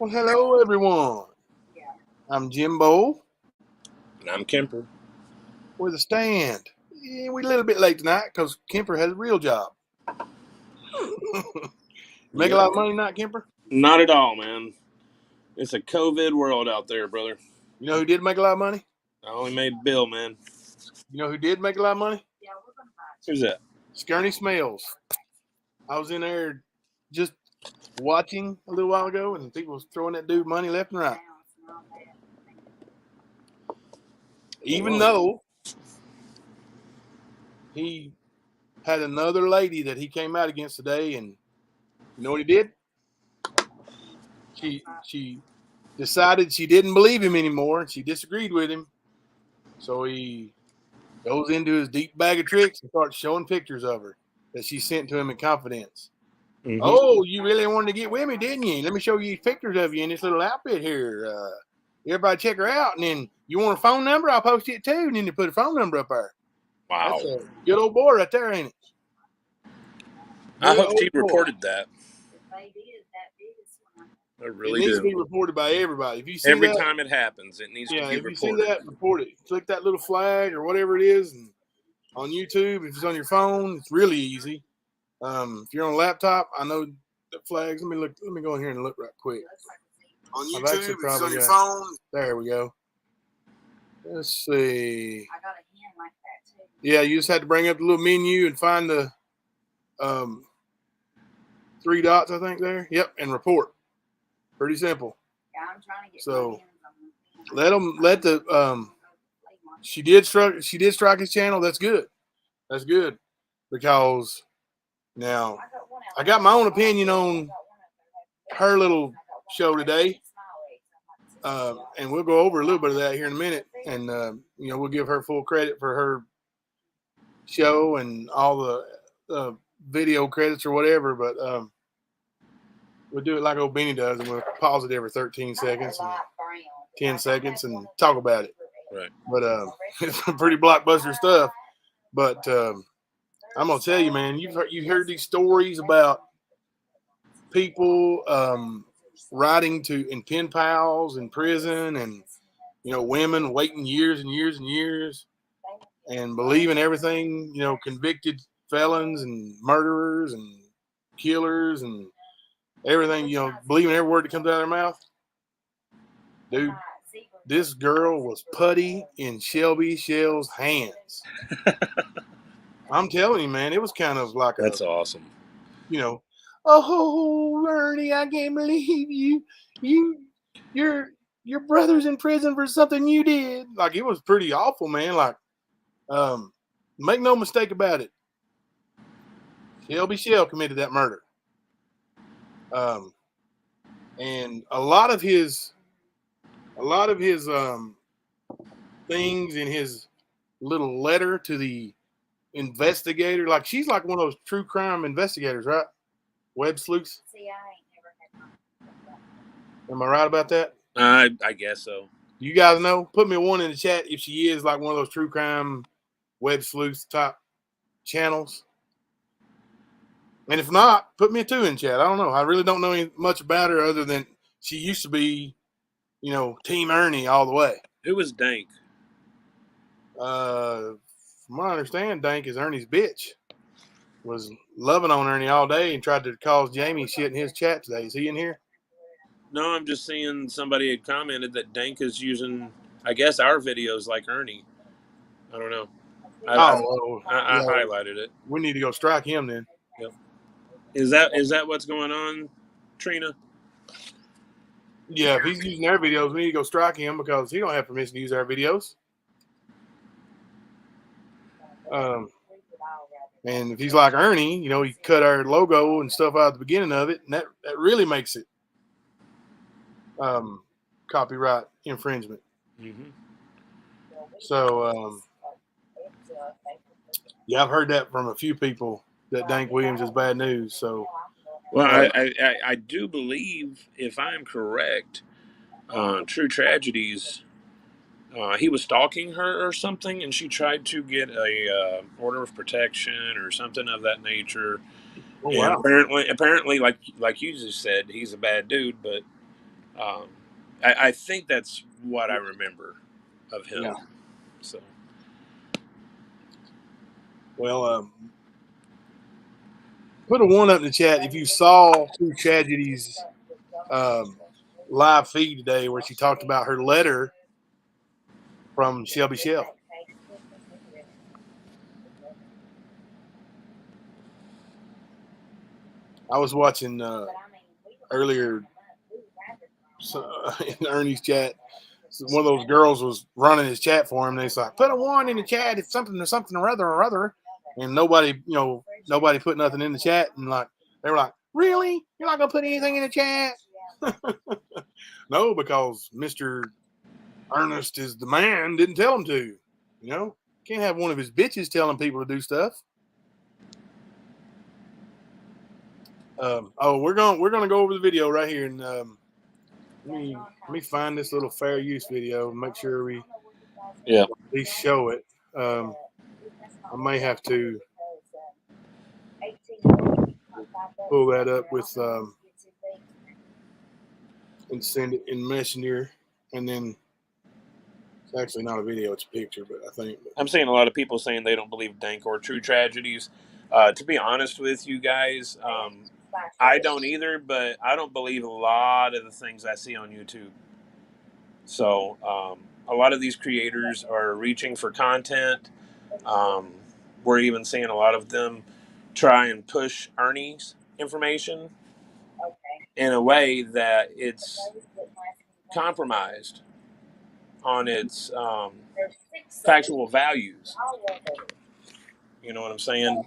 Well, hello, everyone. I'm Jimbo And I'm Kemper. with a stand. Yeah, we're a little bit late tonight because Kemper has a real job. Make a lot of money tonight, Kemper? Not at all, man. It's a COVID world out there, brother. You know who did make a lot of money? I only made Bill, man. You know who did make a lot of money? Who's that? Skirny Smells. I was in there just watching a little while ago, and people was throwing that dude money left and right. Even though he had another lady that he came out against today, and you know what he did? She decided she didn't believe him anymore, and she disagreed with him. So he goes into his deep bag of tricks and starts showing pictures of her that she sent to him in confidence. Mm-hmm. Oh, you really wanted to get with me, didn't you? Let me show you pictures of you in this little outfit here. Everybody check her out. And then you want a phone number? I'll post it too. And then you put a phone number up there. Wow. That's a good old boy right there, ain't it? I hope she reported that. I really do. It needs to be reported by everybody. If you see every that, time it happens, it needs to be reported. If you see that, report it. Click that little flag or whatever it is, and on YouTube. If it's on your phone, it's really easy. If you're on a laptop, I know the flags. Let me go in here and look right quick. On YouTube, if it's on your phone. There we go. Let's see. I got a hand like that too. Yeah, you just had to bring up the little menu and find the 3 dots, I think there. Yep, and report. Pretty simple. Yeah, I'm trying to get so let the she did strike his channel. That's good. That's good because now I got my own opinion on her little show today, and we'll go over a little bit of that here in a minute, and we'll give her full credit for her show and all the video credits or whatever, but we'll do it like old Beanie does, and we'll pause it every 13 seconds and 10 seconds and talk about it. Right. But it's some pretty blockbuster stuff. But I'm gonna tell you, man, you heard these stories about people writing in pen pals in prison, and women waiting years and years and years and believing everything, convicted felons and murderers and killers and everything, believing every word that comes out of their mouth. Dude, this girl was putty in Shelby Shell's hands. I'm telling you, man, it was kind of like that's awesome. Oh, Ernie, I can't believe your brother's in prison for something you did. Like, it was pretty awful, man. Like, make no mistake about it. Shelby Shell committed that murder. And a lot of his things in his little letter to the investigator, like, she's like one of those true crime investigators, right? Web sleuths. See, I ain't never had my. Am I right about that? I guess so. You guys know? Put me a 1 in the chat if she is like one of those true crime web sleuths type channels. And if not, put me a 2 in chat. I don't know. I really don't know much about her other than she used to be, Team Ernie all the way. Who was Dank? From what I understand, Dank is Ernie's bitch. Was loving on Ernie all day and tried to cause Jamie shit in his chat today. Is he in here? No, I'm just seeing somebody had commented that Dank is using, I guess, our videos like Ernie. I don't know. I Yeah. highlighted it. We need to go strike him then. Yep. Is that what's going on, Trina? Yeah, if he's using their videos, we need to go strike him because he don't have permission to use our videos. And if he's like Ernie, he cut our logo and stuff out at the beginning of it, and that really makes it copyright infringement. Mm-hmm. So, yeah, I've heard that from a few people that Dank Williams is bad news. So, well, I do believe, if I'm correct, True Tragedies, he was stalking her or something, and she tried to get a order of protection or something of that nature. oh, And wow. apparently, like you just said, he's a bad dude. But I think that's what I remember of him. Yeah. So, Well, put a 1 up in the chat if you saw True Tragedies live feed today where she talked about her letter from Shelby Shell. I was watching earlier in Ernie's chat. One of those girls was running his chat for him. And he's like, put a 1 in the chat if something or other. And nobody put nothing in the chat. And they were like, really? You're not going to put anything in the chat? No, because Mr. Ernest is the man, didn't tell him to. Can't have one of his bitches telling people to do stuff. We're gonna go over the video right here, and let me find this little fair use video and make sure we at least show it. I may have to pull that up with and send it in Messenger, and then it's actually not a video; it's a picture. But I think I'm seeing a lot of people saying they don't believe Dank or True Tragedies. To be honest with you guys, I don't either, but I don't believe a lot of the things I see on YouTube. So a lot of these creators are reaching for content. We're even seeing a lot of them try and push Ernie's information in a way that it's compromised on its factual values. You know what I'm saying?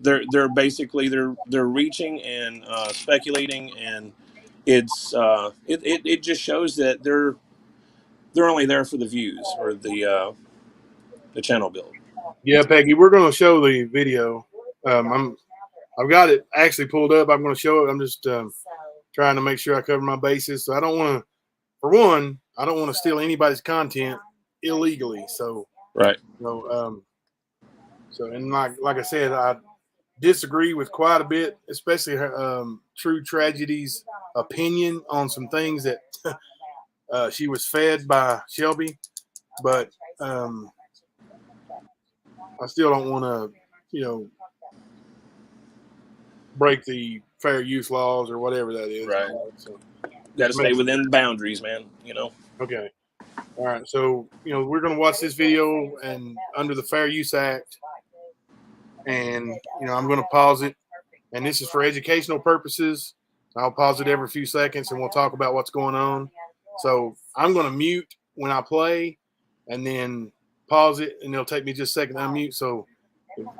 They're basically they're reaching and speculating, and it just shows that they're only there for the views or the channel build. Yeah, Peggy, we're going to show the video. I've got it actually pulled up. I'm going to show it. I'm just trying to make sure I cover my bases. So I don't want to, for one, I don't want to steal anybody's content illegally. So right. And like I said, I disagree with quite a bit, especially her True Tragedies opinion on some things that she was fed by Shelby, but I still don't want to, break the fair use laws or whatever that is. Right. So, got to stay within boundaries, man. Okay. All right. So, we're going to watch this video and under the Fair Use Act, and, I'm going to pause it, and this is for educational purposes. I'll pause it every few seconds and we'll talk about what's going on. So I'm going to mute when I play and then pause it, and it'll take me just a second to unmute. So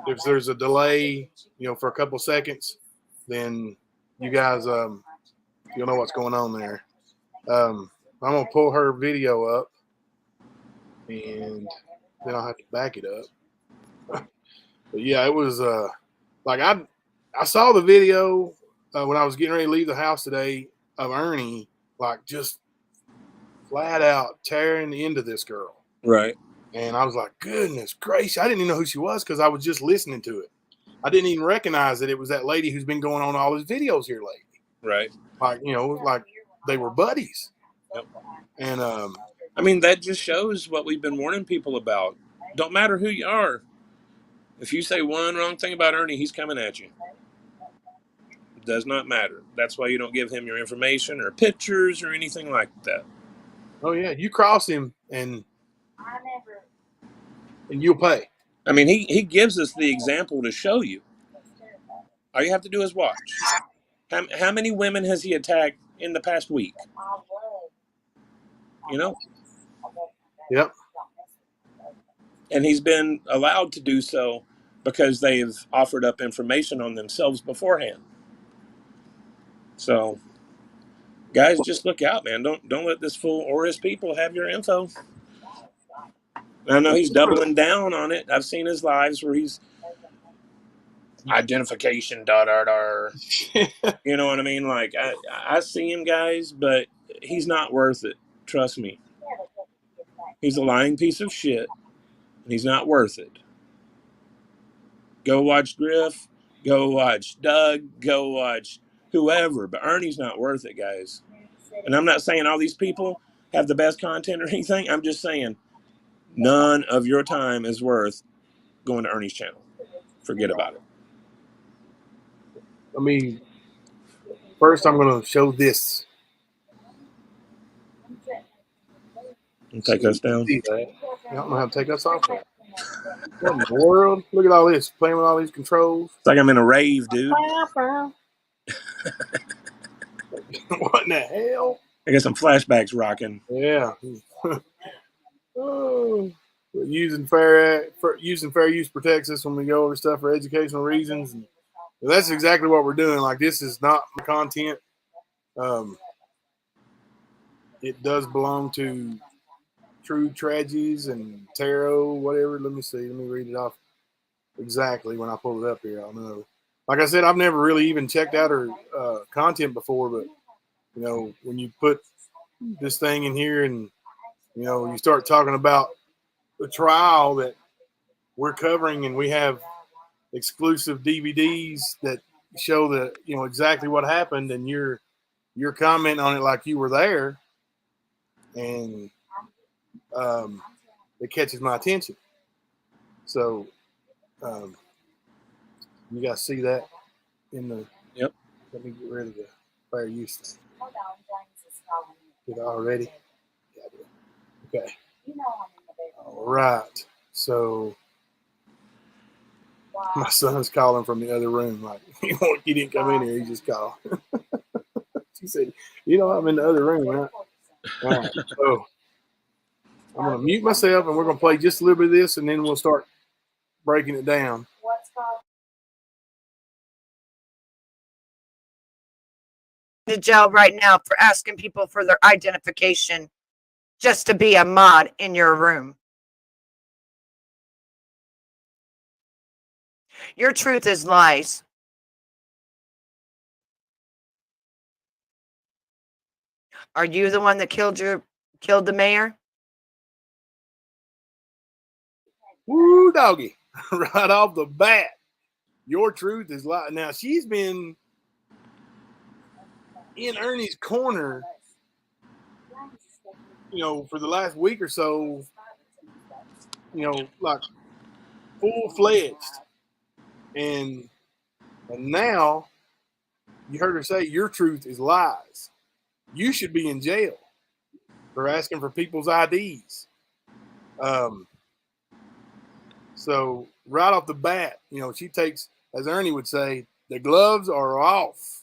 if there's a delay, for a couple of seconds, then you guys, you'll know what's going on there. I'm going to pull her video up, and then I'll have to back it up. But yeah, it was I saw the video when I was getting ready to leave the house today of Ernie, just flat out tearing into this girl. Right. And I was like, goodness gracious. I didn't even know who she was because I was just listening to it. I didn't even recognize that it was that lady who's been going on all his videos here lately. Right. Like, like they were buddies. Yep. And I mean, that just shows what we've been warning people about. Don't matter who you are. If you say one wrong thing about Ernie, he's coming at you. It does not matter. That's why you don't give him your information or pictures or anything like that. oh yeah, you cross him and you'll pay. I mean, he gives us the example to show you. All you have to do is watch. How many women has he attacked in the past week? You know? Yep. And he's been allowed to do so because they've offered up information on themselves beforehand. So, guys, just look out, man. Don't let this fool or his people have your info. I know he's doubling down on it. I've seen his lives where he's identification, you know what I mean? Like, I see him, guys, but he's not worth it. Trust me. He's a lying piece of shit, and he's not worth it. Go watch Griff. Go watch Doug. Go watch whoever. But Ernie's not worth it, guys. And I'm not saying all these people have the best content or anything. I'm just saying none of your time is worth going to Ernie's channel. Forget about it. I mean, first I'm going to show this. And take us down. See that? I don't know how to take us off that. What in the world? Look at all this. Playing with all these controls. It's like I'm in a rave, dude. What in the hell? I got some flashbacks rocking. Yeah. Oh, using fair use protects us when we go over stuff for educational reasons. And that's exactly what we're doing. Like, this is not my content. It does belong to True Tragedies and Tarot, whatever. Let me see. Let me read it off exactly when I pull it up here. I'll know. Like I said, I've never really even checked out her content before, but when you put this thing in here and you start talking about the trial that we're covering, and we have exclusive DVDs that show that exactly what happened, and you're commenting on it like you were there, and it catches my attention. So you guys see that in the Yep. Let me get rid of the fair use thing. Did I already? Yeah, I did. Okay. All right. So my son's calling from the other room. Like, he didn't come in here. He just called. She said, I'm in the other room, right? All right. So I'm going to mute myself, and we're going to play just a little bit of this, and then we'll start breaking it down. To jail right now for asking people for their identification just to be a mod in your room. Your truth is lies. Are you the one that killed the mayor? Woo, doggy. Right off the bat. Your truth is lies. Now, she's been in Ernie's corner, for the last week or so, like full-fledged. And now you heard her say your truth is lies. You should be in jail for asking for people's IDs. So right off the bat, she takes, as Ernie would say, the gloves are off.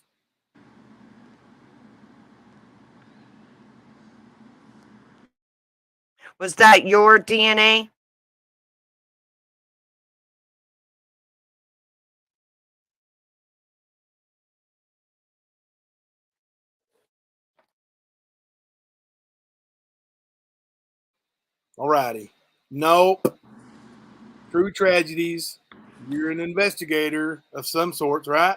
Was that your DNA? All righty. Nope. True Tragedies. You're an investigator of some sorts, right?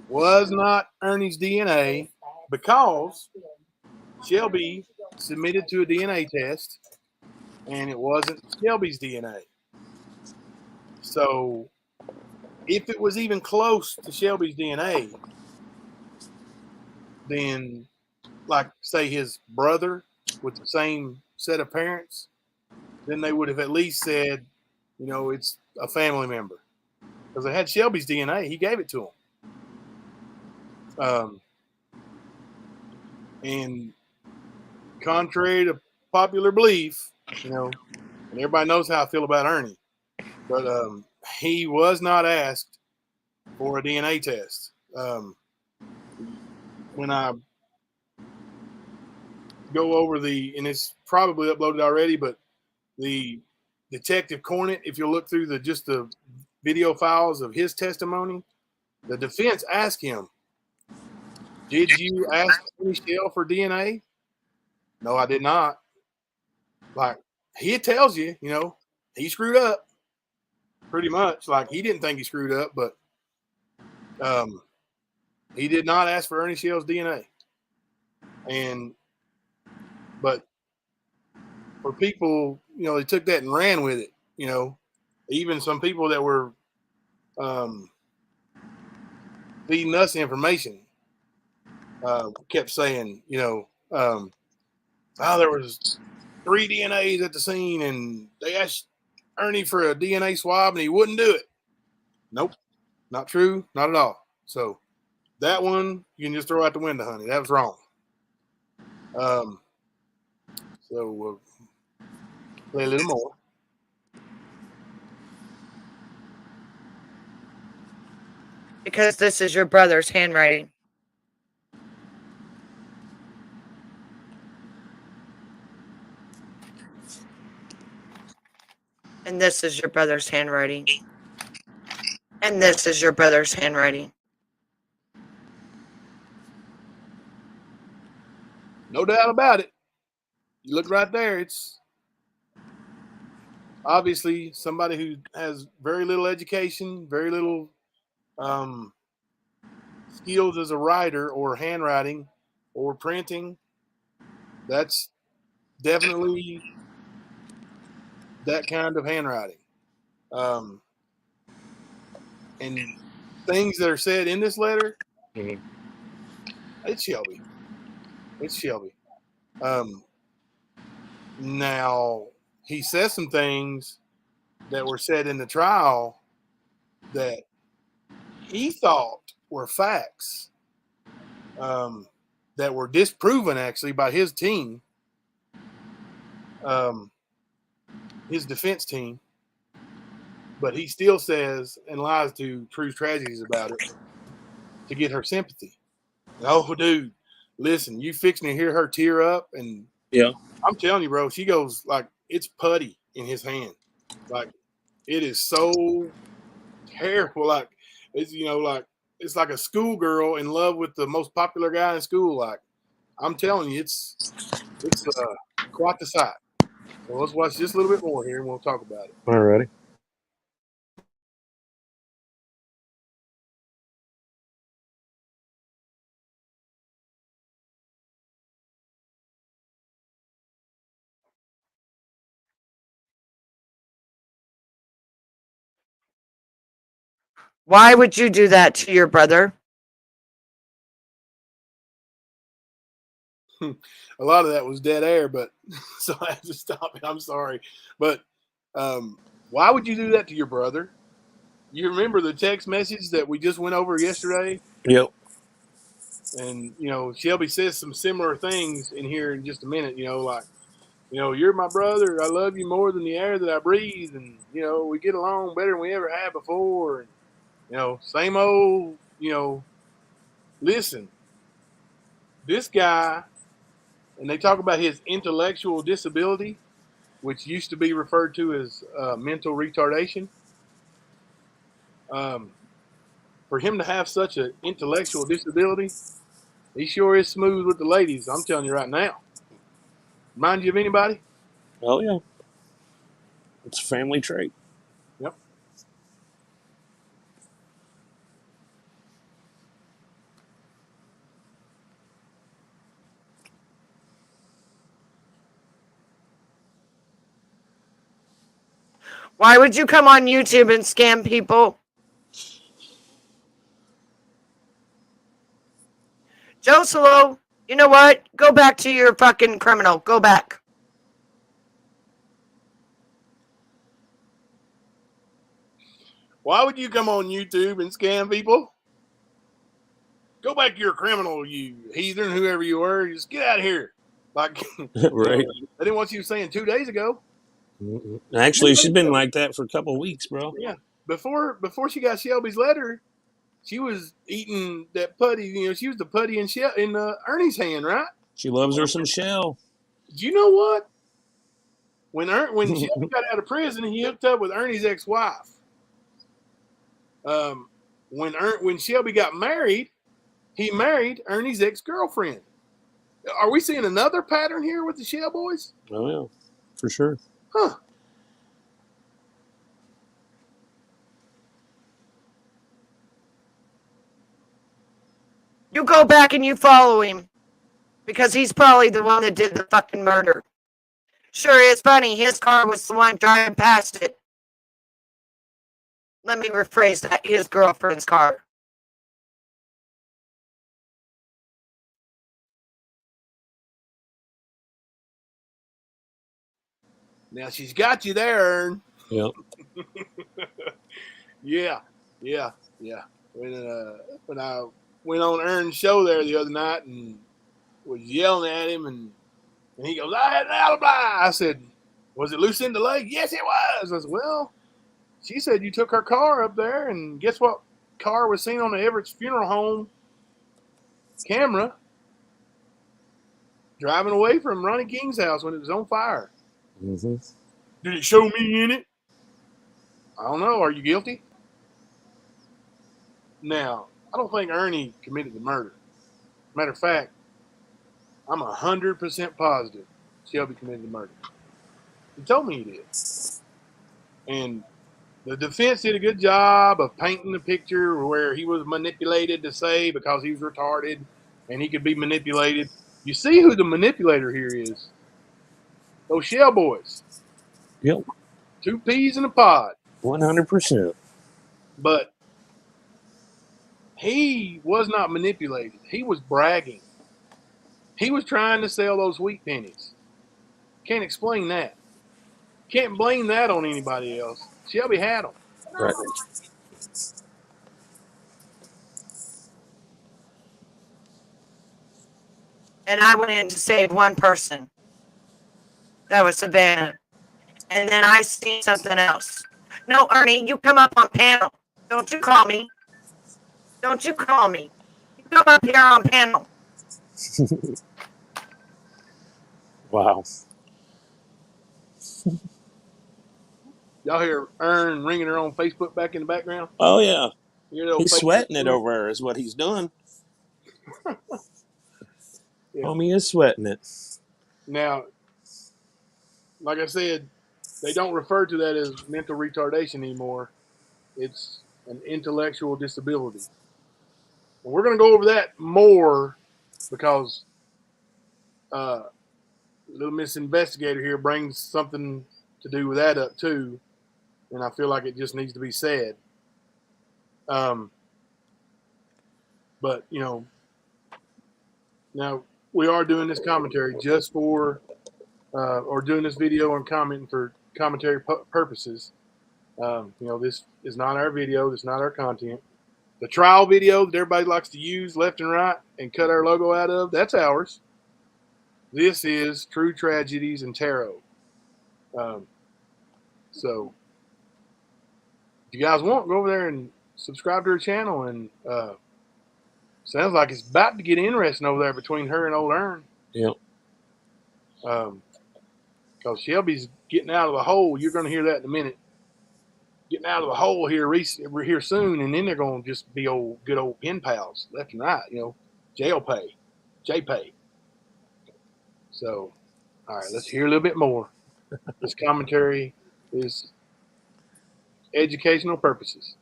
Was not Ernie's DNA, because Shelby submitted to a DNA test, and it wasn't Shelby's DNA. So if it was even close to Shelby's DNA, then like say his brother with the same set of parents, then they would have at least said, you know, it's a family member. Because they had Shelby's DNA. He gave it to him. And contrary to popular belief, you know, and everybody knows how I feel about Ernie, but he was not asked for a DNA test. When I go over and it's probably uploaded already, but the Detective Cornett, if you look through just the video files of his testimony, the defense asked him, "Did you ask Michelle for DNA?" No, I did not. Like he tells you, you know, he screwed up pretty much. Like he didn't think he screwed up, but he did not ask for Ernie Shell's DNA. But for people, you know, they took that and ran with it. You know, even some people that were feeding us information kept saying, you know, oh, there was 3 DNAs at the scene, and they asked Ernie for a DNA swab, and he wouldn't do it. Nope, not true, not at all. So that one you can just throw out the window, honey. That was wrong. So we'll play a little more. Because this is your brother's handwriting. And this is your brother's handwriting. And this is your brother's handwriting. No doubt about it. You look right there. It's obviously somebody who has very little education, very little skills as a writer or handwriting or printing. That's definitely that kind of handwriting. And things that are said in this letter, it's Shelby. It's Shelby. Now, he says some things that were said in the trial that he thought were facts that were disproven actually by his team, his defense team. But he still says and lies to True Tragedies about it to get her sympathy. Oh, dude, listen, you fixing to hear her tear up, and Yeah. I'm telling you, bro, she goes like it's putty in his hand. Like it is so terrible. Like it's like it's like a schoolgirl in love with the most popular guy in school. Like I'm telling you, it's quite the sight. So let's watch just a little bit more here, and we'll talk about it. All righty. Why would you do that to your brother? A lot of that was dead air, but so I had to stop it. I'm sorry, but why would you do that to your brother? You remember the text message that we just went over yesterday? Yep. And Shelby says some similar things in here in just a minute. Like, you're my brother. I love you more than the air that I breathe, and we get along better than we ever had before. And same old. Listen, this guy, and they talk about his intellectual disability, which used to be referred to as mental retardation. For him to have such an intellectual disability, he sure is smooth with the ladies. I'm telling you right now. Remind you of anybody? Oh yeah. It's a family trait. Yep. Why would you come on YouTube and scam people? Joe Solo, you know what? Go back to your fucking criminal. Go back. Why would you come on YouTube and scam people? Go back to your criminal, you heathen, whoever you were. Just get out of here. Like, Right. I didn't what you were saying 2 days ago. Actually, she's been like that for a couple of weeks, bro. Yeah. Before she got Shelby's letter, she was eating that putty. You know, she was the putty in Ernie's hand, right? She loves her some Shell. Do you know what? When Shelby got out of prison, he hooked up with Ernie's ex-wife. When Shelby got married, he married Ernie's ex-girlfriend. Are we seeing another pattern here with the Shell boys? Oh yeah, for sure. Huh. You go back and you follow him. Because he's probably the one that did the fucking murder. Sure, it's funny. His car was the one driving past it. Let me rephrase that. His girlfriend's car. Now she's got you there, Ern. Yep. Yeah. When I went on Ern's show there the other night and was yelling at him, and he goes, "I had an alibi." I said, "Was it Lucinda Lake?" "Yes, it was." I said, "Well, she said you took her car up there, and guess what? Car was seen on the Everett's funeral home camera driving away from Ronnie King's house when it was on fire." Mm-hmm. "Did it show me in it?" "I don't know. Are you guilty?" Now, I don't think Ernie committed the murder. Matter of fact, I'm 100% positive Shelby committed the murder. He told me he did. And the defense did a good job of painting the picture where he was manipulated to say because he was retarded and he could be manipulated. You see who the manipulator here is. Those Shell boys. Yep. 2 peas in a pod. 100%. But he was not manipulated. He was bragging. He was trying to sell those wheat pennies. Can't explain that. Can't blame that on anybody else. Shelby had them. Right. And I went in to save one person. That was Savannah. And then I seen something else. No, Ernie, you come up on panel. Don't you call me. Don't you call me. You come up here on panel. Wow. Y'all hear Ern ringing her on Facebook back in the background? Oh yeah. You hear that old He's Facebook sweating it ring? over her is what he's done. Yeah. Homie is sweating it. Now, like I said, they don't refer to that as mental retardation anymore. It's an intellectual disability. And we're going to go over that more because little Miss Investigator here brings something to do with that up too, and I feel like it just needs to be said. But you know, now we are doing this commentary just for, or doing this video and commenting for commentary purposes. You know, this is not our video. This is not our content. The trial video that everybody likes to use left and right and cut our logo out of, that's ours. This is True Tragedies and Tarot. So if you guys want, go over there and subscribe to her channel. And sounds like it's about to get interesting over there between her and old Ern. Yep. Because Shelby's getting out of the hole. You're going to hear that in a minute. Getting out of the hole here soon, and then they're going to just be good old pen pals left and right. You know, J-Pay. So, all right, let's hear a little bit more. This commentary is educational purposes.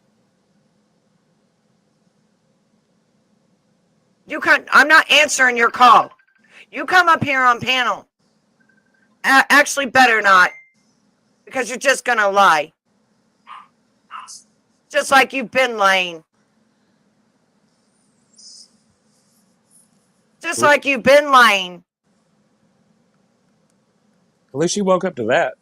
I'm not answering your call. You come up here on panel. Actually, better not. Because you're just going to lie. Just like you've been lying. Just like you've been lying. At least she woke up to that.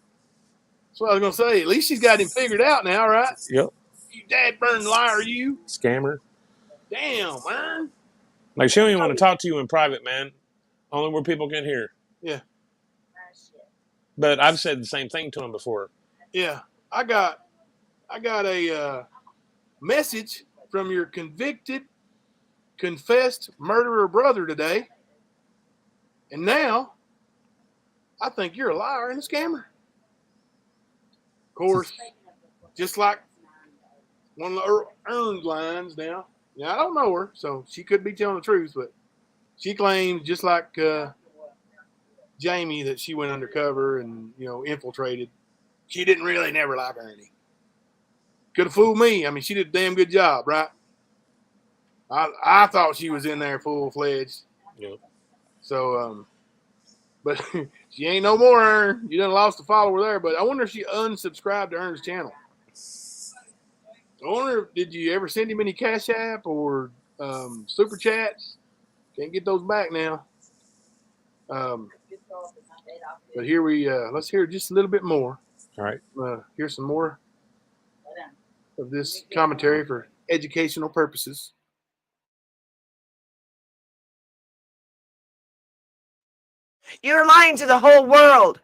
That's what I was gonna say. At least she's got him figured out now, right? Yep. You dad burn liar, you. Scammer. Damn, man. Like, she don't even want to talk to you in private, man. Only where people can hear. Yeah. But I've said the same thing to him before. Yeah. I got a message from your convicted, confessed murderer brother today. And now I think you're a liar and a scammer. Of course, just like one of the earned lines now. Yeah, I don't know her, so she could be telling the truth, but she claims, just like Jamie, that she went undercover and, infiltrated. She didn't really never like Ernie. Could have fooled me. I mean, she did a damn good job, right? I thought she was in there full-fledged. Yep. So, but she ain't no more, Ern. You done lost a follower there, but I wonder if she unsubscribed to Ern's channel. I wonder, did you ever send him any Cash App or Super Chats? Can't get those back now. But here let's hear just a little bit more. All right. Here's some more of this commentary for educational purposes. You're lying to the whole world.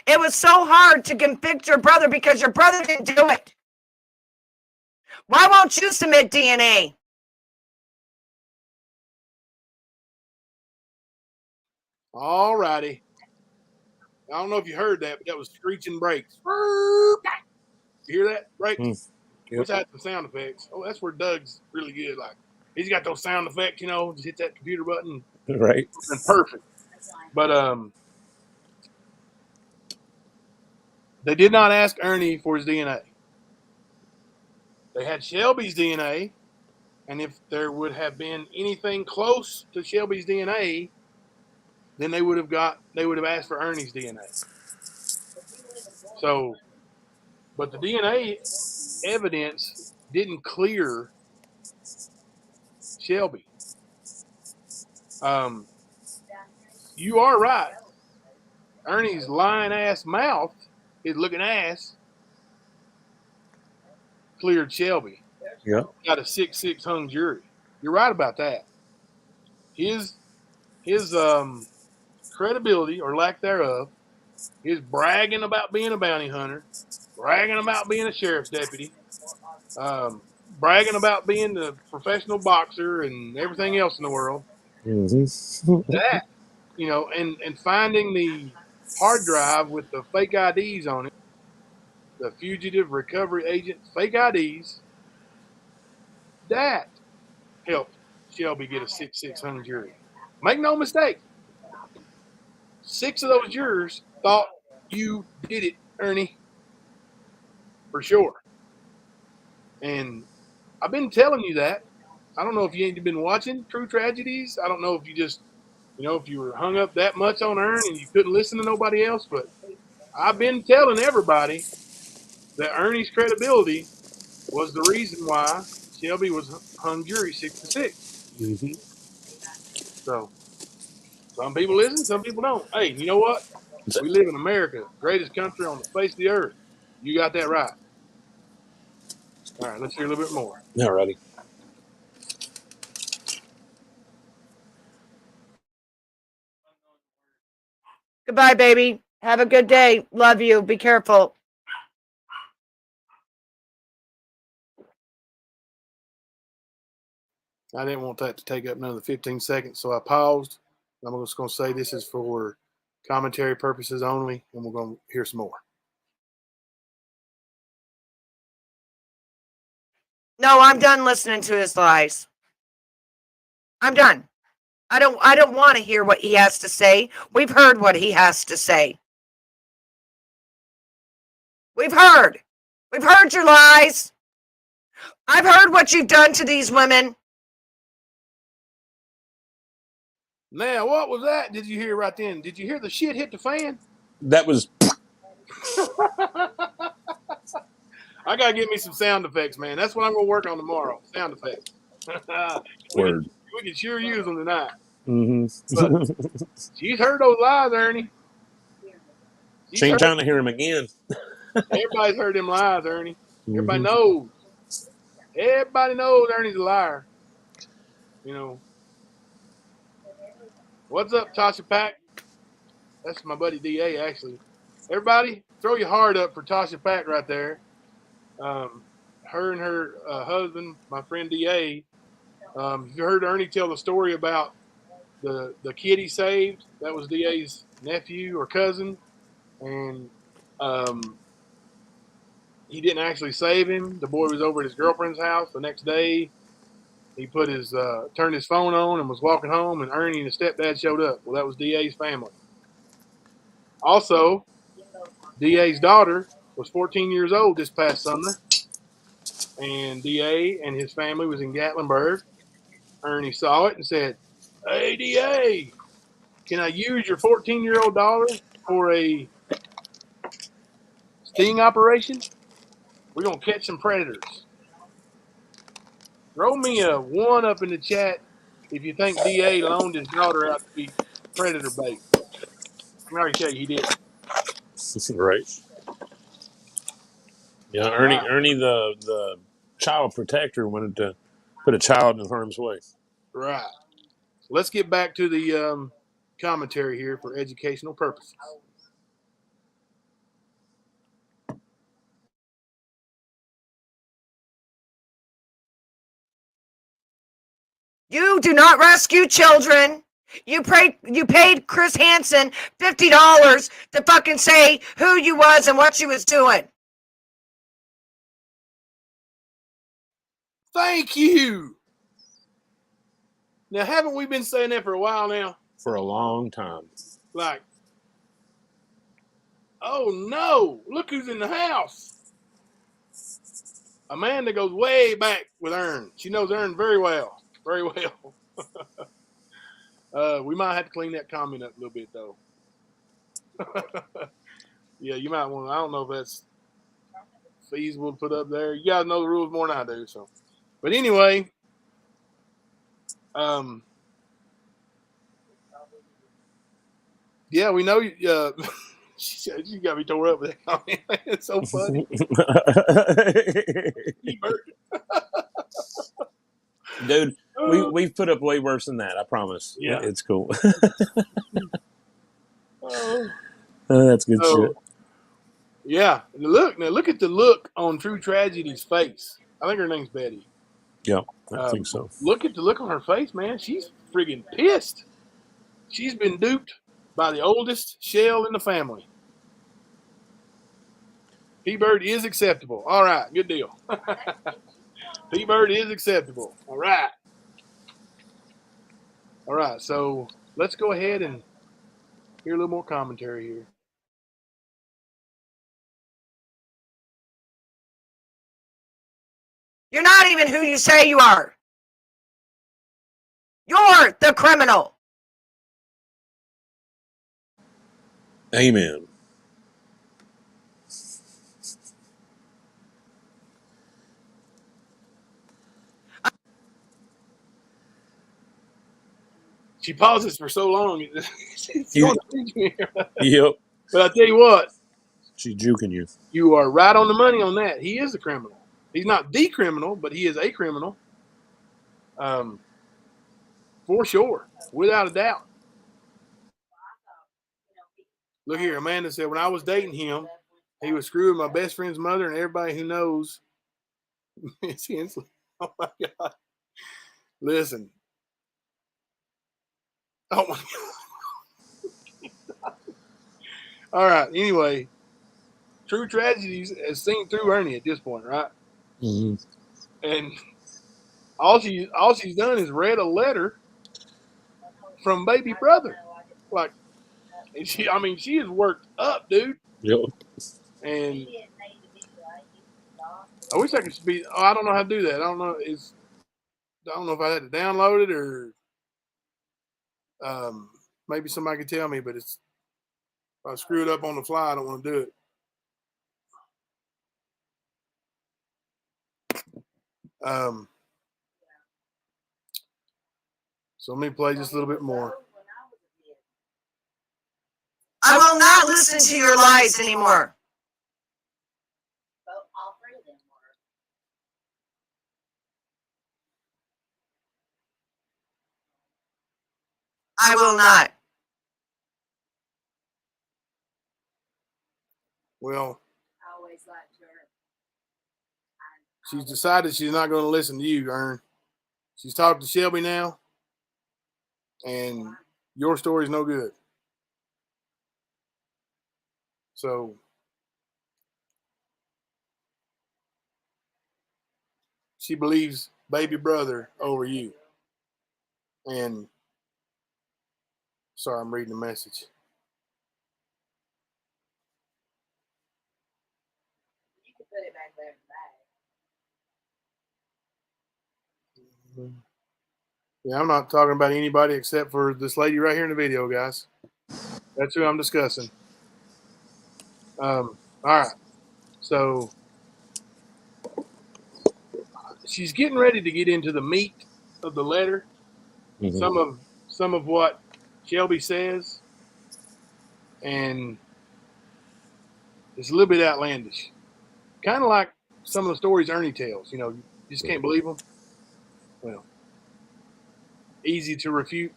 It was so hard to convict your brother because your brother didn't do it. Why won't you submit DNA? All righty. I don't know if you heard that, but that was screeching brakes. You hear that? Brakes? Yep. Wish I had some sound effects. Oh, that's where Doug's really good. Like, he's got those sound effects, just hit that computer button. Right. And perfect. But they did not ask Ernie for his DNA. They had Shelby's DNA, and if there would have been anything close to Shelby's DNA, then they would have asked for Ernie's DNA. So, but the DNA evidence didn't clear Shelby. You are right. Ernie's lying ass mouth, his looking ass, cleared Shelby. Yeah. Got a 6-6 hung jury. You're right about that. His credibility or lack thereof, his bragging about being a bounty hunter, bragging about being a sheriff's deputy, bragging about being the professional boxer and everything else in the world. Mm-hmm. That, and finding the hard drive with the fake IDs on it, the fugitive recovery agent fake IDs, that helped Shelby get a 6-6 hung jury. Make no mistake, 6 of those jurors thought you did it, Ernie, for sure. And I've been telling you that. I don't know if you ain't been watching True Tragedies. I don't know if you just, if you were hung up that much on Ern and you couldn't listen to nobody else, but I've been telling everybody that Ernie's credibility was the reason why Shelby was hung jury 6-6. Mm-hmm. So some people listen, some people don't. Hey, you know what? We live in America, greatest country on the face of the earth. You got that right. All right, let's hear a little bit more. All righty. Goodbye, baby. Have a good day. Love you. Be careful. I didn't want that to take up another 15 seconds, so I paused. I'm just going to say this is for commentary purposes only, and we're going to hear some more. No, I'm done listening to his lies. I'm done. I don't want to hear what he has to say. We've heard what he has to say. We've heard your lies. I've heard what you've done to these women. Now, what was that? Did you hear right then? Did you hear the shit hit the fan? That was I gotta get me some sound effects, man. That's what I'm gonna work on tomorrow. Sound effects. Word. We can sure use them tonight. Mm-hmm. She's heard those lies, Ernie. She ain't trying to hear him again. Everybody's heard them lies, Ernie. Everybody Mhm. knows. Everybody knows Ernie's a liar. You know. What's up, Tasha Pack? That's my buddy DA, actually. Everybody, throw your heart up for Tasha Pack right there. Her and her husband, my friend DA. You heard Ernie tell the story about the kid he saved. That was DA's nephew or cousin, and he didn't actually save him. The boy was over at his girlfriend's house. The next day, he put his turned his phone on and was walking home, and Ernie and his stepdad showed up. Well, that was DA's family. Also, DA's daughter was 14 years old this past summer, and DA and his family was in Gatlinburg. Ernie saw it and said, "Hey, DA, can I use your 14-year-old daughter for a sting operation? We're going to catch some predators." Throw me a 1 up in the chat if you think DA loaned his daughter out to be predator bait. I can already tell you he didn't. Right. Yeah, Ernie, the child protector, wanted to put a child in harm's way. Right. Let's get back to the commentary here for educational purposes. You do not rescue children. You paid Chris Hansen $50 to fucking say who you was and what you was doing. Thank you. Now, haven't we been saying that for a while now? For a long time. Like, oh no, look who's in the house. Amanda goes way back with Ern. She knows Ern very well. Very well. We might have to clean that comment up a little bit, though. Yeah, you might want to. I don't know if that's feasible to put up there. You guys know the rules more than I do. So, but anyway, yeah, we know. She said you got me tore up with that comment. It's so funny. Dude, we've put up way worse than that. I promise. Yeah, it's cool. That's good shit. Yeah, look at the look on True Tragedy's face. I think her name's Betty. Yeah, I think so. Look at the look on her face, man. She's friggin' pissed. She's been duped by the oldest shell in the family. P-Bird is acceptable. All right, good deal. P-Bird is acceptable. All right. All right, so let's go ahead and hear a little more commentary here. You're not even who you say you are. You're the criminal. Amen. She pauses for so long. Yep. But I tell you what. She's juking you. You are right on the money on that. He is a criminal. He's not the criminal, but he is a criminal. For sure. Without a doubt. Look here. Amanda said, when I was dating him, he was screwing my best friend's mother and everybody who knows. Oh, my God. Listen. Oh, my God. All right. Anyway, True Tragedies has seen through Ernie at this point, right? Mm-hmm. And all she's done is read a letter from baby brother. Like, and she is worked up, dude. Yep. And I wish I could speak. Oh, I don't know how to do that. I don't know if I had to download it or maybe somebody could tell me. But if I screw it up on the fly, I don't want to do it. So let me play just a little bit more. I will not listen to your lies anymore. All three of them were. I will not. Well, I always liked her. she's decided she's not going to listen to you, Ern. She's talked to Shelby now, and your story's no good. So she believes baby brother over you. And sorry, I'm reading the message. You could put it back there in the bag. Yeah, I'm not talking about anybody except for this lady right here in the video, guys. That's who I'm discussing. All right. So she's getting ready to get into the meat of the letter. Mm-hmm. Some of what Shelby says, and it's a little bit outlandish. Kind of like some of the stories Ernie tells. You know, you just can't believe them. Well, easy to refute.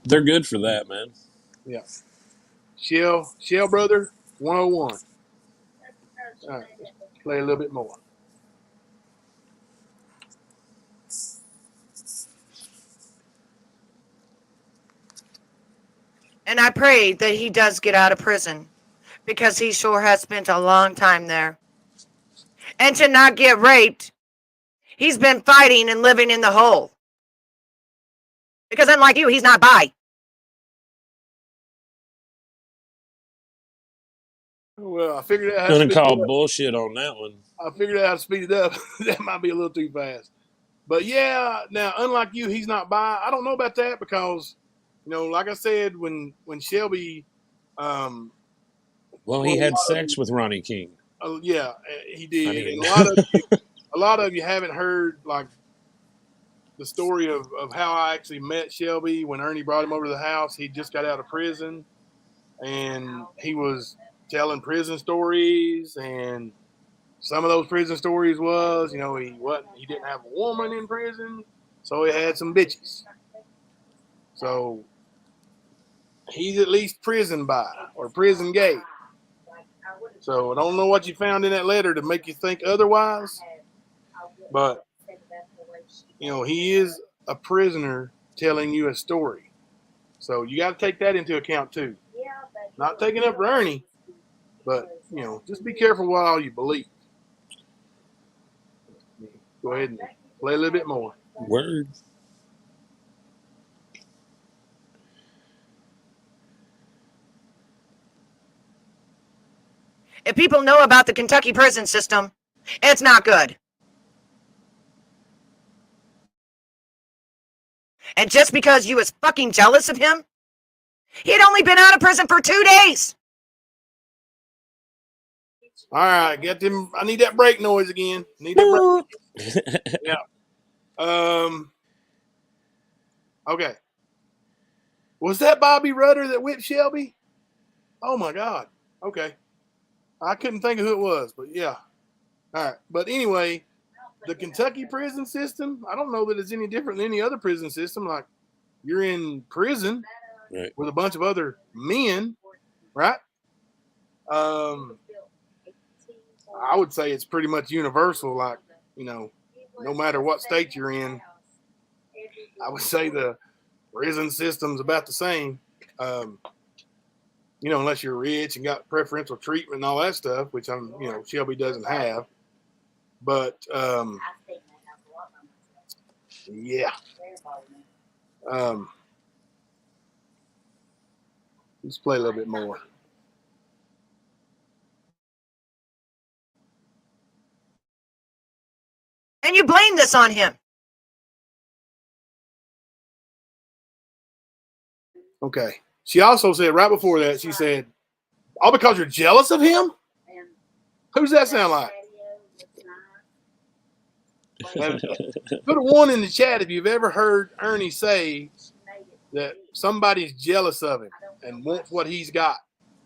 They're good for that, man. Yeah. Shell Brother 101. All right, let's play a little bit more. And I pray that he does get out of prison, because he sure has spent a long time there. And to not get raped, he's been fighting and living in the hole. Because unlike you, he's not bi. Well, I figured out how to Gonna speed call it up. bullshit on that one. I figured out how to speed it up. That might be a little too fast. But yeah, now unlike you, he's not bi. I don't know about that because, you know, like I said, when Shelby, Well, he had sex with Ronnie King. Yeah, he did. I mean- And a lot of you haven't heard like the story of how I actually met Shelby when Ernie brought him over to the house. He just got out of prison, and he was telling prison stories, and some of those prison stories was, you know, he didn't have a woman in prison, so he had some bitches. So he's at least prison bi or prison gay. So I don't know what you found in that letter to make you think otherwise, but you know, he is a prisoner telling you a story. So you got to take that into account too. Not taking up for Ernie, but you know, just be careful what all you believe. Go ahead and play a little bit more. Word. If people know about the Kentucky prison system, it's not good. And just because you was fucking jealous of him, he'd only been out of prison for 2 days. All right, get them. I need that brake noise again. Need that brake. Yeah. Okay. Was that Bobby Rudder that whipped Shelby? Oh my God. Okay. I couldn't think of who it was, but yeah. All right. But anyway, the Kentucky prison system, I don't know that it's any different than any other prison system. Like, you're in prison Right. with a bunch of other men, right? I would say it's pretty much universal. Like, you know, no matter what state you're in, I would say the prison system's about the same. You know, unless you're rich and got preferential treatment and all that stuff, which Shelby doesn't have. But yeah. Let's play a little bit more. And you blame this on him. Okay. She also said right before that, she said, all because you're jealous of him? Who's that sound like? And put a one in the chat if you've ever heard Ernie say that somebody's jealous of him and wants what he's got.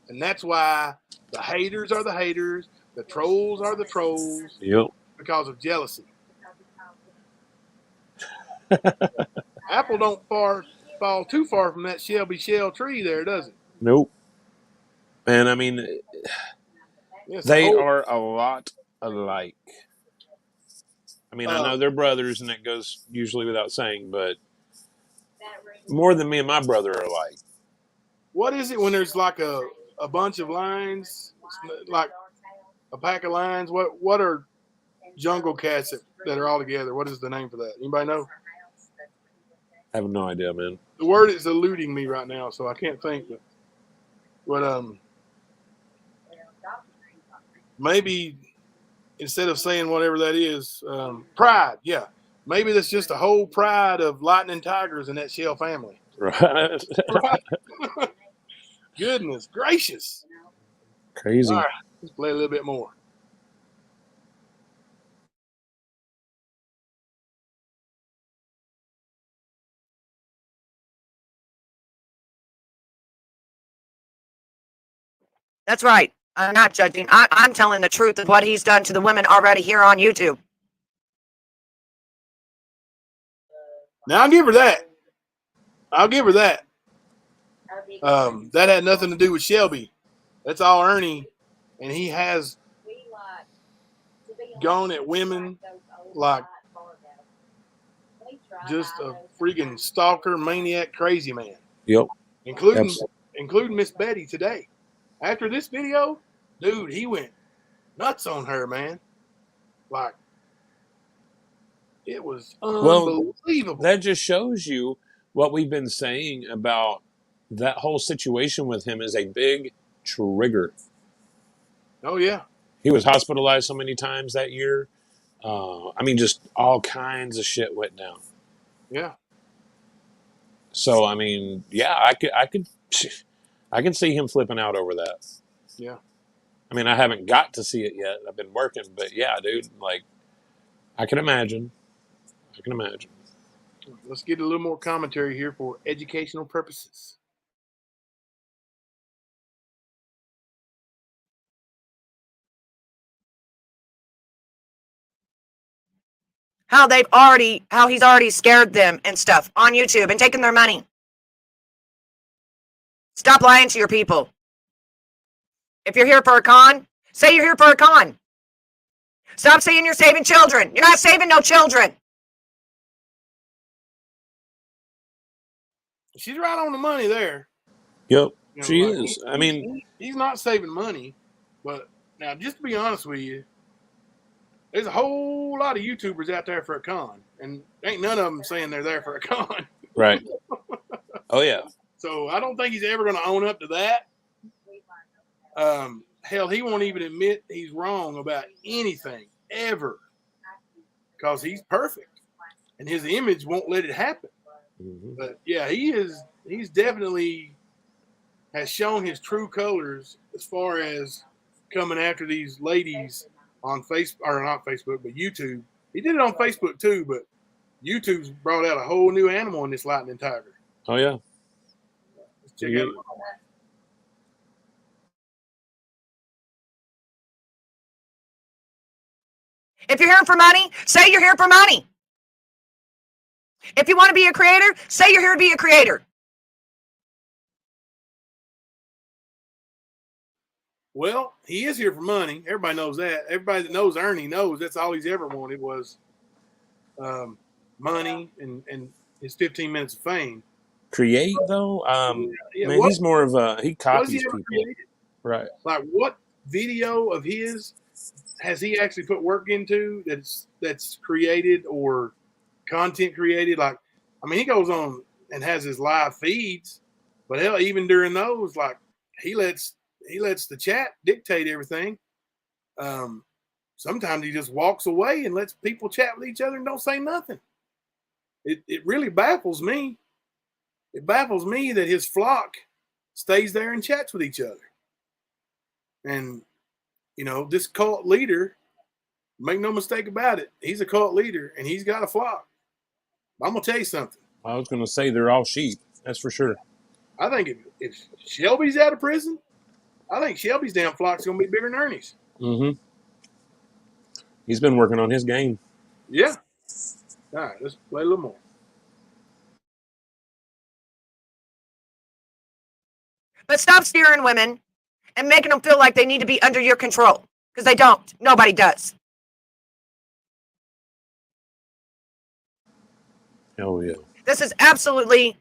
And that's why the haters are the haters, the trolls are the trolls, Yep. because of jealousy. Apple don't fall too far from that Shelby Shell tree there, does it? Nope. And I mean, It's they a whole- are a lot alike. I mean, I know they're brothers, and that goes usually without saying, but more than me and my brother are alike. What is it when there's like a bunch of lines, like a pack of lines? What are jungle cats that are all together? What is the name for that? Anybody know? I have no idea, man. The word is eluding me right now, so I can't think. But maybe instead of saying whatever that is, pride. Yeah, maybe that's just a whole pride of lightning tigers in that Shell family. Right? Right? Goodness gracious! Crazy. All right, let's play a little bit more. That's right. I'm not judging. I'm telling the truth of what he's done to the women already here on YouTube. Now I'll give her that. I'll give her that. That had nothing to do with Shelby. That's all Ernie, and he has gone at women like just a freaking stalker, maniac, crazy man. Yep. Including Miss Betty today. After this video, dude, he went nuts on her, man. Like, it was unbelievable. That just shows you what we've been saying about that whole situation with him is a big trigger. Oh, yeah. He was hospitalized so many times that year. I mean, just all kinds of shit went down. Yeah. So, I mean, yeah, I can see him flipping out over that. Yeah. I mean, I haven't got to see it yet. I've been working, but yeah, dude, like, I can imagine. Let's get a little more commentary here for educational purposes. How he's already scared them and stuff on YouTube and taken their money. Stop lying to your people. If you're here for a con, say you're here for a con. Stop saying you're saving children. You're not saving no children. She's right on the money there. Yep, You know, she like, is. I mean, he's not saving money, but now just to be honest with you, there's a whole lot of YouTubers out there for a con, and ain't none of them saying they're there for a con. right. Oh, yeah. So I don't think he's ever going to own up to that. Hell, he won't even admit he's wrong about anything ever, because he's perfect, and his image won't let it happen. Mm-hmm. But yeah, he's definitely has shown his true colors as far as coming after these ladies on Facebook, or not Facebook, but YouTube. He did it on Facebook too, but YouTube's brought out a whole new animal in this lightning tiger. Oh, yeah. Let's check it out. If you're here for money, say you're here for money. If you want to be a creator, say you're here to be a creator. Well, he is here for money. Everybody knows that. Everybody that knows Ernie knows that's all he's ever wanted was money and his 15 minutes of fame. Create, though? Yeah, man, he's more of a, he copies people. Created? Right. Like, what video of his has he actually put work into that's created or content created? Like, I mean, he goes on and has his live feeds, but hell, even during those, like, he lets the chat dictate everything. Sometimes he just walks away and lets people chat with each other and don't say nothing. It really baffles me. It baffles me that his flock stays there and chats with each other. And, you know, this cult leader make no mistake about it, he's a cult leader and he's got a flock. I'm gonna tell you something. I was going to say they're all sheep. That's for sure. I think if Shelby's out of prison, I think Shelby's damn flock's gonna be bigger than Ernie's. Mm-hmm. He's been working on his game. Yeah. All right, let's play a little more. But stop steering women and making them feel like they need to be under your control, because they don't. Nobody does. Oh, yeah. This is absolutely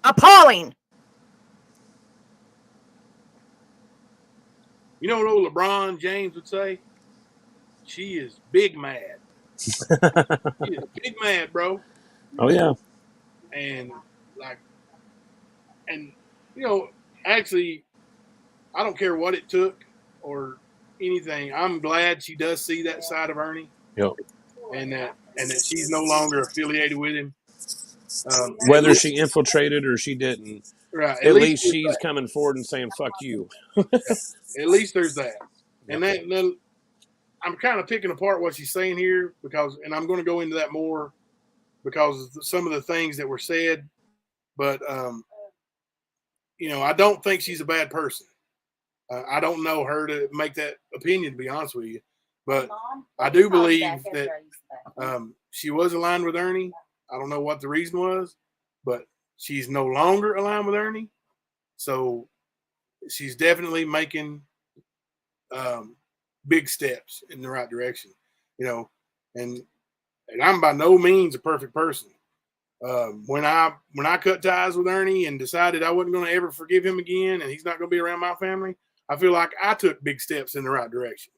appalling. You know what old LeBron James would say? She is big mad. She is big mad, bro. Oh, yeah. And you know, actually, I don't care what it took or anything. I'm glad she does see that side of Ernie. Yep. And that she's no longer affiliated with him. Whether she infiltrated or she didn't, right? at least she's coming forward and saying "fuck you." At least there's that. And then I'm kind of picking apart what she's saying here and I'm going to go into that more because of some of the things that were said. But you know, I don't think she's a bad person. I don't know her to make that opinion, to be honest with you. But I do believe that she was aligned with Ernie. I don't know what the reason was, but she's no longer aligned with Ernie. So she's definitely making big steps in the right direction, you know, and I'm by no means a perfect person. When I cut ties with Ernie and decided I wasn't going to ever forgive him again and he's not going to be around my family, I feel like I took big steps in the right direction.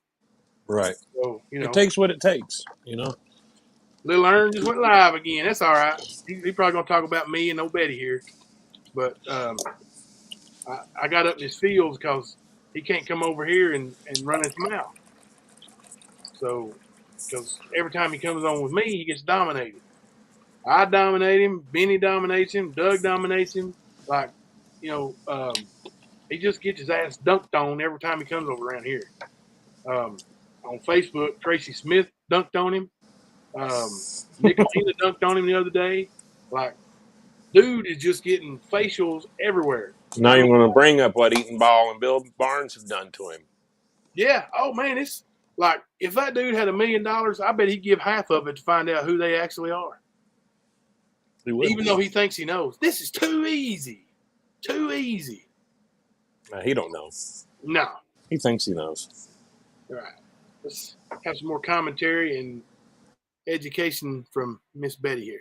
Right. So, you know, it takes what it takes, you know. Little Ern just went live again. That's all right. He probably going to talk about me and no Betty here. But I got up in his fields because he can't come over here and run his mouth. So, because every time he comes on with me, he gets dominated. I dominate him. Benny dominates him. Doug dominates him. Like, you know, he just gets his ass dunked on every time he comes over around here. On Facebook, Tracy Smith dunked on him. Nicolina dunked on him the other day. Like, dude is just getting facials everywhere. Now you want to bring up what Eaton Ball and Bill Barnes have done to him. Yeah. Oh, man, it's like if that dude had $1 million, I bet he'd give half of it to find out who they actually are. Even though he thinks he knows. This is too easy. Too easy. He don't know. No. He thinks he knows. All right. Let's have some more commentary and education from Miss Betty here.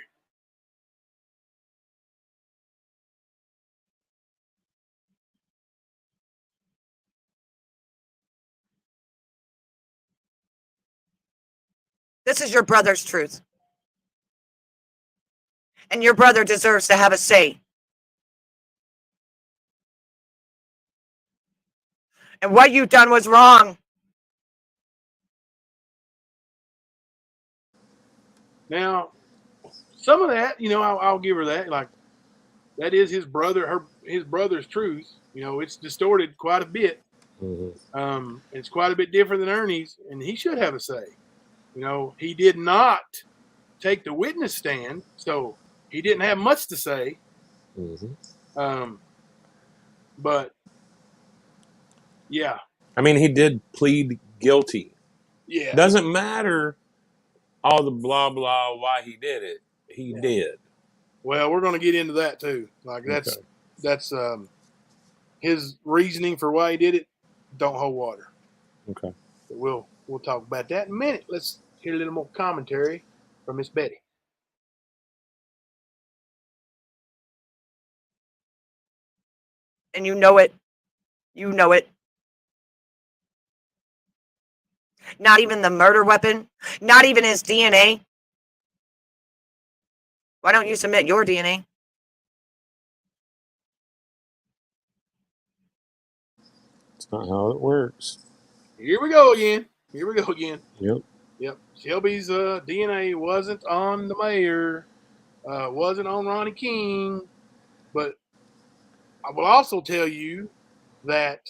This is your brother's truth. And your brother deserves to have a say. And what you've done was wrong. Now, some of that, you know, I'll give her that. Like, that is his brother's truth. You know, it's distorted quite a bit. Mm-hmm. It's quite a bit different than Ernie's, and he should have a say. You know, he did not take the witness stand, so he didn't have much to say. Mm-hmm. But yeah, I mean, he did plead guilty. Yeah, doesn't matter all the blah blah why he did it. He did. Well, we're going to get into that too. Like that's his reasoning for why he did it. Don't hold water. Okay. But we'll talk about that in a minute. Let's hear a little more commentary from Miss Betty. And you know it. You know it. Not even the murder weapon. Not even his DNA. Why don't you submit your DNA? It's not how it works. Here we go again. Yep. Shelby's DNA wasn't on the mayor, wasn't on Ronnie King, but I will also tell you that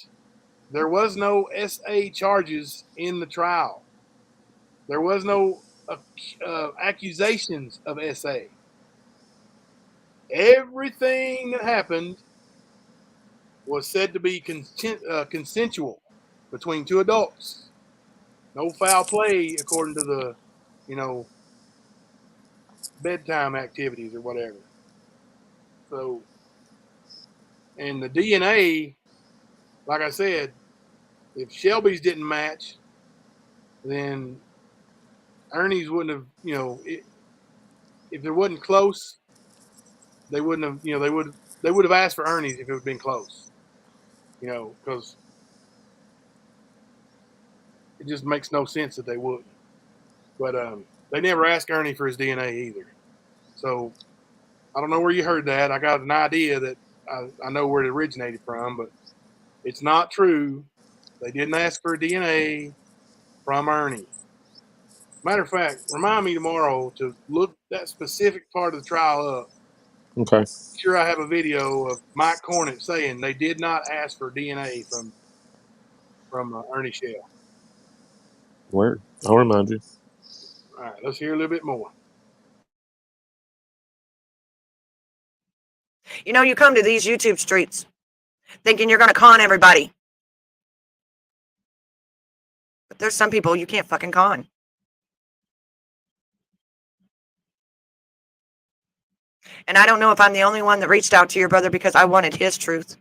there was no SA charges in the trial. There was no accusations of SA. Everything that happened was said to be consensual between two adults. No foul play according to the, bedtime activities or whatever. So, and the DNA, like I said, if Shelby's didn't match, then Ernie's wouldn't have, if it wasn't close, they wouldn't have, they would have asked for Ernie's if it had been close, because it just makes no sense that they wouldn't. But they never asked Ernie for his DNA either. So I don't know where you heard that. I got an idea that I know where it originated from, but it's not true. They didn't ask for DNA from Ernie. Matter of fact, remind me tomorrow to look that specific part of the trial up. Okay. Sure, I have a video of Mike Cornett saying they did not ask for DNA from Ernie Shell. Word. I'll remind you. All right, let's hear a little bit more. You come to these YouTube streets thinking you're going to con everybody. But there's some people you can't fucking con. And I don't know if I'm the only one that reached out to your brother because I wanted his truth.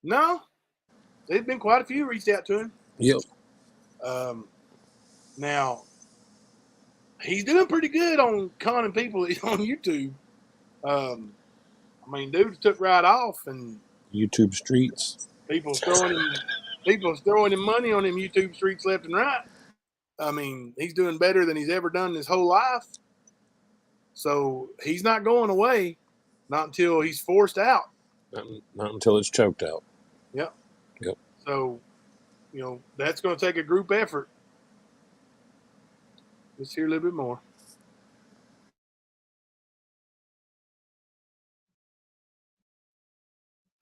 No, there's been quite a few reached out to him. Yep. Now, he's doing pretty good on conning people on YouTube. Dude took right off, and YouTube streets. people throwing him money on them YouTube streets left and right. He's doing better than he's ever done his whole life. So he's not going away, not until he's forced out. Not until it's choked out. Yep. Yep. So, that's going to take a group effort. Let's hear a little bit more.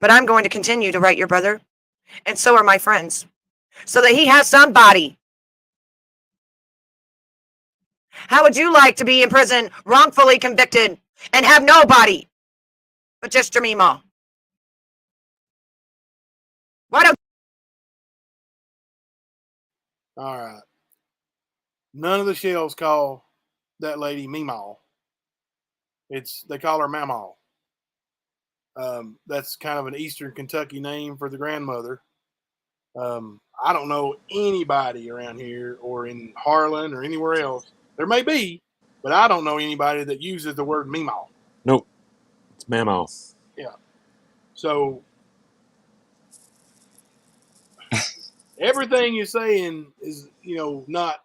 But I'm going to continue to write your brother, and so are my friends, so that he has somebody. How would you like to be in prison, wrongfully convicted, and have nobody but just your Mimo? Why don't? All right. None of the shells call that lady Meemaw. They call her Mamaw. That's kind of an Eastern Kentucky name for the grandmother. I don't know anybody around here or in Harlan or anywhere else. There may be, but I don't know anybody that uses the word Meemaw. Nope. It's Mamaw. Yeah. So everything you're saying is, not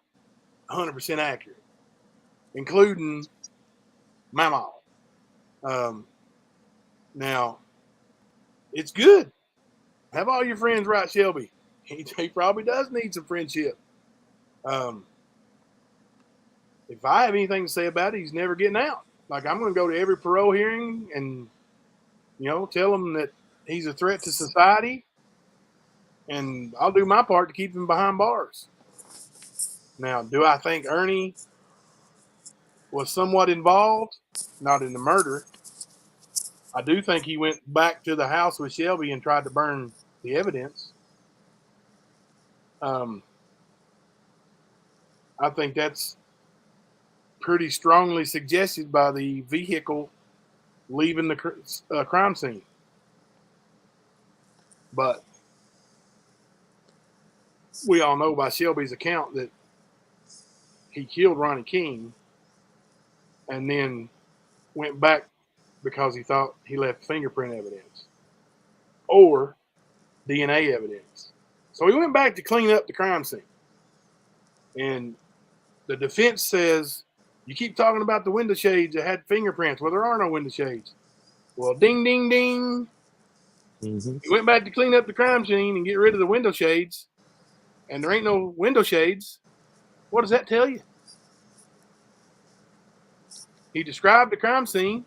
100% accurate, including Mamaw. Now, it's good. Have all your friends write Shelby. He probably does need some friendship. If I have anything to say about it, he's never getting out. Like, I'm going to go to every parole hearing and, tell him that he's a threat to society. And I'll do my part to keep him behind bars. Now, do I think Ernie was somewhat involved? Not in the murder. I do think he went back to the house with Shelby and tried to burn the evidence. I think that's pretty strongly suggested by the vehicle leaving the crime scene. But we all know by Shelby's account that he killed Ronnie King and then went back because he thought he left fingerprint evidence or DNA evidence. So he went back to clean up the crime scene. And the defense says, you keep talking about the window shades that had fingerprints. Well, there are no window shades. Well, ding, ding, ding. Mm-hmm. He went back to clean up the crime scene and get rid of the window shades, and there ain't no window shades. What does that tell you? He described the crime scene,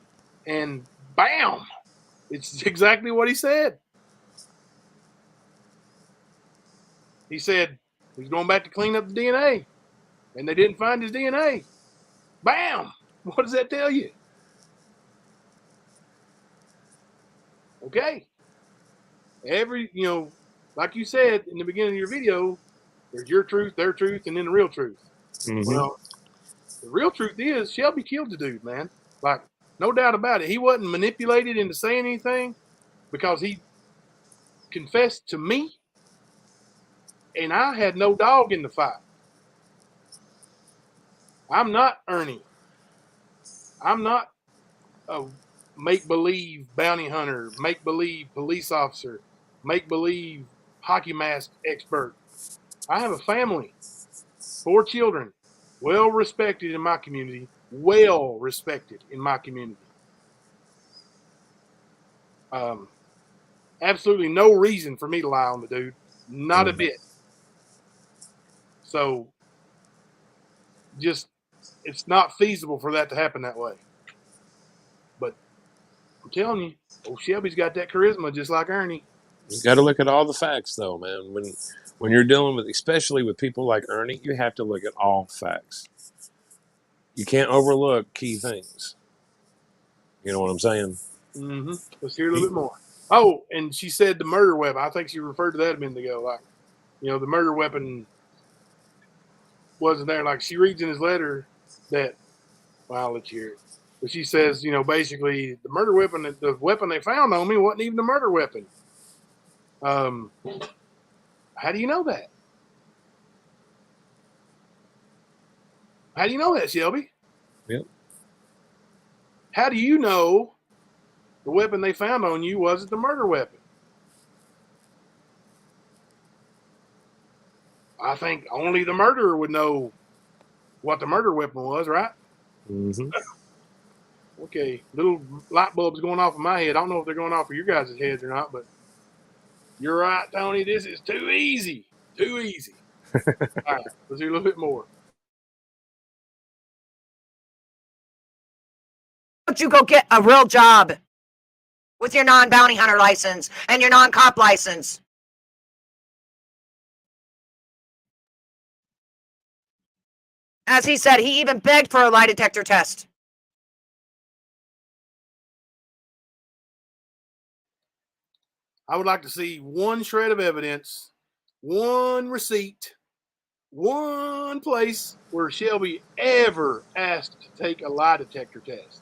and bam, it's exactly what he said. He said, He's going back to clean up the DNA, and they didn't find his DNA. Bam! What does that tell you? Okay. Like you said in the beginning of your video, there's your truth, their truth, and then the real truth. Mhm. Well, the real truth is Shelby killed the dude, man. Like, no doubt about it. He wasn't manipulated into saying anything because he confessed to me, and I had no dog in the fight. I'm not Ernie. I'm not a make-believe bounty hunter, make-believe police officer, make-believe hockey mask expert. I have a family, 4 children, well respected in my community, Absolutely no reason for me to lie on the dude, not a bit. So, just it's not feasible for that to happen that way. But I'm telling you, old Shelby's got that charisma just like Ernie. You got to look at all the facts, though, man. When you're dealing with, especially with people like Ernie, you have to look at all facts. You can't overlook key things. You know what I'm saying? Mm-hmm. Let's hear a little bit more. Oh, and she said the murder weapon. I think she referred to that a minute ago. Like, the murder weapon wasn't there. Like, she reads in his letter that, well, I'll let you hear it. But she says, basically the murder weapon, the weapon they found on me wasn't even the murder weapon. How do you know that? How do you know that, Shelby? Yep. How do you know the weapon they found on you wasn't the murder weapon? I think only the murderer would know what the murder weapon was, right? Mm-hmm. Okay, little light bulbs going off in my head. I don't know if they're going off of your guys' heads or not, but you're right, Tony. This is too easy. Too easy. All right, let's do a little bit more. Don't you go get a real job with your non-bounty hunter license and your non-cop license? As he said, he even begged for a lie detector test. I would like to see one shred of evidence, one receipt, one place where Shelby ever asked to take a lie detector test.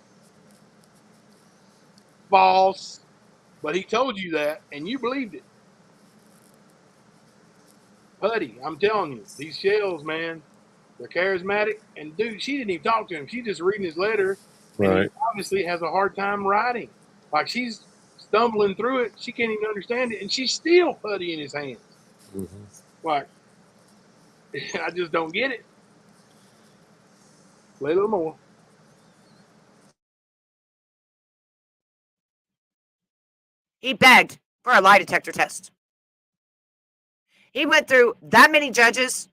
False. But he told you that, and you believed it. Putty, I'm telling you, these shells, man, they're charismatic. And, dude, she didn't even talk to him. She's just reading his letter. And Right. he obviously has a hard time writing. Like, she's stumbling through it. She can't even understand it. And she's still putty in his hands. Mm-hmm. Like, I just don't get it. Play a little more. He begged for a lie detector test. He went through that many judges,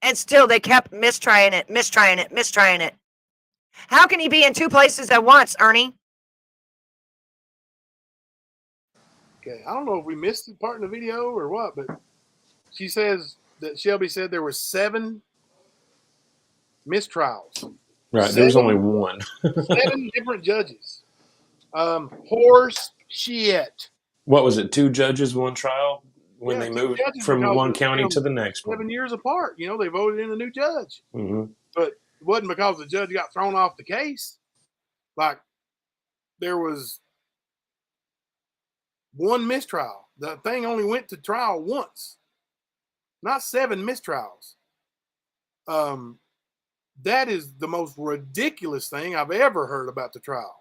and still they kept mistrying it. How can he be in 2 places at once, Ernie? Okay, I don't know if we missed the part in the video or what, but she says that Shelby said there were 7 mistrials. Right. There was only one. 7 different judges. Horse shit. What was it? 2 judges, 1 trial when Yeah, they 2 moved judges from because one of, county to the next 7 one. years apart. They voted in a new judge. Mm-hmm. But it wasn't because the judge got thrown off the case. Like, there was 1 mistrial. The thing only went to trial once. Not 7 mistrials. That is the most ridiculous thing I've ever heard about the trial.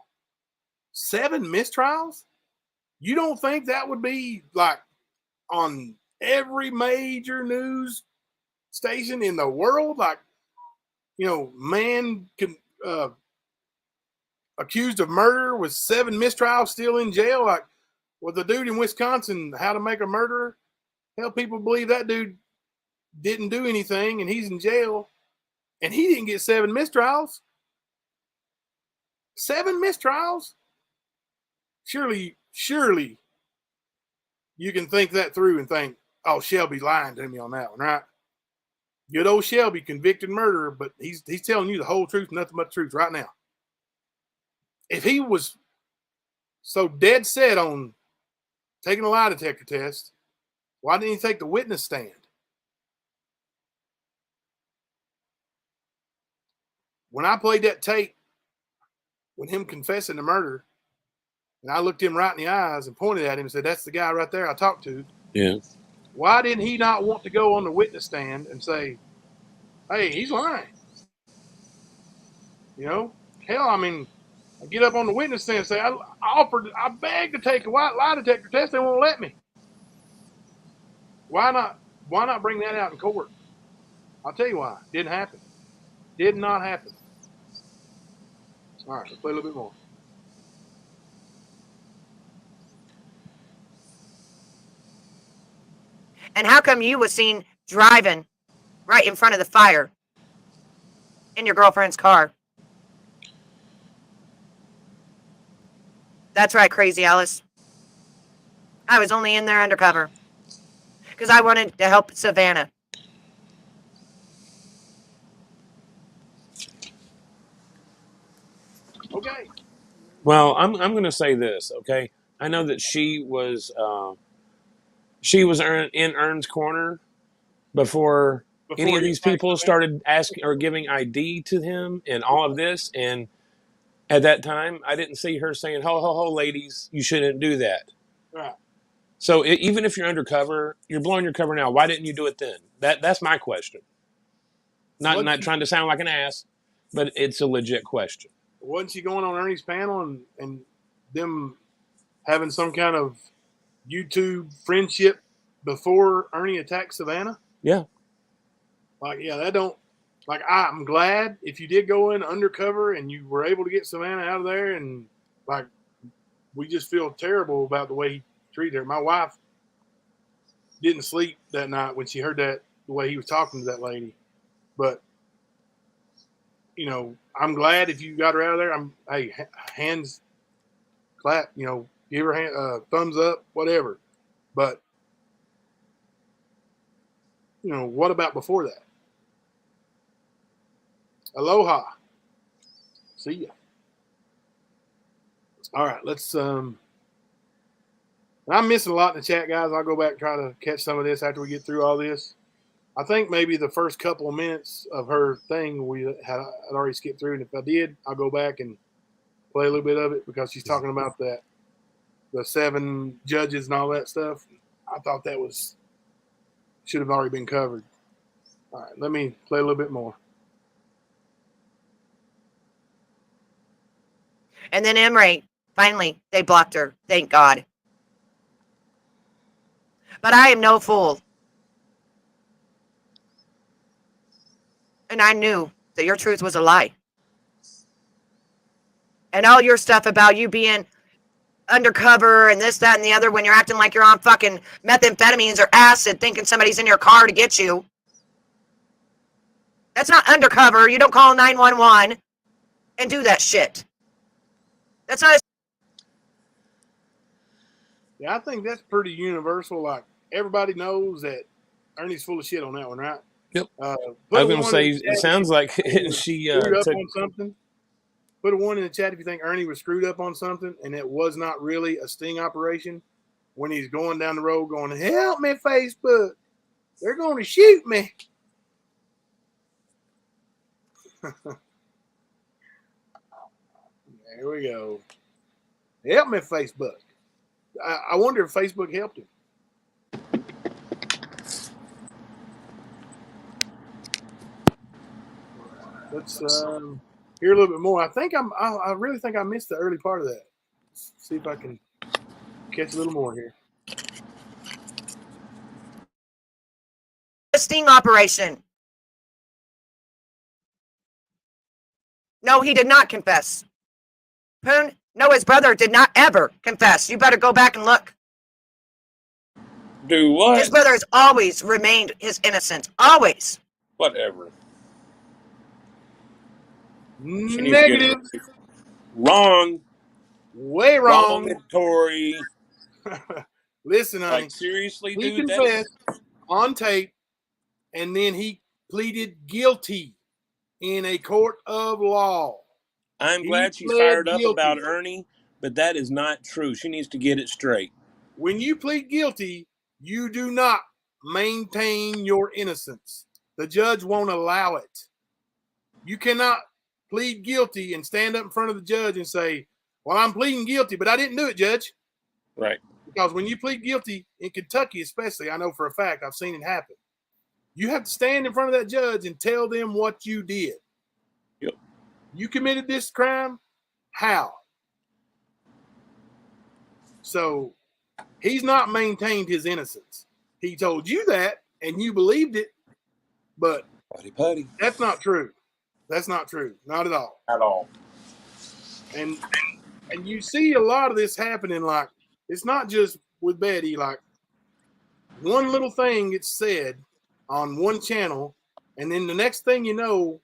7 mistrials? You don't think that would be like on every major news station in the world? Like, man accused of murder with 7 mistrials still in jail. Like, well, the dude in Wisconsin, How to Make a Murderer, hell, people believe that dude didn't do anything and he's in jail. And he didn't get 7 mistrials. 7 mistrials? Surely you can think that through and think, Oh, Shelby's lying to me on that one, right? Good old Shelby, convicted murderer, but he's telling you the whole truth, nothing but the truth right now. If he was so dead set on taking a lie detector test, why didn't he take the witness stand? When I played that tape with him confessing the murder, and I looked him right in the eyes and pointed at him and said, "That's the guy right there I talked to." Yeah. Why didn't he not want to go on the witness stand and say, "Hey, he's lying"? You know, hell, I mean, I get up on the witness stand and say, I begged to take a lie detector test. They won't let me. Why not? Why not bring that out in court? I'll tell you why. Didn't happen. Did not happen. All right, let's play a little bit more. And how come you was seen driving right in front of the fire in your girlfriend's car? That's right, Crazy Alice. I was only in there undercover because I wanted to help Savannah. Okay. Well, I'm going to say this, okay? I know that she was in Ern's corner before any of you these attack people Savannah? started asking or giving ID to him and all of this. And at that time, I didn't see her saying, "Ho, ho, ho, ladies, you shouldn't do that." Right. So even if you're undercover, you're blowing your cover now. Why didn't you do it then? That's my question. Not trying to sound like an ass, but it's a legit question. Wasn't she going on Ernie's panel and them having some kind of YouTube friendship before Ernie attacked Savannah? Yeah. Like, yeah, that don't. Like, I'm glad if you did go in undercover and you were able to get Savannah out of there, and like, we just feel terrible about the way he treated her. My wife didn't sleep that night when she heard that, the way he was talking to that lady. But, you know, I'm glad if you got her out of there. Hey, hands clap, you know, give her hand, thumbs up, whatever. But, you know, what about before that? Aloha. See ya. All right, let's I'm missing a lot in the chat, guys. I'll go back and try to catch some of this after we get through all this. I think maybe the first couple of minutes of her thing I'd already skipped through, and if I did, I'll go back and play a little bit of it because she's talking about the 7 judges and all that stuff. I thought that should have already been covered. All right, let me play a little bit more. And then Emre, finally, they blocked her. Thank God. But I am no fool. And I knew that your truth was a lie. And all your stuff about you being undercover and this, that, and the other when you're acting like you're on fucking methamphetamines or acid thinking somebody's in your car to get you. That's not undercover. You don't call 911 and do that shit. That's not. Yeah, I think that's pretty universal. Like, everybody knows that Ernie's full of shit on that one, right? Yep. I was going to say, it sounds like she screwed up took on something. Put a 1 in the chat if you think Ernie was screwed up on something and it was not really a sting operation. When he's going down the road going, "Help me, Facebook. They're going to shoot me." There we go. Help me, Facebook. I wonder if Facebook helped him. Let's hear a little bit more. I really think I missed the early part of that. Let's see if I can catch a little more here. A sting operation. No, he did not confess. Poon, no, his brother did not ever confess. You better go back and look. Do what? His brother has always remained his innocence. Always. Whatever. Negative. Wrong. Way wrong. Wrong, Tori. Listen, honey. Like seriously, He dude. confessed on tape, and then he pleaded guilty in a court of law. I'm He glad she's pled fired up guilty. about Ernie, but that is not true. She needs to get it straight. When you plead guilty, you do not maintain your innocence. The judge won't allow it. You cannot plead guilty and stand up in front of the judge and say, well, I'm pleading guilty, but I didn't do it, Judge. Right. Because when you plead guilty, in Kentucky especially, I know for a fact, I've seen it happen. You have to stand in front of that judge and tell them what you did. Yep. You committed this crime? How? So he's not maintained his innocence. He told you that, and you believed it, but Putty. that's not true. That's not true. Not at all. At all. And you see a lot of this happening. Like, it's not just with Betty. Like, one little thing gets said on one channel, and then the next thing you know,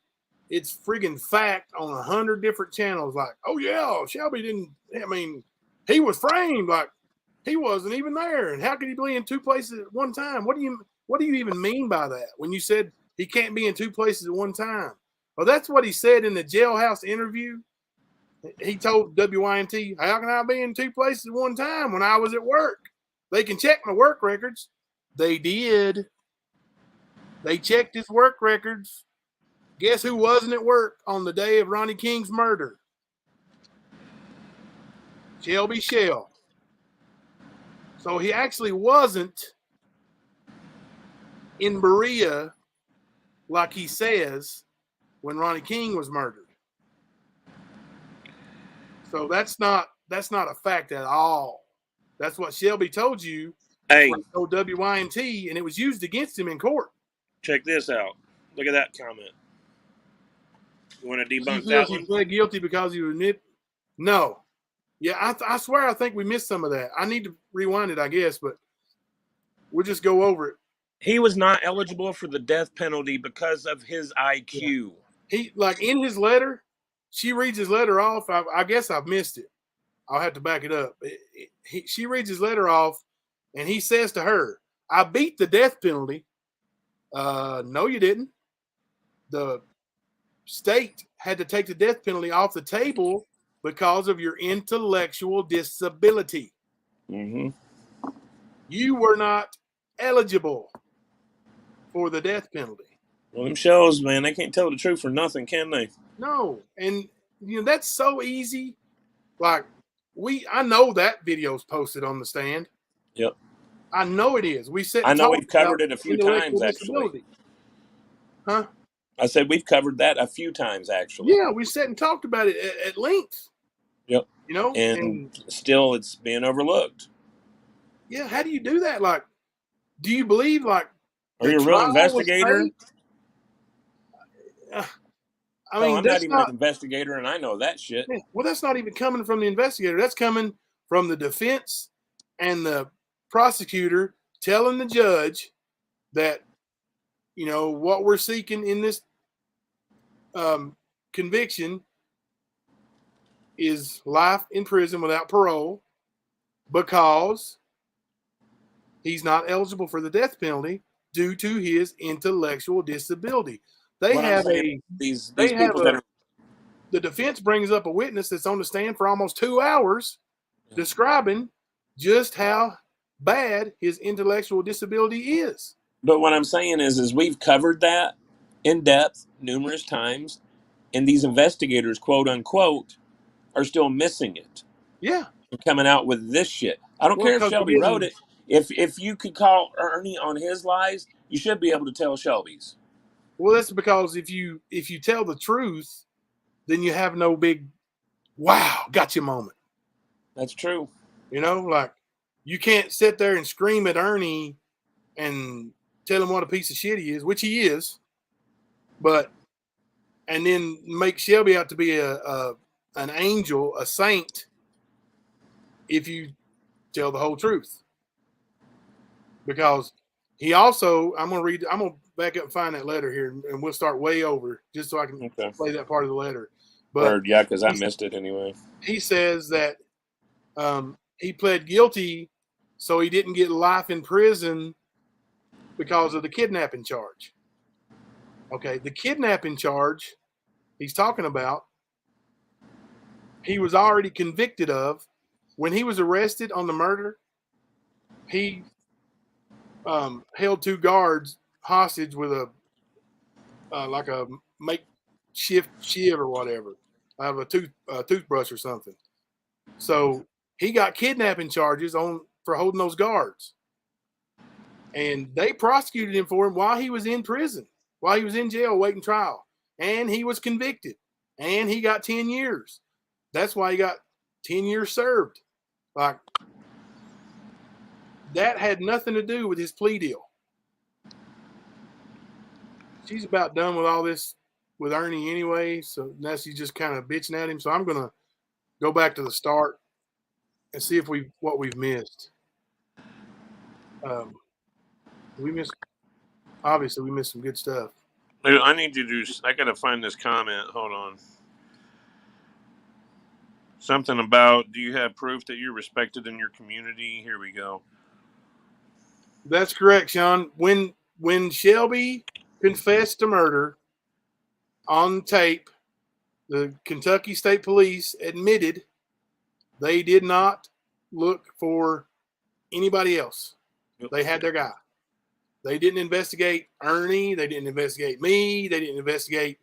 it's friggin' fact on 100 different channels. Like, oh yeah, Shelby didn't. I mean, he was framed. Like, he wasn't even there. And how could he be in two places at one time? What do you even mean by that? When you said he can't be in two places at one time? Well, that's what he said in the jailhouse interview. He told WYNT, how can I be in two places at one time when I was at work? They can check my work records. They did. They checked his work records. Guess who wasn't at work on the day of Ronnie King's murder? Shelby Shell. So he actually wasn't in Berea, like he says, when Ronnie King was murdered. So that's not a fact at all. That's what Shelby told you. Hey, Told WYNT, and it was used against him in court. check this out. Look at that comment. You want to debunk He that feels he one? pled guilty because he was no. Yeah, I swear I think we missed some of that. I need to rewind it, I guess, but we'll just go over it. He was not eligible for the death penalty because of his IQ. He, like, in his letter, she reads his letter off. I guess I've missed it. I'll have to back it up. She reads his letter off, and he says to her, I beat the death penalty. No, you didn't. The state had to take the death penalty off the table because of your intellectual disability. Mm-hmm. You were not eligible for the death penalty. Well, them shows, man, they can't tell the truth for nothing, can they? No, and that's so easy. Like, I know that video's posted on the stand. Yep. I know it is. I know we've covered it a few times, actually. Huh? I said we've covered that a few times, actually. Yeah, we sat and talked about it at length. Yep. And still it's being overlooked. Yeah, how do you do that? Like, do you believe, like, are you a real investigator? I mean, I'm not even an investigator, and I know that shit. Yeah, well, that's not even coming from the investigator. That's coming from the defense and the prosecutor telling the judge that, what we're seeking in this conviction is life in prison without parole because he's not eligible for the death penalty due to his intellectual disability. The defense brings up a witness that's on the stand for almost 2 hours describing just how bad his intellectual disability is. But what I'm saying is we've covered that in depth numerous times, and these investigators, quote unquote, are still missing it. Yeah. And coming out with this shit. I don't care if Shelby wrote it. If you could call Ernie on his lies, you should be able to tell Shelby's. Well, that's because if you tell the truth, then you have no big wow, gotcha moment. That's true. Like, you can't sit there and scream at Ernie and tell him what a piece of shit he is, which he is, and then make Shelby out to be an angel, a saint, if you tell the whole truth. Because he also, I'm going to back up and find that letter here, and we'll start way over just so I can play that part of the letter. But because I missed it anyway. He says that he pled guilty so he didn't get life in prison because of the kidnapping charge. Okay, the kidnapping charge he's talking about, he was already convicted of. When he was arrested on the murder, he held 2 guards hostage with a like a makeshift shiv or whatever, out of a toothbrush or something. So he got kidnapping charges for holding those guards, and they prosecuted him for him while he was in prison, while he was in jail waiting trial, and he was convicted, and he got 10 years. That's why he got 10 years served. Like, that had nothing to do with his plea deal. She's about done with all this with Ernie anyway, so now she's just kind of bitching at him. So I'm gonna go back to the start and see if what we've missed. We missed some good stuff. Dude, I need to do. I gotta find this comment. Hold on. Something about, do you have proof that you're respected in your community? Here we go. That's correct, Sean. When Shelby confessed to murder on tape, the Kentucky State Police admitted they did not look for anybody else. Yep. They had their guy. They didn't investigate Ernie. They didn't investigate me. They didn't investigate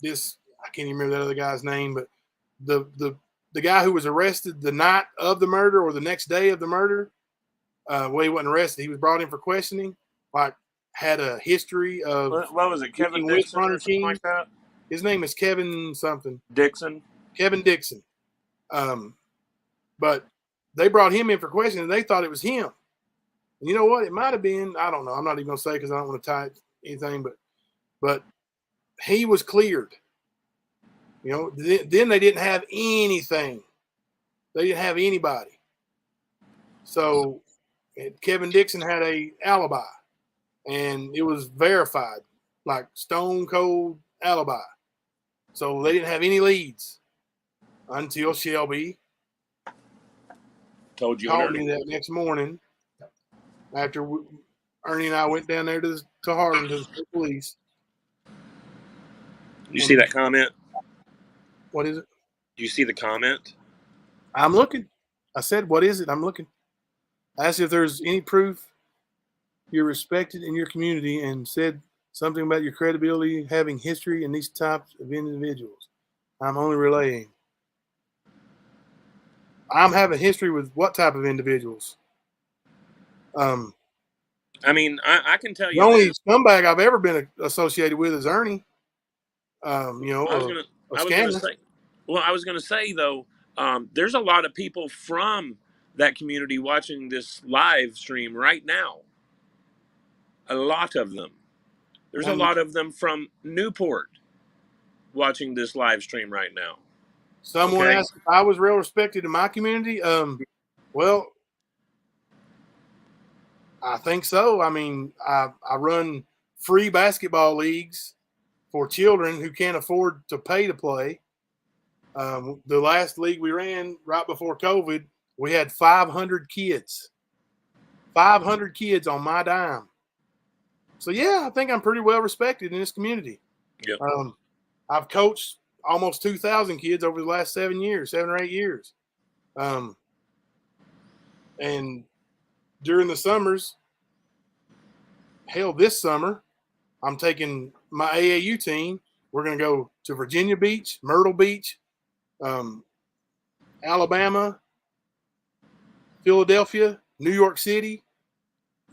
this. I can't even remember that other guy's name, but the guy who was arrested the night of the murder or the next day of the murder. Well, he wasn't arrested. He was brought in for questioning. Like, had a history of What was it? Kevin with Dixon or Ronnie something King. like that? His name is Kevin something. Dixon. Kevin Dixon. But they brought him in for questioning, and they thought it was him. And you know what? It might have been. I don't know. I'm not even gonna say because I don't want to tie anything. But he was cleared. You know. Then they didn't have anything. They didn't have anybody. So Kevin Dixon had a alibi, and it was verified, like stone cold alibi. So they didn't have any leads until Shelby Told you. called me that next morning after Ernie and I went down there to Hardin to the police. You see that comment? What is it? Do you see the comment? I'm looking. I said, what is it? I'm looking. I asked if there's any proof you're respected in your community and said something about your credibility having history in these types of individuals. I'm only relaying. I'm having history with what type of individuals? I mean, I can tell you. The only scumbag I've ever been associated with is Ernie. I was gonna say though, there's a lot of people from that community watching this live stream right now. A lot of them. There's a lot of them from Newport watching this live stream right now. Someone asked if I was real respected in my community. Well, I think so. I mean, I run free basketball leagues for children who can't afford to pay to play. The last league we ran right before COVID, we had 500 kids. 500 kids on my dime. So, yeah, I think I'm pretty well respected in this community. Yep. I've coached almost 2,000 kids over the last 7 or 8 years. And during the summers, hell, this summer, I'm taking my AAU team. We're going to go to Virginia Beach, Myrtle Beach, Alabama, Philadelphia, New York City,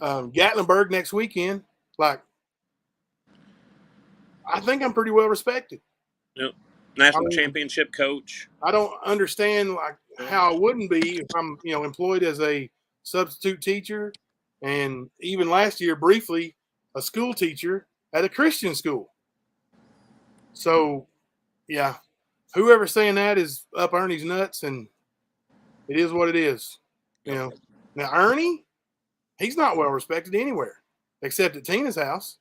Gatlinburg next weekend. Like, I think I'm pretty well respected. Yep. National championship coach. I don't understand like how I wouldn't be if I'm, employed as a substitute teacher, and even last year briefly a school teacher at a Christian school. So, yeah, whoever's saying that is up Ernie's nuts, and it is what it is. Now Ernie, he's not well respected anywhere except at Tina's house.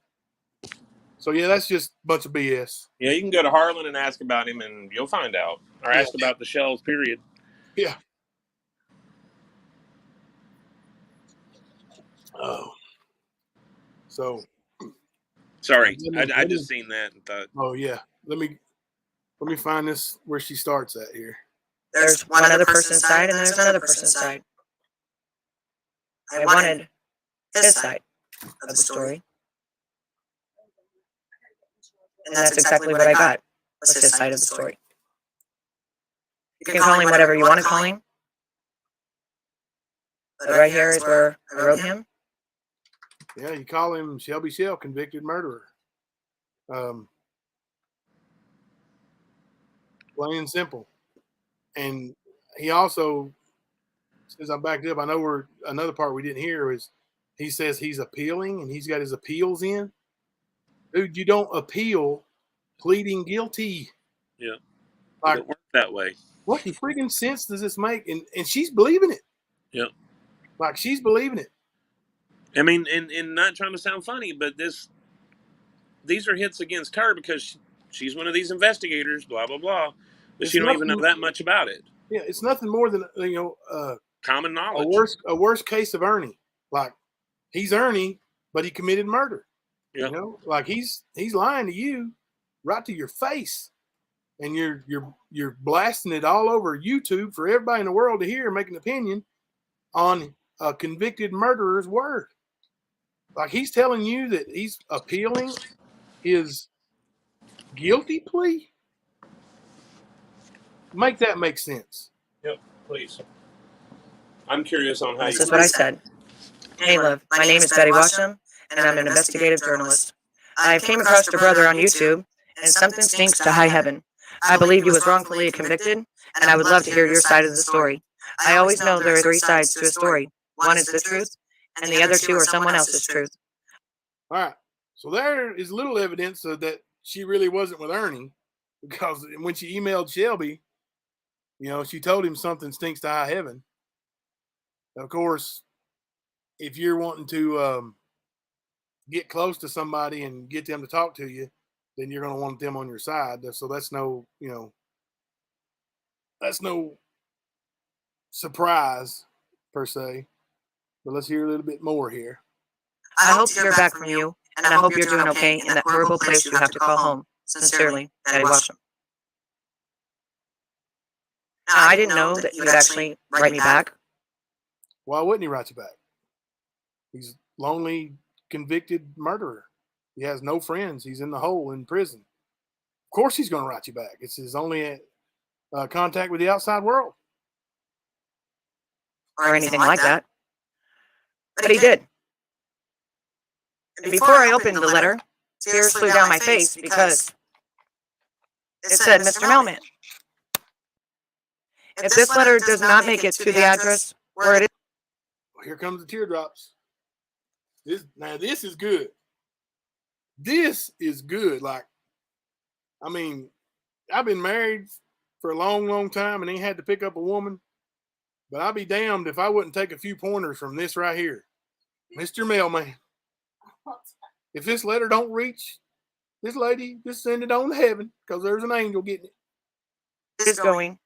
So, yeah, that's just a bunch of BS. Yeah, you can go to Harlan and ask about him, and you'll find out. Or ask about the Shells, period. Yeah. So, Sorry, Let me- I just seen that and thought, oh yeah, let me find this where she starts at here. There's one other person's side and there's another person's side. I wanted his side of the story. And that's exactly what I got, was his side of the story. You can call him whatever you want to call him. But right here is where I wrote him. Yeah, you call him Shelby Shell, convicted murderer. Plain and simple. And he also, since I'm backed up, I know we're another part we didn't hear is he says he's appealing and he's got his appeals in. Dude, you don't appeal pleading guilty. yeah, Like, it worked that way. what the freaking sense does this make? And she's believing it. Yeah. Like, she's believing it. I mean, and not trying to sound funny, but these are hits against her because she's one of these investigators, blah, blah, blah. But It's she don't even know nothing- that much about it. Yeah, it's nothing more than, Common a knowledge. worst case of Ernie. Like, he's Ernie, but he committed murder. Yeah. You know, like he's lying to you right to your face, and you're blasting it all over YouTube for everybody in the world to hear and make an opinion on a convicted murderer's word. Like, he's telling you that he's appealing his guilty plea. Make that make sense. Yep, please. I'm curious on how This you. is what I said. Hey, love, my name is Betty Washam, and I'm an investigative journalist. I came across your brother on YouTube, and something stinks to high heaven. I believe he was wrongfully convicted, and I would love to hear your side of the story. I always know there are three sides to a story. One is the truth, and the other two are someone else's truth. All right. So there is little evidence that she really wasn't with Ernie, because when she emailed Shelby, she told him something stinks to high heaven. Of course, if you're wanting to get close to somebody and get them to talk to you, then you're going to want them on your side. So that's no surprise per se. But let's hear a little bit more here. I hope to hear back from you, and I hope you're doing okay in that horrible place you have to call home. Sincerely, Betty Washam. Now, I didn't know that you would actually write me back. Why wouldn't he write you back? He's lonely, convicted murderer. He has no friends. He's in the hole in prison. Of course he's going to write you back. It's his only contact with the outside world. Or anything like that. But he did. And before I opened the letter, tears flew down my face because it said, Mr. Melman. If this letter does not make it to the address where it is, Here comes the teardrops. This is good. This is good. Like, I mean, I've been married for a long, long time and ain't had to pick up a woman. But I'll be damned if I wouldn't take a few pointers from this right here. Mr. Mailman, if this letter don't reach this lady, just send it on to heaven, because there's an angel getting it. is going,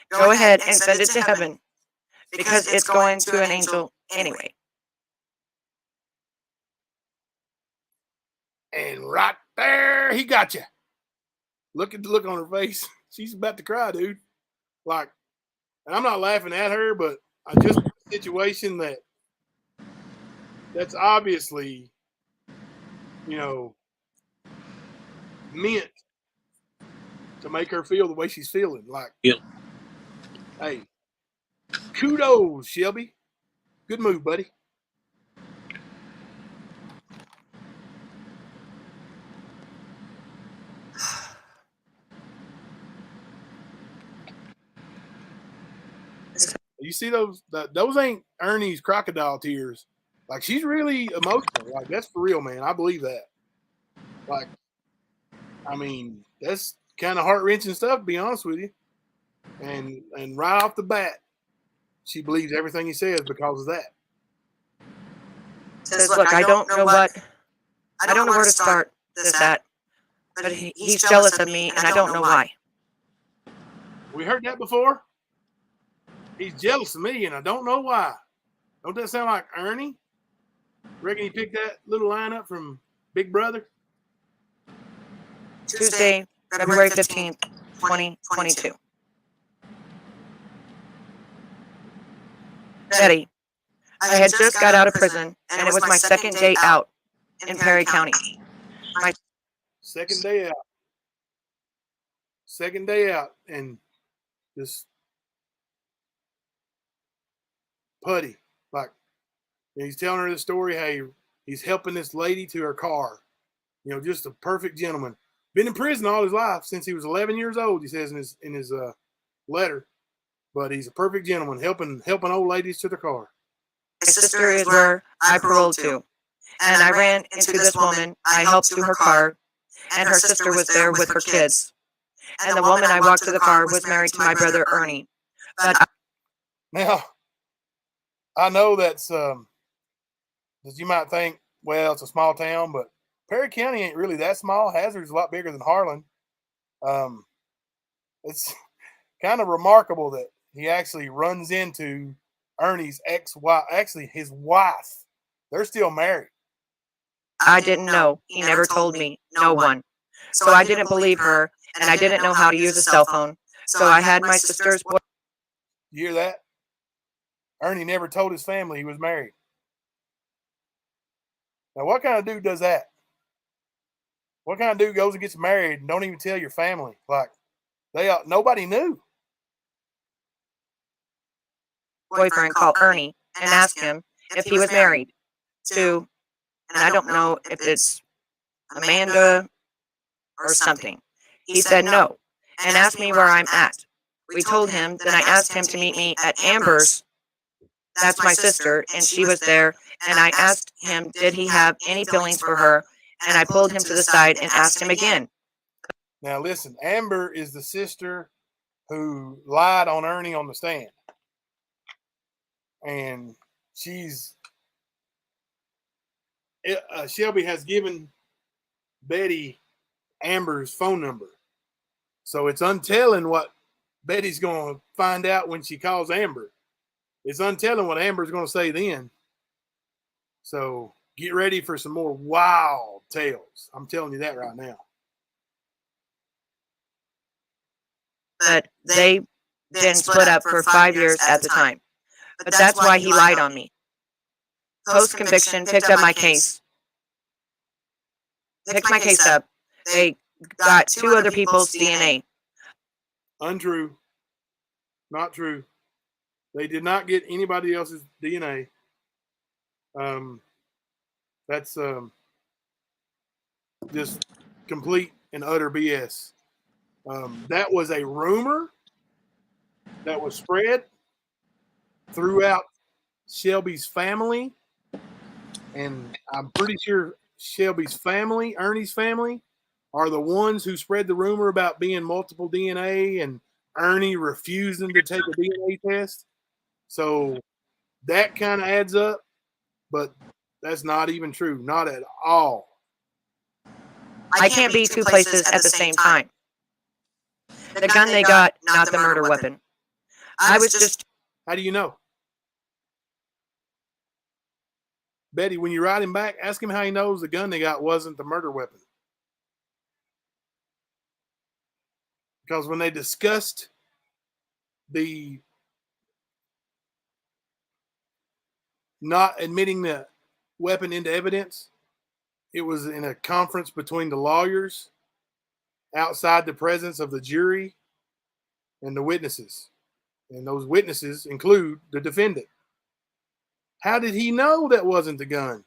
go ahead and send it to heaven because it's going to an angel anyway. And right there, he got you. Look at the look on her face. She's about to cry, dude. Like, and I'm not laughing at her, but I just a situation that's obviously, meant to make her feel the way she's feeling. Like, Yep. Hey, kudos, Shelby. Good move, buddy. You see those ain't Ernie's crocodile tears. Like, she's really emotional. Like, that's for real, man. I believe that. Like, I mean, that's kind of heart-wrenching stuff, to be honest with you. And right off the bat, she believes everything he says because of that. Says, look, I don't know where to start this at, but he's jealous of me and I don't know why. We heard that before? He's jealous of me and I don't know why. Don't that sound like Ernie? Reckon he picked that little line up from Big Brother? Tuesday, February 15th, 2022. Betty, I had just got out of prison, and it was my second day out in Perry County. Second day out. Second day out, and just putty. Like, he's telling her the story how he's helping this lady to her car. You know, just a perfect gentleman. Been in prison all his life since he was 11 years old, he says in his letter. But he's a perfect gentleman, helping old ladies to their car. My sister is where I paroled to, and I ran into this woman. I helped to her car, and her sister was there with her kids. And the woman I walked to the car was married to my brother Ernie. But Now, I know that's you might think, well, it's a small town, but Perry County ain't really that small. Hazard's a lot bigger than Harlan. It's kind of remarkable that he actually runs into Ernie's ex-wife, actually his wife. They're still married. I didn't know. He never told me. No one. So I didn't believe her, and I didn't know how to use a cell phone. So I had my sister's boy. You hear that? Ernie never told his family he was married. Now, what kind of dude does that? What kind of dude goes and gets married and don't even tell your family? Like, nobody knew. Boyfriend called Ernie and asked him if he was married to, and I don't know if it's Amanda or something. He said no and asked me where I'm at. We told him, then I asked him to meet me at Amber's. That's my sister, and she was there, and I asked him, did he have any feelings for her, and I pulled him to the side and asked him again. Now, listen, Amber is the sister who lied on Ernie on the stand. And Shelby has given Betty Amber's phone number. So it's untelling what Betty's going to find out when she calls Amber. It's untelling what Amber's going to say then. So get ready for some more wild tales. I'm telling you that right now. But they then split up for 5 years at the time. But that's why he lied on me. Post-conviction, picked up my case. Picked my case up. They got 2 other people's DNA. Untrue. Not true. They did not get anybody else's DNA. That's just complete and utter BS. That was a rumor that was spread throughout Shelby's family. And I'm pretty sure Shelby's family, Ernie's family, are the ones who spread the rumor about being multiple DNA and Ernie refusing to take a DNA test. So that kind of adds up, but that's not even true. Not at all. I can't be 2 places at the same time. The gun they got, not the murder weapon. I was just... How do you know? Betty, when you write him back, ask him how he knows the gun they got wasn't the murder weapon. Because when they discussed the not admitting the weapon into evidence, it was in a conference between the lawyers outside the presence of the jury and the witnesses. And those witnesses include the defendant. How did he know that wasn't the gun?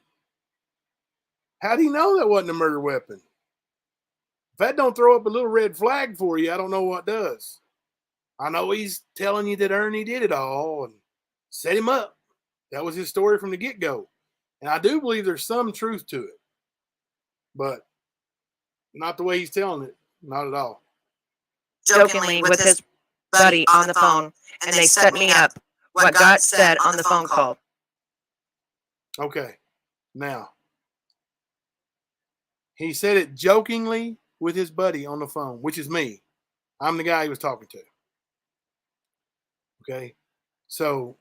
How did he know that wasn't a murder weapon? If that don't throw up a little red flag for you, I don't know what does. I know he's telling you that Ernie did it all and set him up. That was his story from the get-go. And I do believe there's some truth to it. But not the way he's telling it. Not at all. Jokingly with his buddy on the phone, and they set me up what got said on the phone call. Okay. Now, he said it jokingly with his buddy on the phone, which is me. I'm the guy he was talking to. Okay. So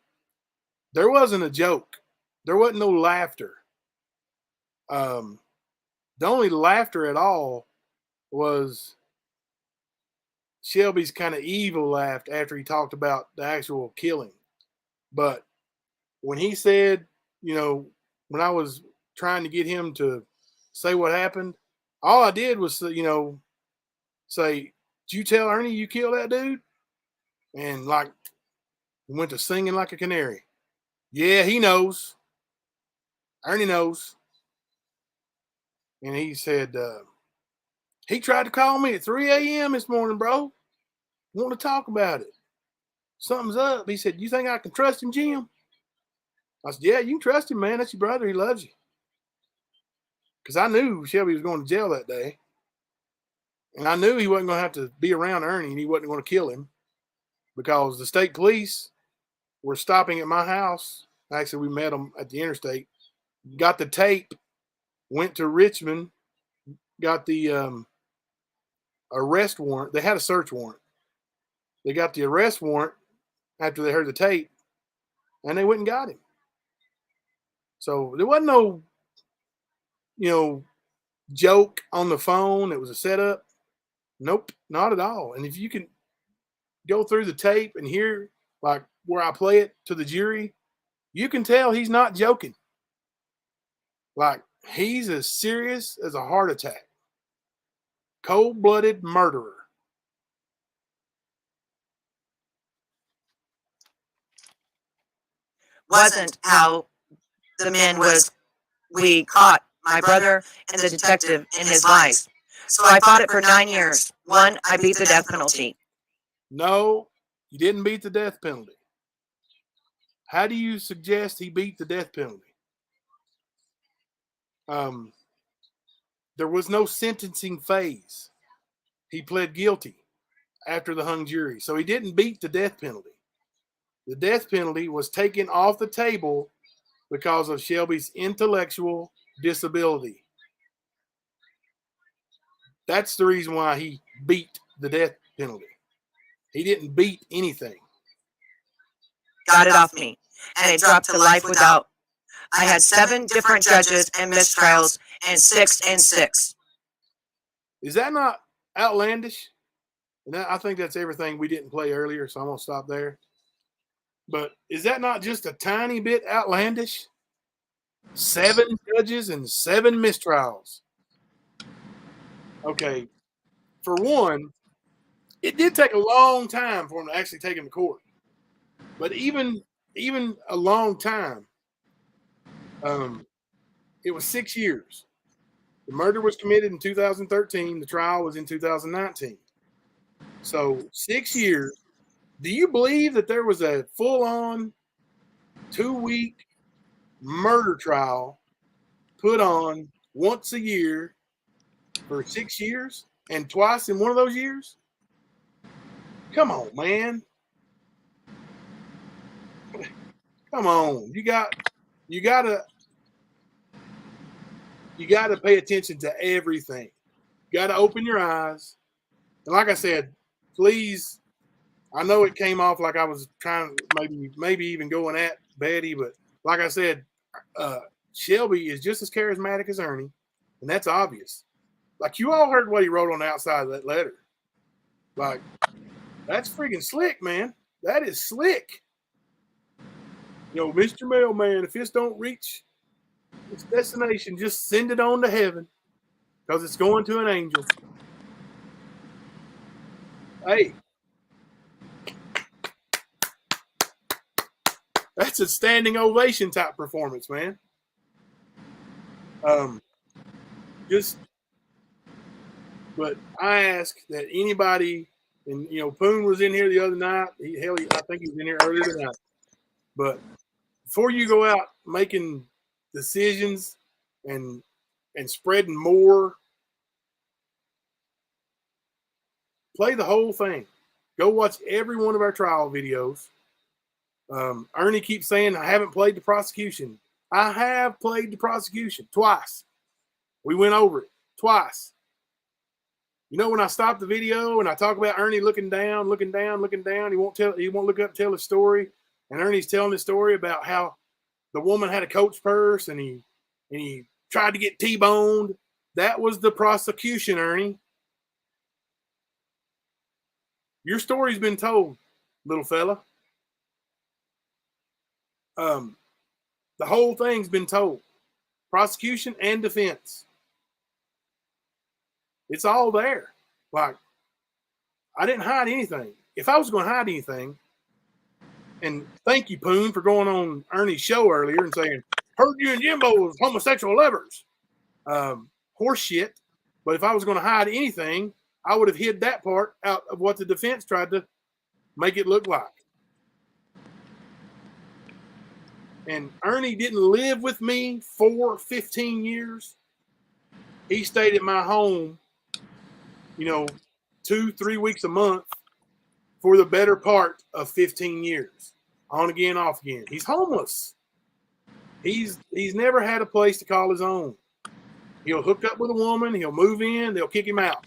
there wasn't a joke. There wasn't no laughter. The only laughter at all was Shelby's kind of evil laughed after he talked about the actual killing. But when he said, you know, when I was trying to get him to say what happened, all I did was, you know, say, did you tell Ernie you killed that dude? And like, he went to singing like a canary. Yeah, he knows. Ernie knows. And he said, he tried to call me at 3 a.m. this morning, bro. Want to talk about it. Something's up. He said, you think I can trust him, Jim? I said, yeah, you can trust him, man. That's your brother. He loves you. Because I knew Shelby was going to jail that day. And I knew he wasn't going to have to be around Ernie and he wasn't going to kill him because the state police were stopping at my house. Actually, we met them at the interstate. Got the tape, went to Richmond, got the arrest warrant. They had a search warrant. They got the arrest warrant after they heard the tape, and they went and got him. So there wasn't no, you know, joke on the phone. It was a setup. Nope, not at all. And if you can go through the tape and hear, like, where I play it to the jury, you can tell he's not joking. Like, he's as serious as a heart attack. Cold-blooded murderer. Wasn't how the men was, we caught my brother and the detective in his lies. So I fought it for 9 years. One, I beat the death penalty. No, he didn't beat the death penalty. How do you suggest he beat the death penalty? There was no sentencing phase. He pled guilty after the hung jury. So he didn't beat the death penalty. The death penalty was taken off the table because of Shelby's intellectual disability. That's the reason why he beat the death penalty. He didn't beat anything. Got it off me. And it dropped to life without. I had 7 different judges and mistrials and 6 and 6. Is that not outlandish? And I think that's everything we didn't play earlier, so I'm going to stop there. But is that not just a tiny bit outlandish? 7 judges and 7 mistrials. Okay, for one, it did take a long time for him to actually take him to court. But even a long time, it was 6 years. The murder was committed in 2013. The trial was in 2019. So 6 years. Do you believe that there was a full-on 2-week murder trial put on once a year for 6 years and twice in one of those years? Come on, man. Come on. You gotta pay attention to everything. You gotta open your eyes. And like I said, please, I know it came off like I was trying to maybe even going at Betty, but like I said, Shelby is just as charismatic as Ernie, and that's obvious. Like, you all heard what he wrote on the outside of that letter. Like, that's freaking slick, man. That is slick. You know, Mr. Mailman, if this don't reach its destination, just send it on to heaven because it's going to an angel. Hey, that's a standing ovation type performance, man. But I ask that anybody, and you know, Poon was in here the other night. I think he was in here earlier tonight. But before you go out making decisions and spreading more, play the whole thing. Go watch every one of our trial videos. Ernie keeps saying, I haven't played the prosecution. I have played the prosecution twice. We went over it twice. You know, when I stop the video and I talk about Ernie looking down, he won't look up, tell his story. And Ernie's telling the story about how the woman had a Coach purse and he tried to get T-boned. That was the prosecution, Ernie. Your story's been told, little fella. The whole thing's been told. Prosecution and defense. It's all there. Like, I didn't hide anything. If I was going to hide anything, and thank you, Poon, for going on Ernie's show earlier and saying, heard you and Jimbo was homosexual lovers. Horse shit. But if I was going to hide anything, I would have hid that part out of what the defense tried to make it look like. And Ernie didn't live with me for 15 years. He stayed at my home, 2-3 weeks a month for the better part of 15 years. On again, off again. He's homeless. He's never had a place to call his own. He'll hook up with a woman. He'll move in. They'll kick him out.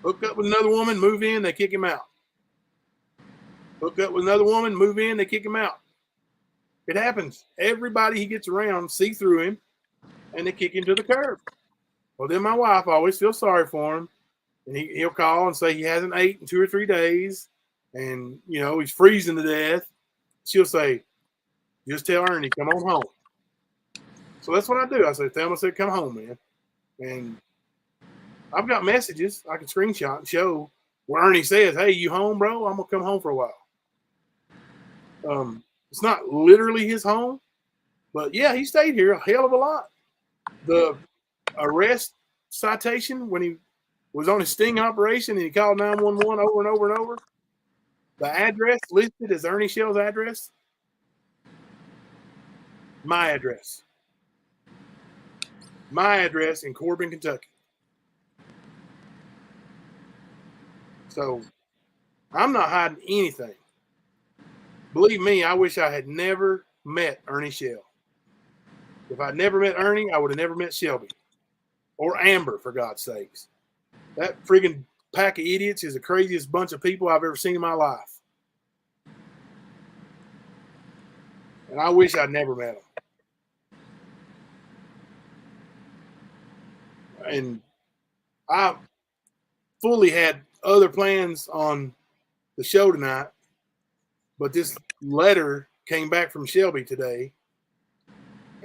Hook up with another woman, move in, they kick him out. Hook up with another woman, move in, they kick him out. It happens. Everybody he gets around see through him, and they kick him to the curb. Well, then my wife always feels sorry for him, and he'll call and say he hasn't ate in 2 or 3 days, and, he's freezing to death. She'll say, just tell Ernie, come on home. So that's what I do. I say, Thelma said, come home, man. And I've got messages I can screenshot and show where Ernie says, hey, you home, bro? I'm going to come home for a while. It's not literally his home, but yeah, he stayed here a hell of a lot. The arrest citation when he was on his sting operation and he called 911 over and over and over, the address listed as Ernie Shell's address, my address. My address in Corbin, Kentucky. So I'm not hiding anything. Believe me, I wish I had never met Ernie Shell. If I'd never met Ernie, I would have never met Shelby. Or Amber, for God's sakes. That friggin' pack of idiots is the craziest bunch of people I've ever seen in my life. And I wish I'd never met them. And I fully had other plans on the show tonight, but this letter came back from Shelby today,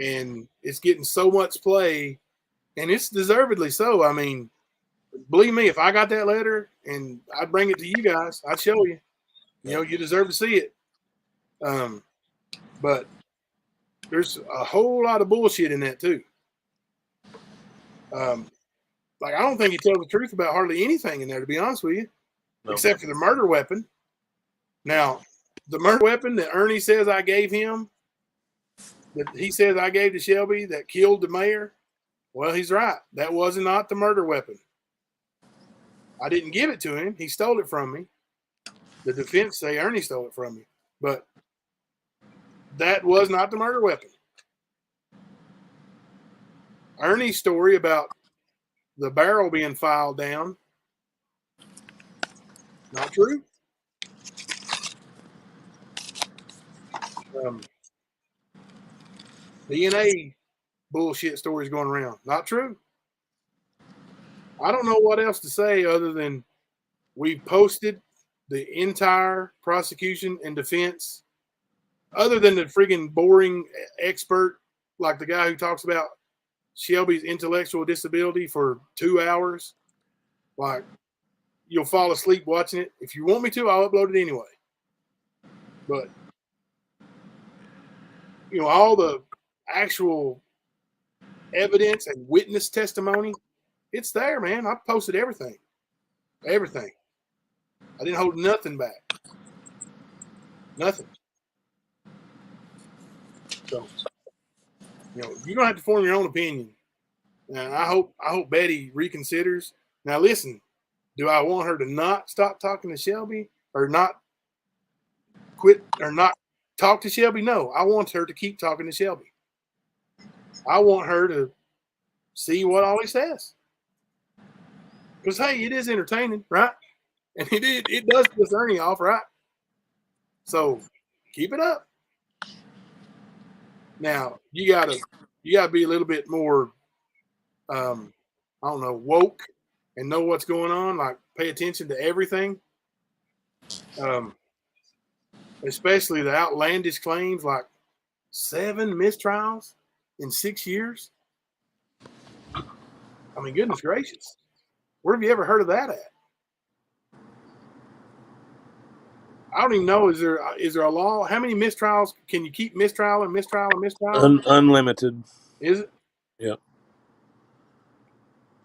and it's getting so much play, and it's deservedly so. I mean, believe me, if I got that letter and I'd bring it to you guys, I'd show you. You deserve to see it. But there's a whole lot of bullshit in that too. I don't think he tells the truth about hardly anything in there, to be honest with you, except for the murder weapon. Now, the murder weapon that Ernie says I gave him, that he says I gave to Shelby that killed the mayor, well, he's right. That was not the murder weapon. I didn't give it to him. He stole it from me. The defense say Ernie stole it from me. But that was not the murder weapon. Ernie's story about the barrel being filed down, not true. DNA bullshit stories going around, not true. I don't know what else to say other than we posted the entire prosecution and defense, other than the friggin' boring expert like the guy who talks about Shelby's intellectual disability for 2 hours. Like, you'll fall asleep watching it. If you want me to, I'll upload it anyway. But, all the actual evidence and witness testimony, it's there, man. I posted everything. Everything. I didn't hold nothing back. Nothing. So, you're gonna have to form your own opinion. And I hope Betty reconsiders. Now listen, do I want her to not stop talking to Shelby or not quit or not talk to Shelby? No, I want her to keep talking to Shelby. I want her to see what all he says. Because hey, it is entertaining, right? And it does piss Ernie off, right? So keep it up. Now, you got to you got to be a little bit more, I don't know, woke and know what's going on. Like pay attention to everything. Especially the outlandish claims, like 7 mistrials in 6 years. I mean, goodness gracious, where have you ever heard of that at? I don't even know. Is there a law? How many mistrials can you keep? Mistrial and mistrial and mistrial? Unlimited. Is it? Yeah.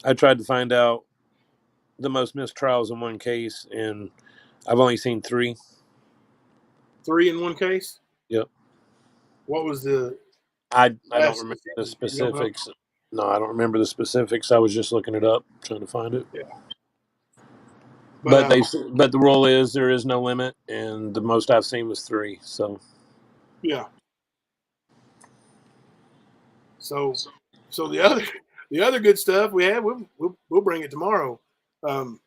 I tried to find out the most mistrials in one case, and I've only seen 3. 3 in one case? Yep. What was the? I don't last remember specific? the You don't know? specifics. No, I don't remember the specifics. I was just looking it up, trying to find it. Yeah. But the rule is there is no limit, and the most I've seen was 3. So yeah. So the other good stuff we have, we'll bring it tomorrow. And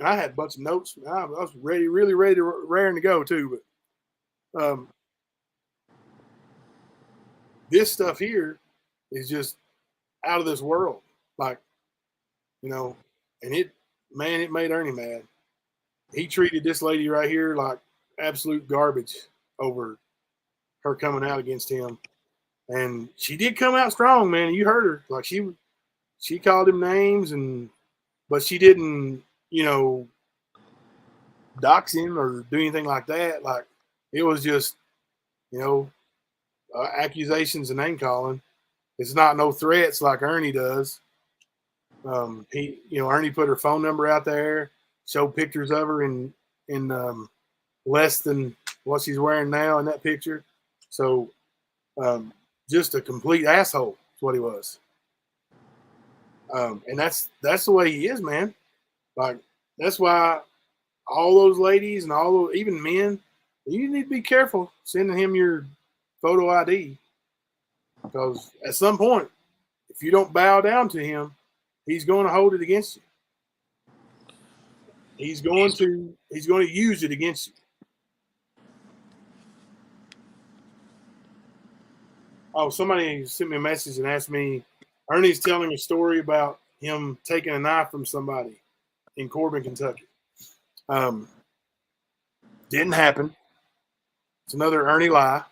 I had a bunch of notes. I was really ready, raring to go too. But this stuff here is just out of this world. Like, you know, and it made Ernie mad. He treated this lady right here like absolute garbage over her coming out against him. And she did come out strong, man. You heard her. Like she called him names, but she didn't, dox him or do anything like that. Like it was just, accusations and name calling. It's not no threats like Ernie does. Ernie put her phone number out there, showed pictures of her in less than what she's wearing now in that picture. So just a complete asshole is what he was. And that's the way he is, man. Like that's why all those ladies and all those, even men, you need to be careful sending him your photo ID, because at some point, if you don't bow down to him, he's going to hold it against you. He's going to use it against you. Oh, somebody sent me a message and asked me, Ernie's telling a story about him taking a knife from somebody in Corbin, Kentucky. Didn't happen. It's another Ernie lie.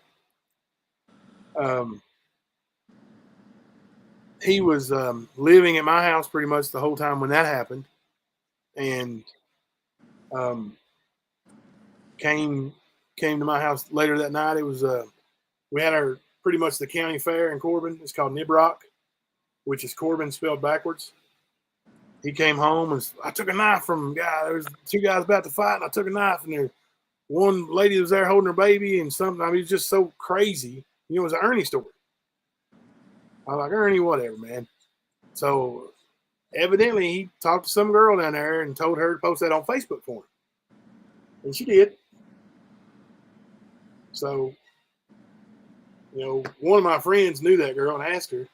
He was living at my house pretty much the whole time when that happened, and came to my house later that night. It was we had our pretty much the county fair in Corbin. It's called Nibrock, which is Corbin spelled backwards. He came home and I took a knife from a guy. There was 2 guys about to fight, and I took a knife, and there one lady was there holding her baby and something. I mean, it was just so crazy. It was an Ernie story. I was like, Ernie, whatever, man. So evidently he talked to some girl down there and told her to post that on Facebook for him. And she did. So, one of my friends knew that girl and asked her,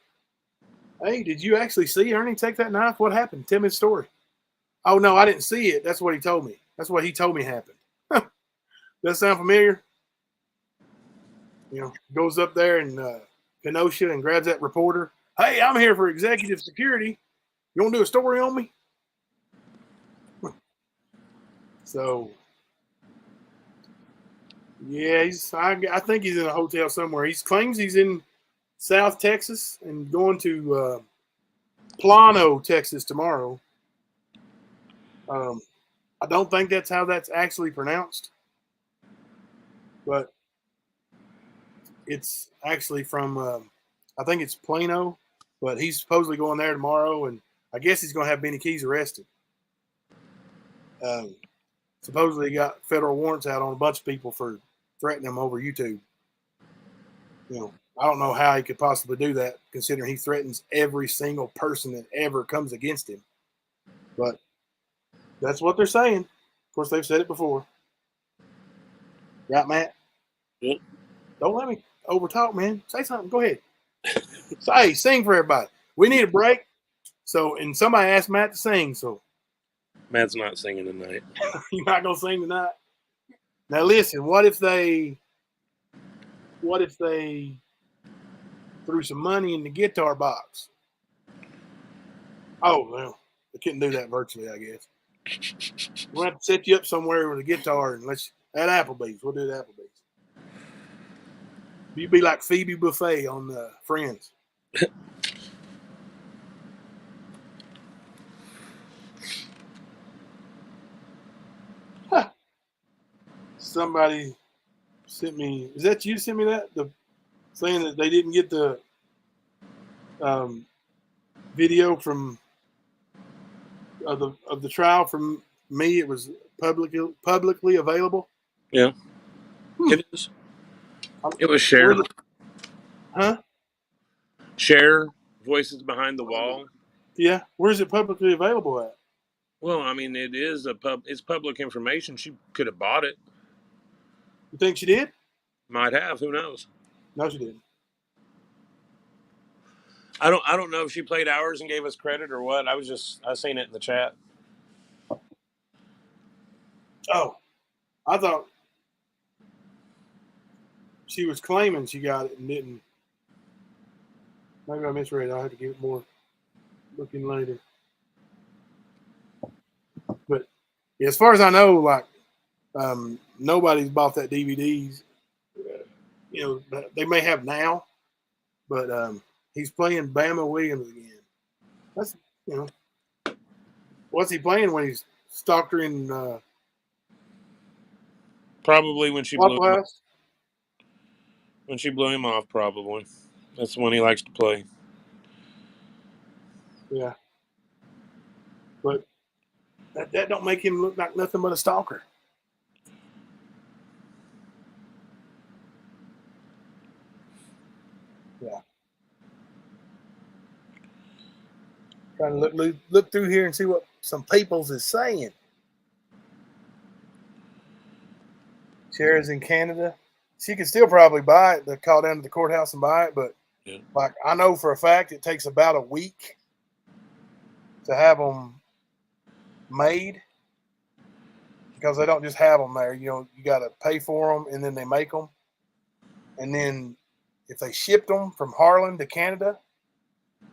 hey, did you actually see Ernie take that knife? What happened? Tell me the story. Oh, no, I didn't see it. That's what he told me. That's what he told me happened. Does that sound familiar? Goes up there and Kenosha and grabs that reporter. Hey, I'm here for executive security. You want to do a story on me? So, yeah, I think he's in a hotel somewhere. He claims he's in South Texas and going to Plano, Texas tomorrow. I don't think that's how that's actually pronounced, but it's actually from, I think it's Plano, but he's supposedly going there tomorrow, and I guess he's going to have Benny Keys arrested. Supposedly he got federal warrants out on a bunch of people for threatening him over YouTube. I don't know how he could possibly do that, considering he threatens every single person that ever comes against him. But that's what they're saying. Of course, they've said it before. Right, Matt? Yep. Don't let me overtalk, man. Say something. Go ahead. Say, sing for everybody. We need a break. So, and somebody asked Matt to sing, so. Matt's not singing tonight. You're not going to sing tonight? Now, listen, what if they threw some money in the guitar box. Oh, well, they couldn't do that virtually, I guess. We'll have to set you up somewhere with a guitar and let's at Applebee's. We'll do it at Applebee's. You be like Phoebe Buffay on Friends. Somebody sent me. Is that you? Sent me that saying that they didn't get the video from of the trial from me. It was publicly available. Yeah, it is. It was Cher. Huh? Cher, Voices Behind the Wall. Yeah. Where's it publicly available at? Well, I mean, it is it's public information. She could have bought it. You think she did? Might have. Who knows? No, she didn't. I don't know if she played ours and gave us credit or what. I seen it in the chat. Oh, I thought she was claiming she got it and didn't. Maybe I misread it. I'll have to give it more looking later. But yeah, as far as I know, like nobody's bought that DVDs. You know, they may have now, but he's playing Bama Williams again. That's, you know, what's he playing when he's stalked her in Probably when she blew Waffle him, House? when she blew him off. Probably that's the one he likes to play. Yeah, but that don't make him look like nothing but a stalker. Yeah. Trying to look through here and see what some peoples is saying. Cher's in Canada. She could still probably buy it. They call down to the courthouse and buy it, but Yeah. like I know for a fact it takes about a week to have them made because they don't just have them there. You know, you got to pay for them and then they make them. And then if they shipped them from Harlan to Canada,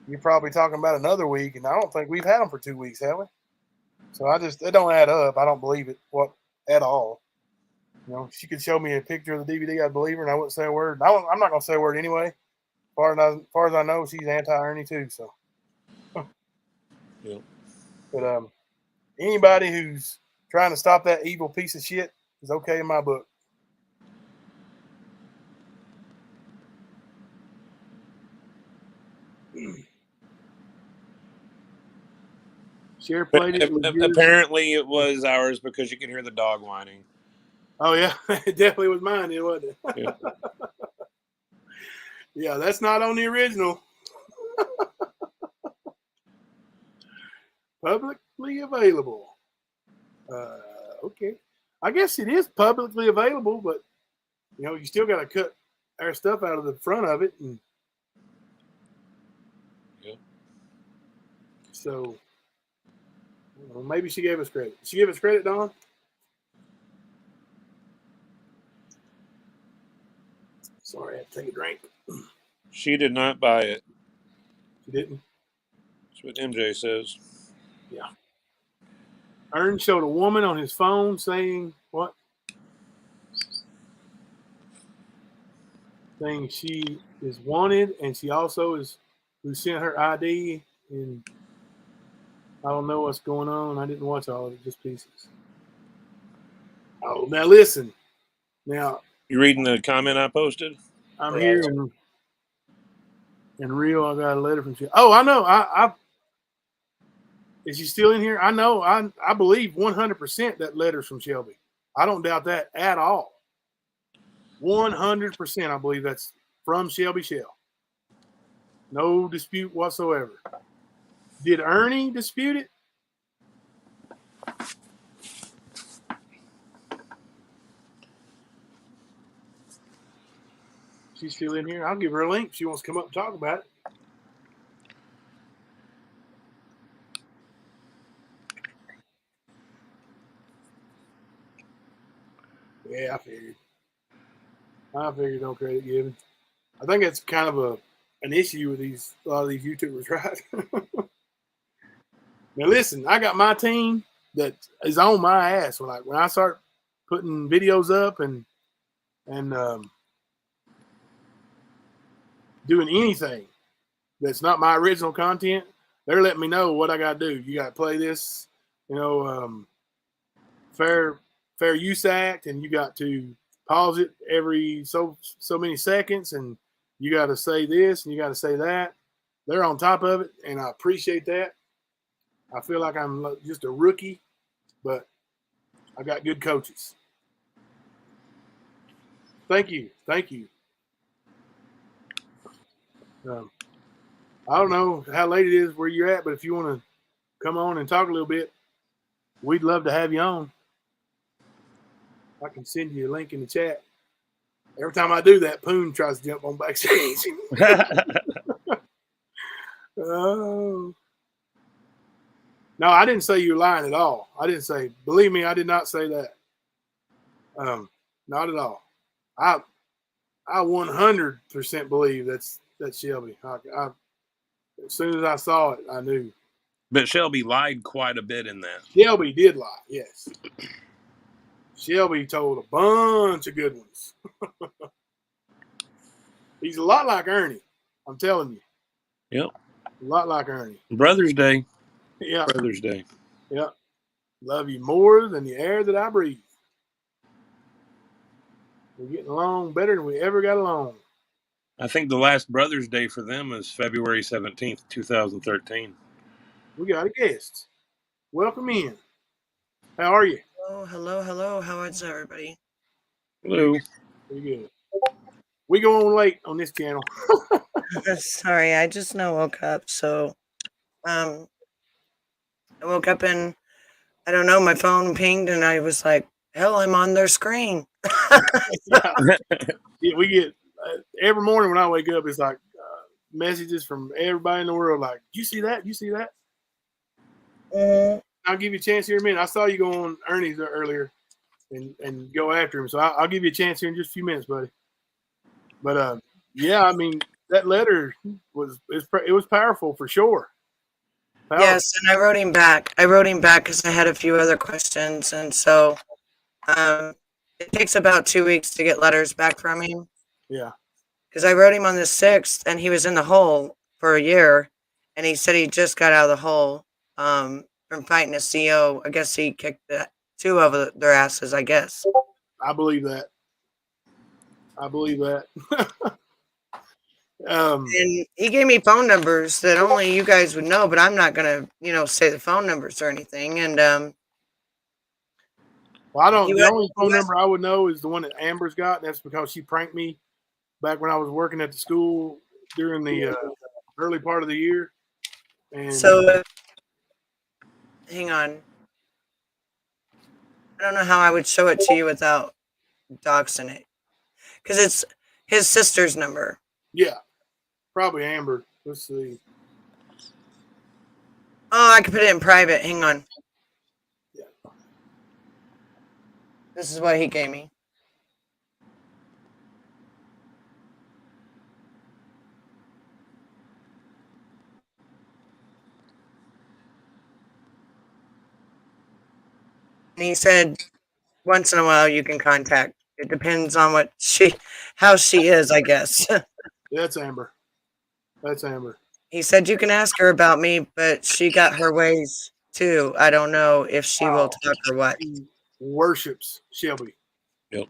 you're probably talking about another week. And I don't think we've had them for 2 weeks, have we? So it don't add up. I don't believe it at all. You know, she could show me a picture of the DVD, I'd believe her, and I wouldn't say a word. I'm not going to say a word anyway. As far as I know, she's anti-Ernie too. So, Yeah. But anybody who's trying to stop that evil piece of shit is okay in my book. Cher played it. Apparently, it was ours because you could hear the dog whining. Oh yeah, it definitely was mine, wasn't it? Yeah. Yeah, that's not on the original. Publicly available. Okay. I guess it is publicly available, but you know, you still got to cut our stuff out of the front of it, and Yeah. so well, maybe she gave us credit. Did she give us credit, Don? Sorry, I had to take a drink. She did not buy it. She didn't. That's what MJ says. Yeah. Ern showed a woman on his phone saying what? Saying she is wanted, and she also is who sent her ID, and I don't know what's going on. I didn't watch all of it, just pieces. Oh, now listen. Now You reading the comment I posted? I'm Yeah. here in Rio. I got a letter from Shelby. Oh, I know. I is she still in here? I know. I believe 100% that letter's from Shelby. I don't doubt that at all. 100%. I believe that's from Shelby Shell. No dispute whatsoever. Did Ernie dispute it? She's still in here. I'll give her a link if she wants to come up and talk about it. Yeah, I figured no credit given. I think it's kind of an issue with a lot of these YouTubers, right? Now listen, I got my team that is on my ass when I start putting videos up and doing anything that's not my original content. They're letting me know what I got to do. You got to play this, fair use act, and you got to pause it every so many seconds, and you got to say this and you got to say that. They're on top of it, and I appreciate that. I feel like I'm just a rookie, but I got good coaches. Thank you. I don't know how late it is where you're at, but if you want to come on and talk a little bit, we'd love to have you on. I can send you a link in the chat. Every time I do that, Poon tries to jump on backstage. Oh. No, I didn't say you're lying at all. I didn't say, believe me, I did not say that. Not at all. I 100% believe that's Shelby. As soon as I saw it, I knew. But Shelby lied quite a bit in that. Shelby did lie, yes. Shelby told a bunch of good ones. He's a lot like Ernie, I'm telling you. Yep. A lot like Ernie. Brothers Day. Yeah. Brothers Day. Yeah. Love you more than the air that I breathe. We're getting along better than we ever got along. I think the last Brothers Day for them is February 17th, 2013. We got a guest. Welcome in. How are you? Hello. How is everybody? Hello. Pretty good. We go on late on this channel. Sorry, I just now woke up. So, I woke up and I don't know, my phone pinged and I was like, hell, I'm on their screen. Yeah, we get every morning when I wake up, it's like messages from everybody in the world. Like, you see that? You see that? I'll give you a chance here in a minute. I saw you go on Ernie's earlier and go after him. So I'll give you a chance here in just a few minutes, buddy. But yeah, I mean, that letter was powerful for sure. Powerful. Yes, and I wrote him back. Because I had a few other questions, and so it takes about 2 weeks to get letters back from him. Yeah. Because I wrote him on the 6th, and he was in the hole for a year, and he said he just got out of the hole from fighting a CO. I guess he kicked two of their asses, I guess. I believe that. And he gave me phone numbers that only you guys would know, but I'm not gonna, say the phone numbers or anything. And well, I don't. The only phone number I would know is the one that Amber's got. That's because she pranked me back when I was working at the school during the early part of the year. And so, hang on. I don't know how I would show it to you without doxing it, because it's his sister's number. Yeah, probably Amber. Let's see. Oh, I could put it in private. Hang on. Yeah. This is what he gave me. And he said, once in a while you can contact. It depends on how she is, I guess. That's Amber. He said you can ask her about me, but she got her ways too. I don't know if she will talk or what. She worships Shelby. Yep.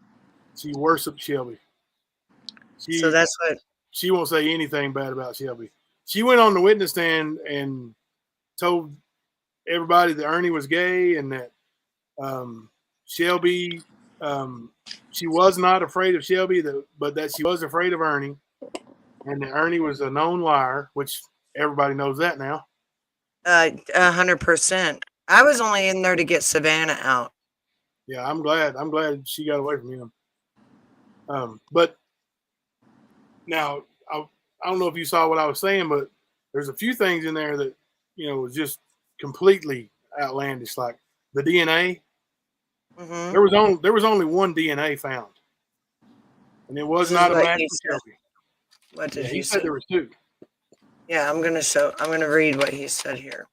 She worships Shelby. So that's what. She won't say anything bad about Shelby. She went on the witness stand and told everybody that Ernie was gay and that Shelby, she was not afraid of Shelby, but that she was afraid of Ernie, and that Ernie was a known liar, which everybody knows that now. 100%. I was only in there to get Savannah out. Yeah, I'm glad she got away from him. But now I don't know if you saw what I was saying, but there's a few things in there that was just completely outlandish, like the DNA. Mm-hmm. There was only one DNA found, and it was not a match for Shelby. What did he said? There was two. Yeah, I'm gonna read what he said here.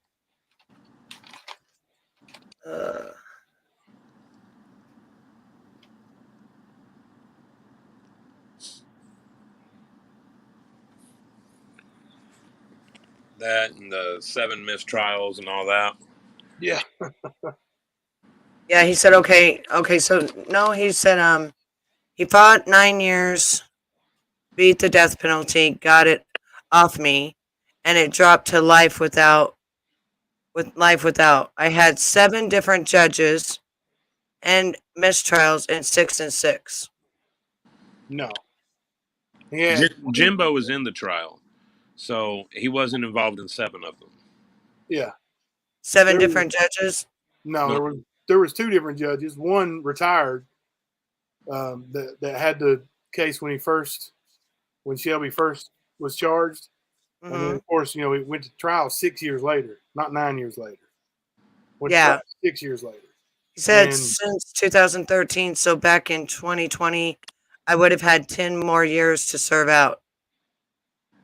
That and the 7 mistrials and all that. Yeah. Yeah, he said okay. So no, he said he fought 9 years, beat the death penalty, got it off me, and it dropped to life without. I had 7 different judges and mistrials in 6 and 6. No. Yeah. Jimbo was in the trial, so he wasn't involved in 7 of them. Yeah. 7 There different judges. No, No. there was 2 different judges. One retired that had the case when Shelby first was charged, and then Hmm. of course it went to trial 6 years later, not 9 years later. Went to Yeah. trial 6 years later. He said And since 2013, so back in 2020, I would have had 10 more years to serve out.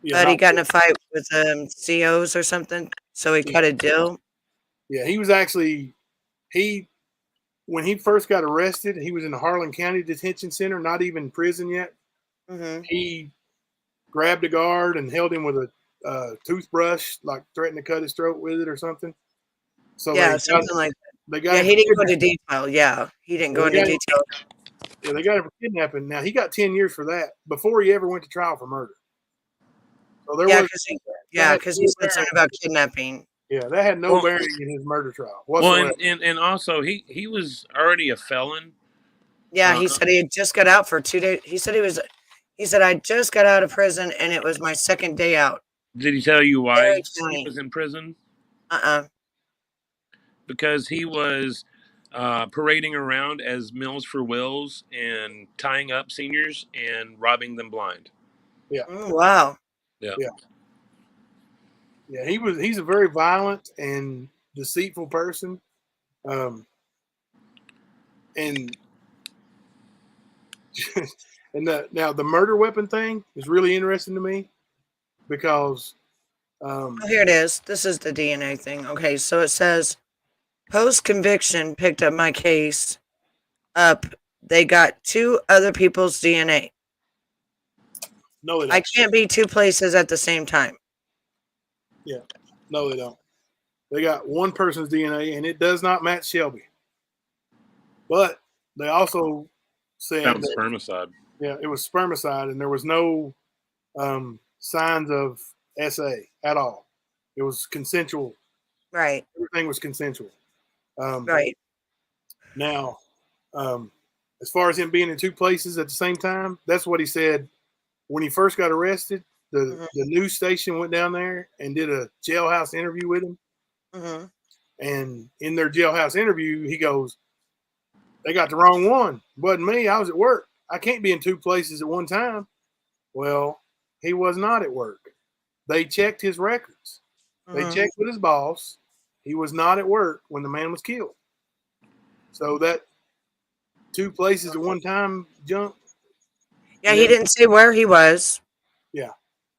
yeah, But he not, got in a fight with COs or something, so he cut a deal. yeah, he was actually when he first got arrested, he was in the Harlan County Detention Center, not even in prison yet. Hmm. He grabbed a guard and held him with a toothbrush, like threatened to cut his throat with it or something. So Yeah, they something like they that. got Yeah, him he for didn't go into kidnapping. detail. Yeah, he didn't go Yeah, into they got him- detail. Yeah, they got him for kidnapping. Now he got 10 years for that before he ever went to trial for murder. So there Yeah, was because he said something about kidnapping. yeah, that had no Well- bearing in his murder trial Well, whatsoever. and also he was already a felon. Yeah, he said he had just got out for 2 days. He said I just got out of prison and it was my second day out. Did he tell you why Very he funny. was in prison? Uh-uh. Because he was parading around as Mills for Wills and tying up seniors and robbing them blind. Wow. Yeah, he's a very violent and deceitful person. And now the murder weapon thing is really interesting to me because Oh, here it is. This is the DNA thing. Okay, so it says post conviction picked up my case up. They got 2 other people's DNA. no, they don't. I can't be 2 places at the same time. No, they don't. They got one person's DNA, and it does not match Shelby. But they also said Found that, spermicide. yeah, it was spermicide, and there was no signs of SA at all. It was consensual. Right. Everything was consensual. Right. Now, as far as him being in 2 places at the same time, that's what he said when he first got arrested. The news station went down there and did a jailhouse interview with him. Hmm. And in their jailhouse interview, he goes, "They got the wrong one. It wasn't me. I was at work. I can't be in 2 places at one time." Well, he was not at work. They checked his records. They checked with his boss. He was not at work when the man was killed. So that 2 places at one time jump. Yeah, he didn't say where he was.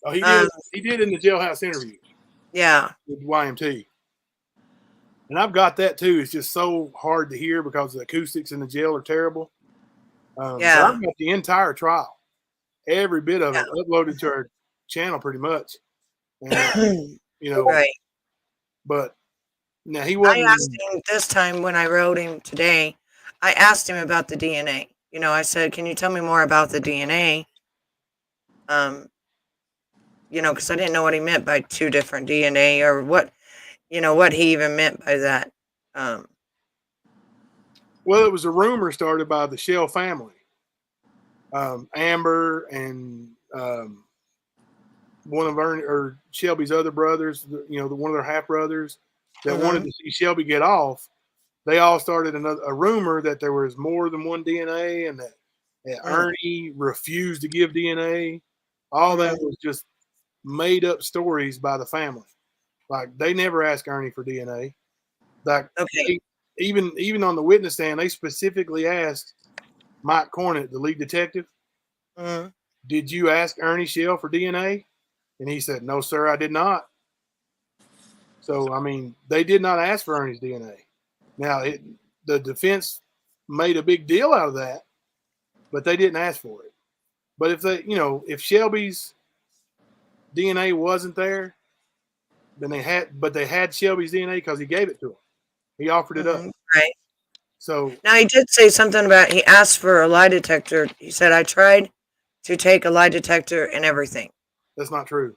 Oh, he did. He did in the jailhouse interview Yeah. with YMT. And I've got that too. It's just so hard to hear because the acoustics in the jail are terrible. Yeah. I've got the entire trial, every bit of Yeah. it, uploaded to our channel pretty much. And, Right. but now he I wasn't. asked him this time when I wrote him today. I asked him about the DNA. I said, "Can you tell me more about the DNA?" Because I didn't know what he meant by 2 different DNA or what he even meant by that. Well, it was a rumor started by the Shell family, Amber and one of Shelby's other brothers. One of their half brothers that wanted to see Shelby get off. They all started a rumor that there was more than one DNA and that Ernie refused to give DNA. All that was just made up stories by the family. Like they never asked Ernie for DNA. Like Okay. even on the witness stand, they specifically asked Mike Cornett, the lead detective, Mhm. "Did you ask Ernie Shell for DNA?" And he said, no, sir, I did not. So, I mean, they did not ask for Ernie's DNA. Now, the defense made a big deal out of that, but they didn't ask for it. But if Shelby's DNA wasn't there, then they had Shelby's DNA because he gave it to him. He offered it up. Right. So Now, he did say something about he asked for a lie detector. He said, I tried to take a lie detector and everything. that's not true.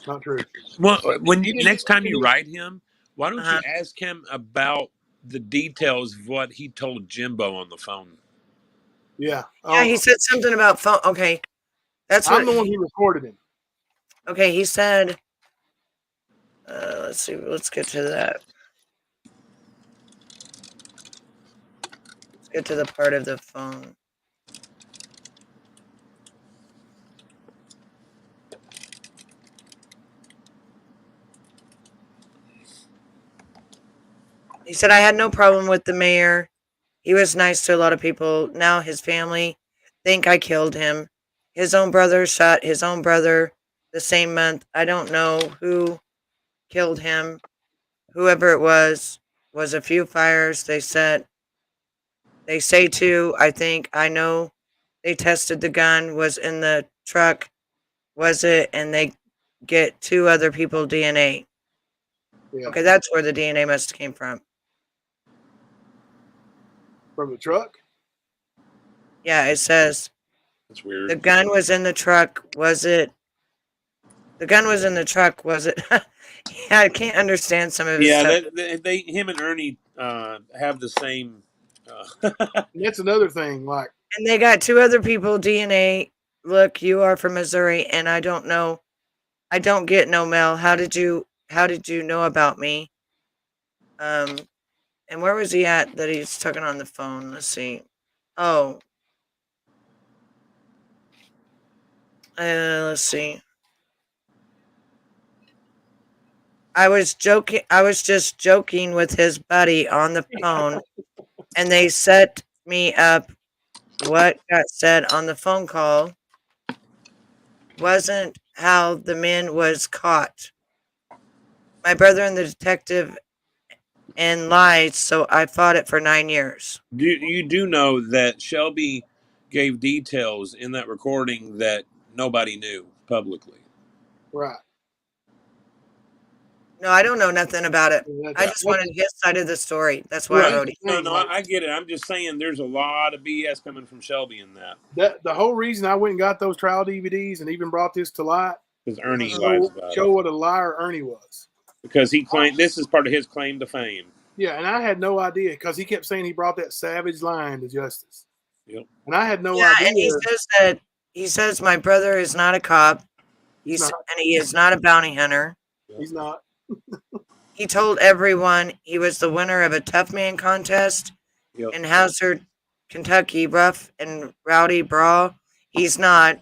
Not true. Well, when He didn't- next time you write him, why don't Uh-huh. you ask him about the details of what he told Jimbo on the phone? Yeah. Yeah, he said something about phone. Okay. That's what I'm the one who recorded him. Okay, he said, let's see, let's get to that. Let's get to the part of the phone. He said, I had no problem with the mayor. He was nice to a lot of people. Now his family think I killed him. His own brother shot his own brother the same month. I don't know who killed him. Whoever it was a few fires they set. They say too, I think, I know they tested the gun, was in the truck, was it? And they get 2 other people DNA. Yeah. Okay, that's where the DNA must have came from. From the truck. Yeah, it says That's weird. the gun was in the truck, was it? The gun was in the truck, was it? Yeah, I can't understand some of his Yeah, stuff. him and Ernie have the same. And that's another thing. Like, And they got 2 other people DNA. Look, you are from Missouri, and I don't know. I don't get no mail. How did you know about me? And where was he at that he's talking on the phone? Let's see. Oh. Let's see. I was just joking with his buddy on the phone, and they set me up. What got said on the phone call wasn't how the man was caught. My brother and the detective and lied, so I fought it for 9 years. You do know that Shelby gave details in that recording that nobody knew publicly. right. No, I don't know nothing about it. I just That's- wanted his side of the story. That's why I Right. wrote it. No, I get it. I'm just saying there's a lot of BS coming from Shelby in that. the whole reason I went and got those trial DVDs and even brought this to light, Because Ernie show, lies about show it. what a liar Ernie was. Because he claimed this is part of his claim to fame. Yeah, and I had no idea because he kept saying he brought that savage lion to justice. Yep. And I had no Yeah, idea. and he says my brother is not a cop. He's not. And he is not a bounty hunter. He's not. He told everyone he was the winner of a tough man contest Yep. in Hazard, Kentucky, rough and rowdy brawl. He's not.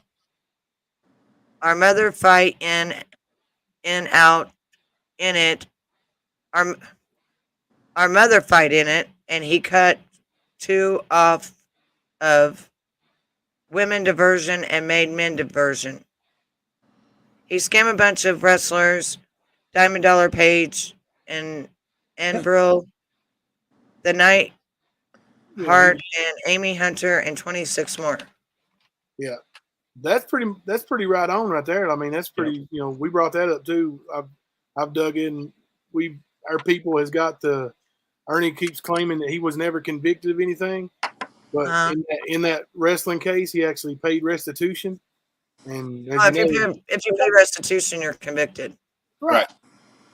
Our mother fight in out in it. Our mother fight in it, and he cut 2 off of women diversion and made men diversion. He scammed a bunch of wrestlers, Diamond Dollar Page and Brill, the Night Heart, and Amy Hunter, and 26 more. Yeah, that's pretty right on right there. I mean, that's pretty. You know, we brought that up too. I've dug in. Our people has got the. Ernie keeps claiming that he was never convicted of anything, but in that wrestling case, he actually paid restitution. And as If you pay restitution, you're convicted. right,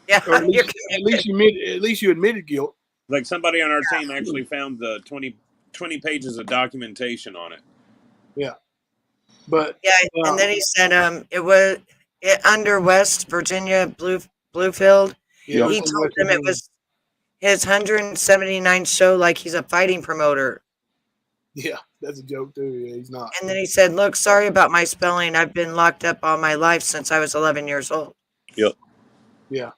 Yeah, or at you're least you admitted guilt. Like somebody on our team actually found the 20 pages of documentation on it. Yeah, but yeah. And then he said, it under West Virginia Bluefield. yeah, He told them it was his 179th show, like he's a fighting promoter. Yeah, that's a joke too. Yeah, he's not. And then he said, look, sorry about my spelling. I've been locked up all my life since I was 11 years old. Yep. Yeah.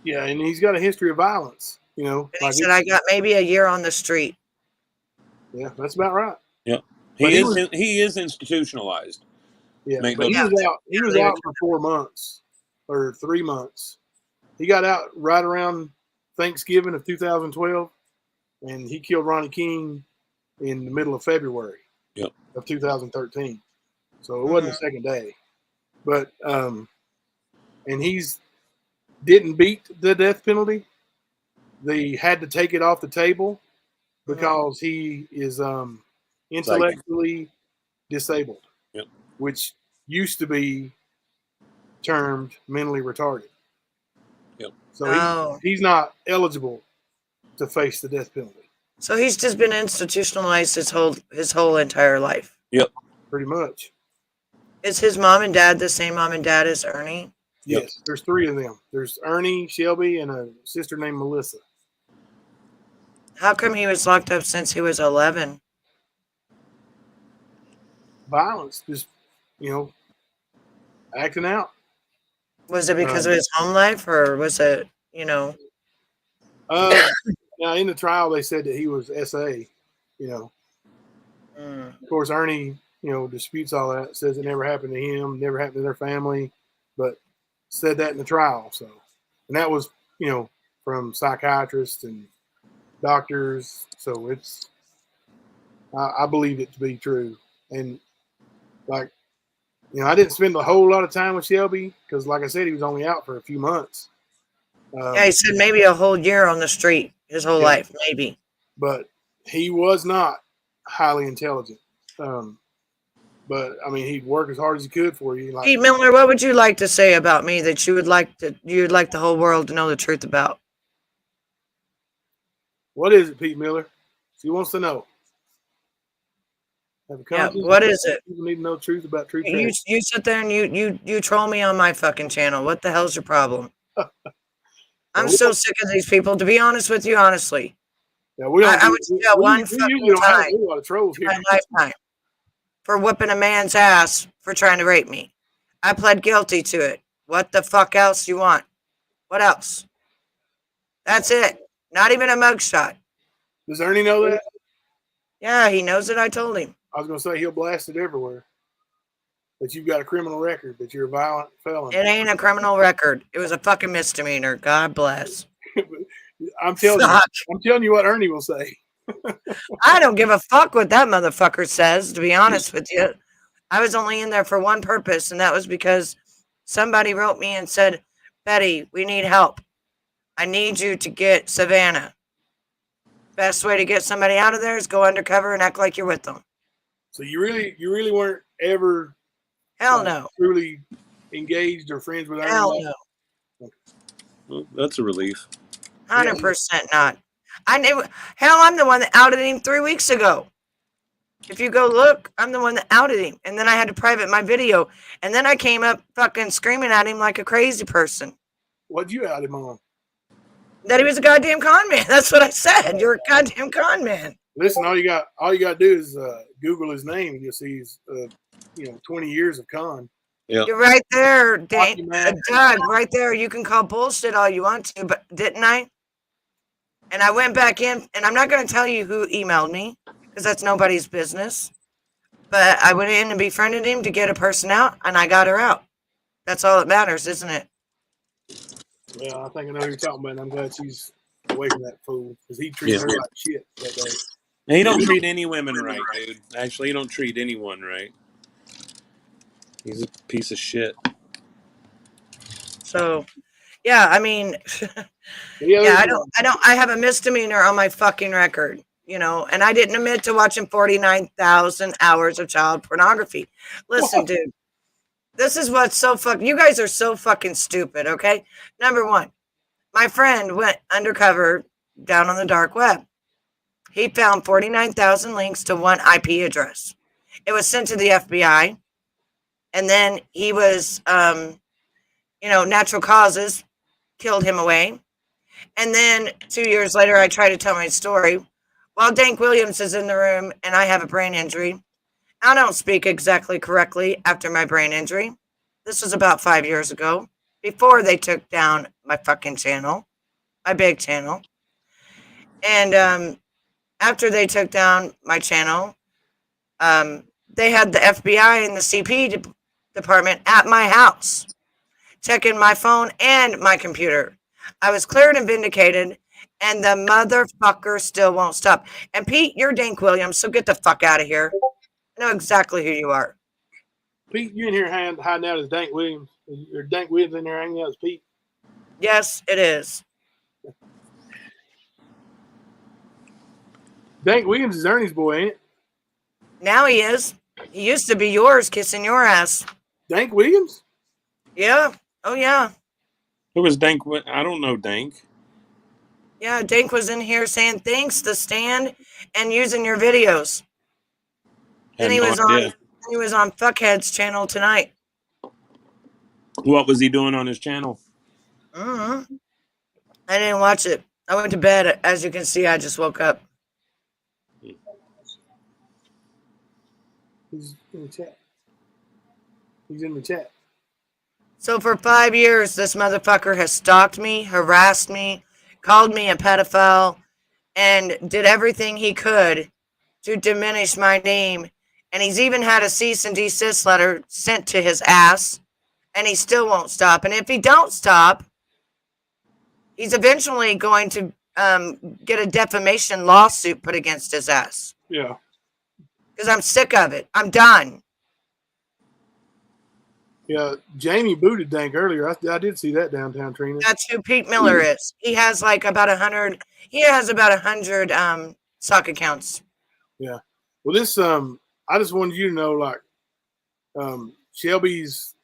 Yeah, and he's got a history of violence, you know. And he said, I got maybe a year on the street. Yeah, that's about right. Yep. But He is institutionalized. Yeah, Make but no he was difference. out. He was out for 4 months or 3 months. He got out right around Thanksgiving of 2012, and he killed Ronnie King in the middle of February Yep. of 2013. So it wasn't the second day, but and he's didn't beat the death penalty. They had to take it off the table because he is intellectually disabled, Yep. which used to be termed mentally retarded. Yep. So he's not eligible to face the death penalty. So he's just been institutionalized his whole entire life. Yep. Pretty much. Is his mom and dad the same mom and dad as Ernie? Yep. Yes. There's 3 of them. There's Ernie, Shelby, and a sister named Melissa. How come he was locked up since he was 11? Violence, just acting out. Was it because of his home life, or was it, Now in the trial they said that he was SA. Of course Ernie, disputes all that. Says it never happened to him, never happened to their family, but said that in the trial. So, and that was from psychiatrists and doctors. So I believe it to be true. And like, I didn't spend a whole lot of time with Shelby because, like I said, he was only out for a few months. Yeah, he said maybe a whole year on the street, his whole life, maybe. But he was not highly intelligent. But I mean, he'd work as hard as he could for you. Like, Pete Miller, what would you like to say about me that you'd like the whole world to know the truth about? what is it, Pete Miller? She wants to know. Have a Yeah, conversation. what is it? People need to know the truth about truth. You sit there and you troll me on my fucking channel. What the hell's your problem? I'm so sick of these people. To be honest with you, honestly, Yeah, we don't. I would say one we fucking usually don't have time a whole lot of trolls in here. my lifetime for whipping a man's ass for trying to rape me. I pled guilty to it. What the fuck else you want? What else? That's it. Not even a mugshot. Does Ernie know that? Yeah, he knows it. I told him. I was going to say he'll blast it everywhere. That you've got a criminal record. That you're a violent felon. It ain't a criminal record. It was a fucking misdemeanor. God bless. I'm telling you what Ernie will say. I don't give a fuck what that motherfucker says, to be honest with you. I was only in there for one purpose, and that was because somebody wrote me and said, Betty, we need help. I need you to get Savannah. Best way to get somebody out of there is go undercover and act like you're with them. So you really weren't ever Hell no. truly engaged or friends with Ernie? Hell no. Well, that's a relief. 100% not. I'm the one that outed him 3 weeks ago. If you go look, I'm the one that outed him. And then I had to private my video. And then I came up fucking screaming at him like a crazy person. What'd you out him on? That he was a goddamn con man. That's what I said. You're a goddamn con man. Listen, all you got to do is Google his name, and you'll see he's 20 years of con. Yeah. You're right there, Doug. Man. Right there. You can call bullshit all you want to, but didn't I? And I went back in, and I'm not going to tell you who emailed me because that's nobody's business. But I went in and befriended him to get a person out, and I got her out. That's all that matters, isn't it? Well, I think I know who you're talking about. And I'm glad she's away from that fool because he treated her like shit that day. And he don't treat any women right, dude. Actually, he don't treat anyone right. He's a piece of shit. So, yeah, I mean, I have a misdemeanor on my fucking record, and I didn't admit to watching 49,000 hours of child pornography. Listen, dude, this is what's so you guys are so fucking stupid, okay? Number one, my friend went undercover down on the dark web. He found 49,000 links to one IP address. It was sent to the FBI. And then he was, natural causes killed him away. And then 2 years later, I tried to tell my story. While Dank Williams is in the room and I have a brain injury, I don't speak exactly correctly after my brain injury. This was about 5 years ago, before they took down my fucking channel, my big channel. And after they took down my channel, they had the FBI and the CP department at my house, checking my phone and my computer. I was cleared and vindicated, and the motherfucker still won't stop. And Pete, you're Dank Williams, so get the fuck out of here. I know exactly who you are. Pete, you in here hiding out as Dank Williams? Or Dank Williams in there hanging out as Pete? Yes, it is. Dank Williams is Ernie's boy, ain't it? Now he is. He used to be yours, kissing your ass. Dank Williams? Yeah. Oh, yeah. Who was Dank? I don't know Dank. Yeah, Dank was in here saying thanks to Stan and using your videos. And he was on Fuckhead's channel tonight. What was he doing on his channel? Mm-hmm. I didn't watch it. I went to bed. As you can see, I just woke up. He's in the chat. He's in the chat. So for 5 years, this motherfucker has stalked me, harassed me, called me a pedophile, and did everything he could to diminish my name. And he's even had a cease and desist letter sent to his ass, and he still won't stop. And if he don't stop, he's eventually going to get a defamation lawsuit put against his ass. Yeah. Because I'm sick of it. I'm done. Yeah, Jamie booted Dank earlier. I did see that downtown, Trina. That's who Pete Miller is. He has like about 100. He has about 100 sock accounts. Yeah. Well, this I just wanted you to know, like, Shelby's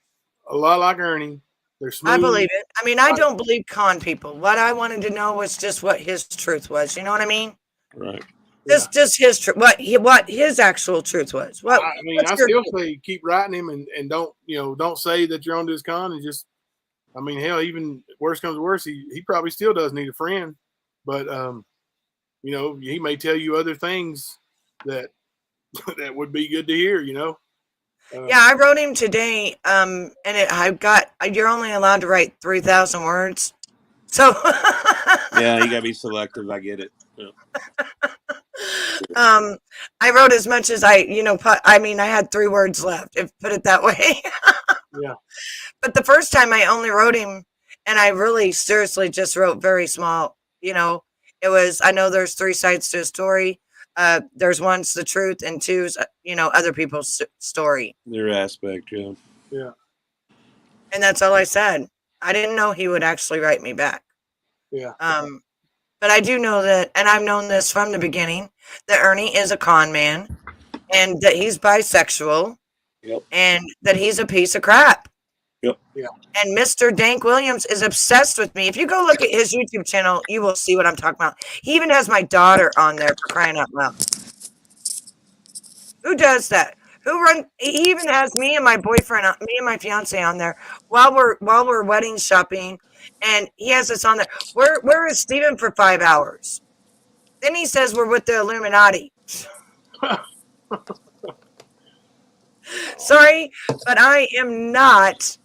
a lot like Ernie. They're smooth. I believe it. I mean, I don't believe con people. What I wanted to know was just what his truth was. You know what I mean? Right. Just his truth. What his actual truth was. What I mean, what's I your still truth? say keep writing him and don't say that you're on this con and just. I mean, hell, even worse comes to worse, he probably still does need a friend, but he may tell you other things that that would be good to hear. Yeah, I wrote him today. And you're only allowed to write 3,000 words. So Yeah, you gotta be selective. I get it. Yeah. I wrote as much as I had 3 words left, if put it that way. Yeah. But the first time I only wrote him, and I really seriously just wrote very small. It was, I know there's 3 sides to a story. There's one's the truth, and two's other people's story. Their aspect, yeah. Yeah. And that's all I said. I didn't know he would actually write me back. Yeah. But I do know that, and I've known this from the beginning, that Ernie is a con man, and that he's bisexual, Yep. and that he's a piece of crap. Yep. Yeah. And Mr. Dank Williams is obsessed with me. If you go look at his YouTube channel, you will see what I'm talking about. He even has my daughter on there, for crying out loud. Who does that? He even has me and my fiance on there while we're wedding shopping, and he has us on there. Where is Steven for 5 hours? Then he says we're with the Illuminati. Sorry, but I am not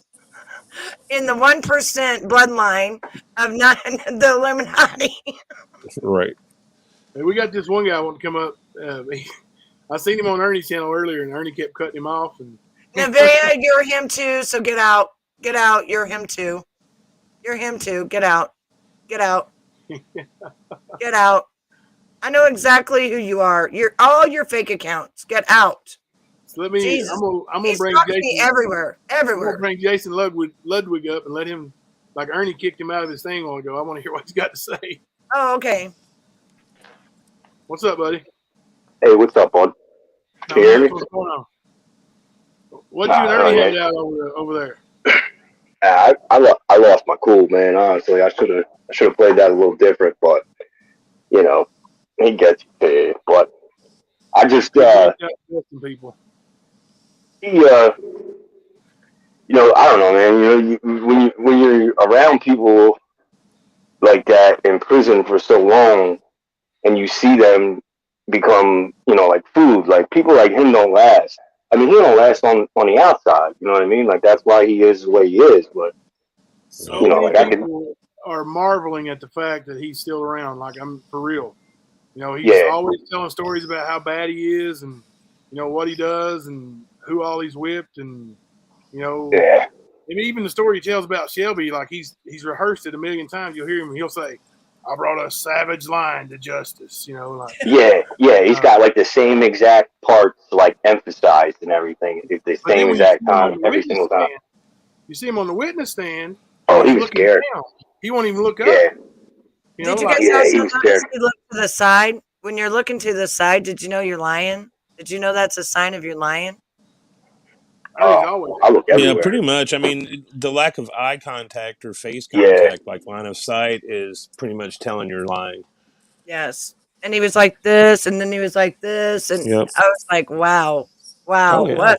in the 1% bloodline of not the Illuminati. Right. Hey, we got this one guy want to come up. I seen him on Ernie's channel earlier, and Ernie kept cutting him off. And Nevaeh, you're him too, so get out. Get out. You're him too. You're him too. Get out. Get out. Get out. I know exactly who you are. You're all your fake accounts. Get out. so let me. Jesus. I'm gonna He's bring stalking Jason me everywhere. I'm gonna Everywhere. bring Jason Ludwig up and let him. Like Ernie kicked him out of his thing a while ago. I want to hear what he's got to say. Oh, okay. What's up, buddy? Hey, what's up, bud? No, Can you hear me? what's going on? What you and Ernie had out over there? I lost my cool, man. Honestly, I should have played that a little different, but he gets paid. But I just Some people. I don't know, man. When you're around people like that in prison for so long, and you see them become, like food. Like people like him don't last. I mean, he don't last on the outside. You know what I mean? Like that's why he is the way he is. But So many people are marveling at the fact that he's still around. Like I'm for real. He's always telling stories about how bad he is, and what he does, and who all he's whipped, and You know, Yeah. and even the story he tells about Shelby, like he's rehearsed it a million times. You'll hear him. He'll say, "I brought a savage lion to justice." You know, like Yeah. He's got like the same exact parts like emphasized and everything. It's the but then same when you exact see him on time the every witness single time. stand, you see him on the witness stand. Oh, and he he's was looking scared. down. He won't even look up. Yeah. You know, Did you like guys know Yeah, he was sometimes scared. you look to the side? When you're looking to the side, did you know you're lying? Did you know that's a sign of you're lying? Ernie's always. I look Yeah, everywhere. pretty much. I mean, the lack of eye contact or face Yeah. contact, like line of sight, is pretty much telling you're lying. Yes. And he was like this, and then he was like this, and Yep. I was like, wow, Oh, yeah.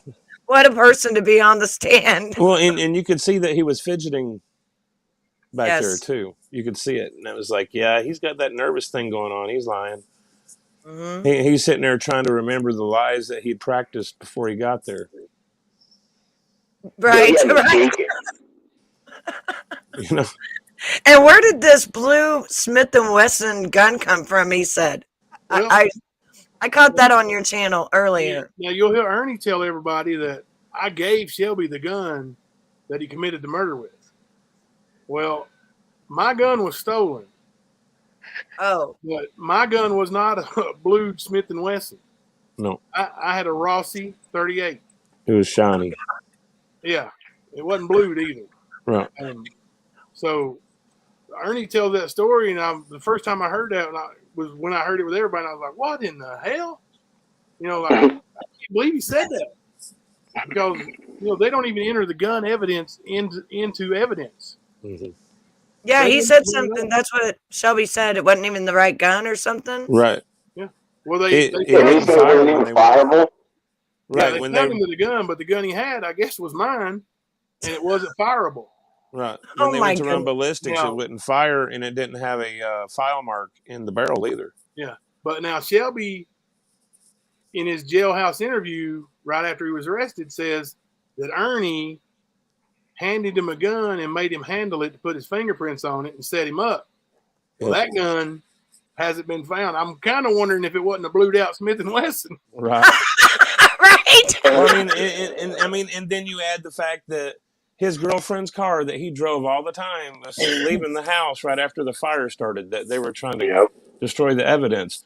what a person to be on the stand. Well, and you could see that he was fidgeting back there Yes. too. You could see it, and it was like, yeah, he's got that nervous thing going on. He's lying. Hmm. He's sitting there trying to remember the lies that he'd practiced before he got there. Right, Yeah, he was right. shaking. You know, And where did this blue Smith and Wesson gun come from? He said. Well, I caught that on your channel earlier. now you'll hear Ernie tell everybody that I gave Shelby the gun that he committed the murder with. Well, my gun was stolen, Oh, but my gun was not a blue Smith and Wesson. no, I had a Rossi 38. it was shiny. Yeah, it wasn't blued either. Right. So Ernie tells that story, and the first time I heard that was when I heard it with everybody. And I was like, "What in the hell?" You know, like I can't believe he said that, because you know they don't even enter the gun evidence into evidence. Mm-hmm. yeah, They he didn't said bring it something. up. That's what Shelby said. It wasn't even the right gun or something. Right. Well, they It Yeah, they didn't said it fire wasn't when even they were fireable. yeah, right they when found they him with the gun, but the gun he had, I guess, was mine, and it wasn't fireable. right Oh when they my went to run goodness. ballistics, Now, it wouldn't fire, and it didn't have a file mark in the barrel either. yeah, but now Shelby, in his jailhouse interview right after he was arrested, says that Ernie handed him a gun and made him handle it to put his fingerprints on it and set him up. Well, Yep. that gun hasn't been found. I'm kind of wondering if it wasn't a blued out Smith and Wesson. Right. Right. Well, I mean, and then you add the fact that his girlfriend's car that he drove all the time was seen leaving the house right after the fire started. That they were trying to Yep. destroy the evidence.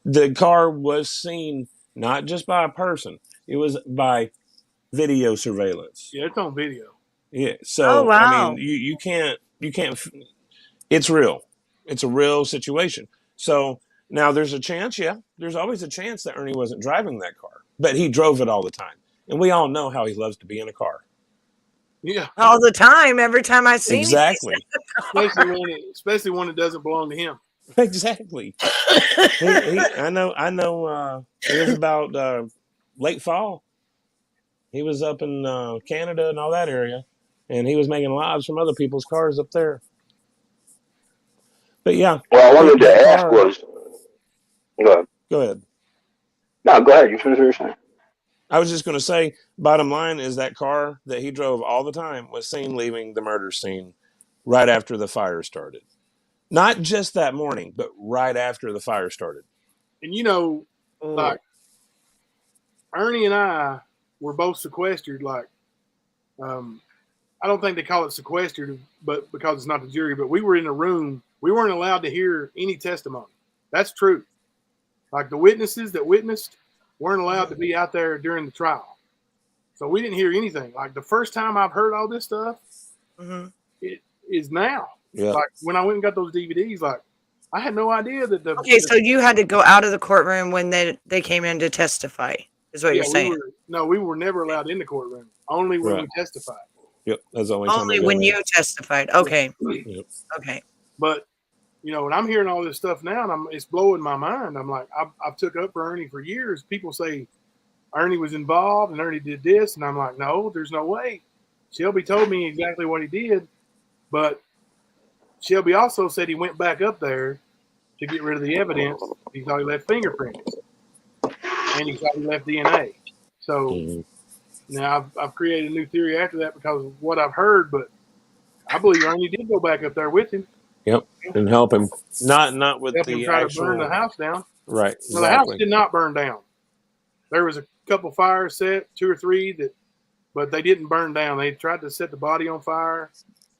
The car was seen not just by a person; it was by video surveillance. Yeah, it's on video. Yeah. Oh So I wow. mean, you can't. It's real. It's a real situation. So now there's a chance. Yeah, there's always a chance that Ernie wasn't driving that car, but he drove it all the time, and we all know how he loves to be in a car. Yeah, All the time, every time I see Exactly. especially when it doesn't belong to him. Exactly. I know. It was about late fall. He was up in Canada and all that area, and he was making lives from other people's cars up there. But yeah, Well, I wanted to that ask car. was, go ahead. Go ahead. No, go ahead. You finish what you're saying. I was just going to say, bottom line is that car that he drove all the time was seen leaving the murder scene right after the fire started. Not just that morning, but right after the fire started. And you know, Oh, like Ernie and I were both sequestered. Like, I don't think they call it sequestered, but because it's not the jury. But we were in a room. We weren't allowed to hear any testimony. That's true. Like the witnesses that witnessed weren't allowed to be out there during the trial, so we didn't hear anything. Like the first time I've heard all this stuff, mhm. it is now. Yeah. Like when I went and got those DVDs, like I had no idea that the Okay, so you had to go out of the courtroom when they came in to testify, is what you're saying. we were never allowed in the courtroom. Only when Right. we testified. Yep. That's the only time. Only they go when there. you testified. Okay. Yep. Okay. But you know, when I'm hearing all this stuff now, and it's blowing my mind. I'm like, I've took up for Ernie for years. People say Ernie was involved and Ernie did this, and I'm like, no, there's no way. Shelby told me exactly what he did, but Shelby also said he went back up there to get rid of the evidence. He thought he left fingerprints, and he thought he left DNA. So Mhm. now I've created a new theory after that because of what I've heard, but I believe Ernie did go back up there with him, Yep. And help him. Not with help him the try actual. to burn the house down. Right. Well, the house Exactly. did not burn down. There was a couple fires set, 2 or 3 but they didn't burn down. They tried to set the body on fire,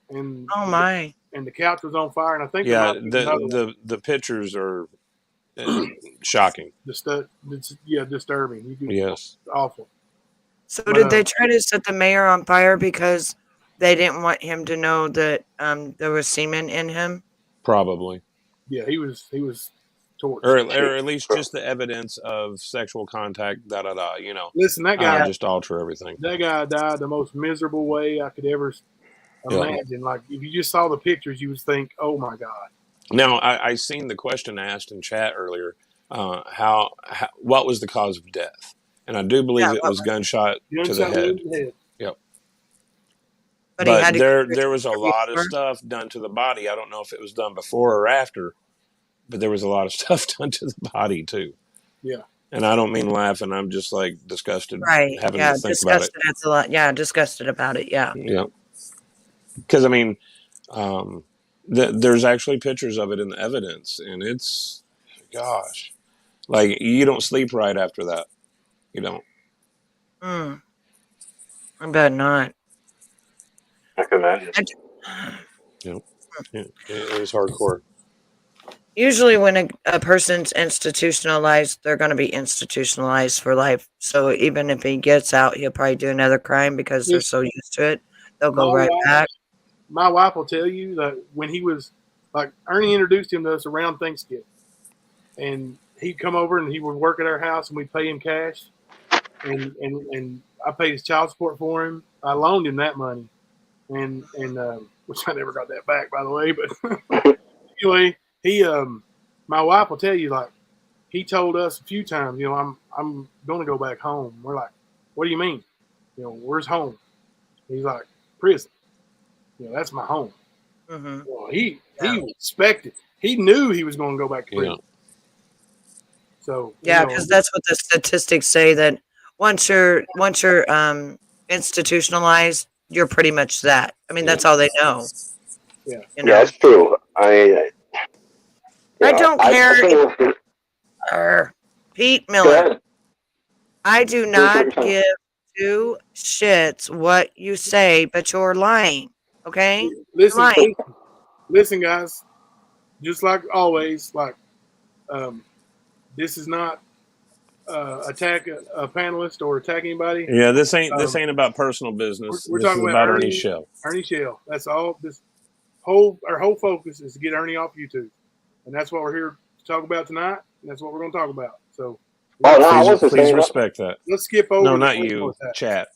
and Oh my. and the couch was on fire. And I think there Yeah, might be another one. the pictures are shocking. Disturbing. Yes. Awful. So did they try to set the mayor on fire because they didn't want him to know that there was semen in him? Probably. Yeah, he was torched. Or at least just the evidence of sexual contact, you know. Listen, that guy Just alter everything. that guy died the most miserable way I could ever imagine. Like, if you just saw the pictures, you would think, "Oh my God." Now, I seen the question asked in chat earlier. What was the cause of death? And I do believe it was gunshot to the head. Yep. But he had to there was a lot of stuff done to the body. I don't know if it was done before or after, but there was a lot of stuff done to the body too. Yeah. And I don't mean laughing. I'm just like disgusted. Right. Having Yeah, to think about it. disgusted. That's a lot. Yeah, disgusted about it. Yeah. Yeah. Because I mean, there's actually pictures of it in the evidence, and it's, gosh, like you don't sleep right after that. You don't. I bet not. I can imagine. It was hardcore. Usually when a person's institutionalized, they're going to be institutionalized for life. So even if he gets out, he'll probably do another crime because they're so used to it. They'll go right back. My wife will tell you that when he was, like, Ernie introduced him to us around Thanksgiving. And he'd come over and he would work at our house and we'd pay him cash. And I paid his child support for him. I loaned him that money. And which I never got that back, by the way. But anyway, my wife will tell you, like, he told us a few times, I'm going to go back home. We're like, what do you mean? Where's home? He's like, prison. That's my home. Mm-hmm. Well, he expected. He knew he was going to go back to prison. Yeah. So yeah, because that's what the statistics say, that once you're institutionalized, you're pretty much that. I mean, that's all they know. Yeah, yeah, that's true. I don't care. Pete Miller. I do not give two shits what you say, but you're lying. Okay? Listen, guys. Just like always, like, this is not attack a panelist or attack anybody. Yeah, this ain't about personal business. We're this talking is about Ernie Shell. Ernie Shell. That's all. Our whole focus is to get Ernie off YouTube, and that's what we're here to talk about tonight. And that's what we're going to talk about. So, please respect that. Let's skip over. No, not you. Chat.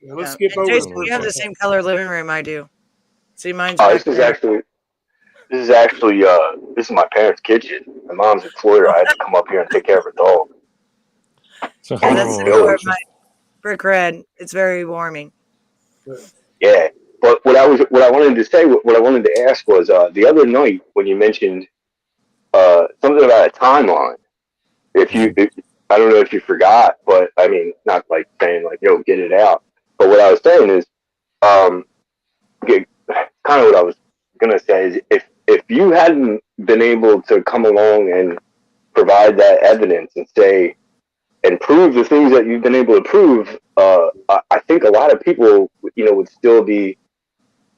Yeah, let's skip over. Jason, you have the same color living room I do. See, mine's this is my parents' kitchen. My mom's in Florida. I had to come up here and take care of her dog. So and that's the color of my brick red. It's very warming. Yeah, but what I wanted to ask was the other night when you mentioned something about a timeline. I don't know if you forgot, but I mean, not like saying like, yo, get it out. But what I was saying is, kind of what I was gonna say is, if you hadn't been able to come along and provide that evidence and say and prove the things that you've been able to prove, I think a lot of people, would still be,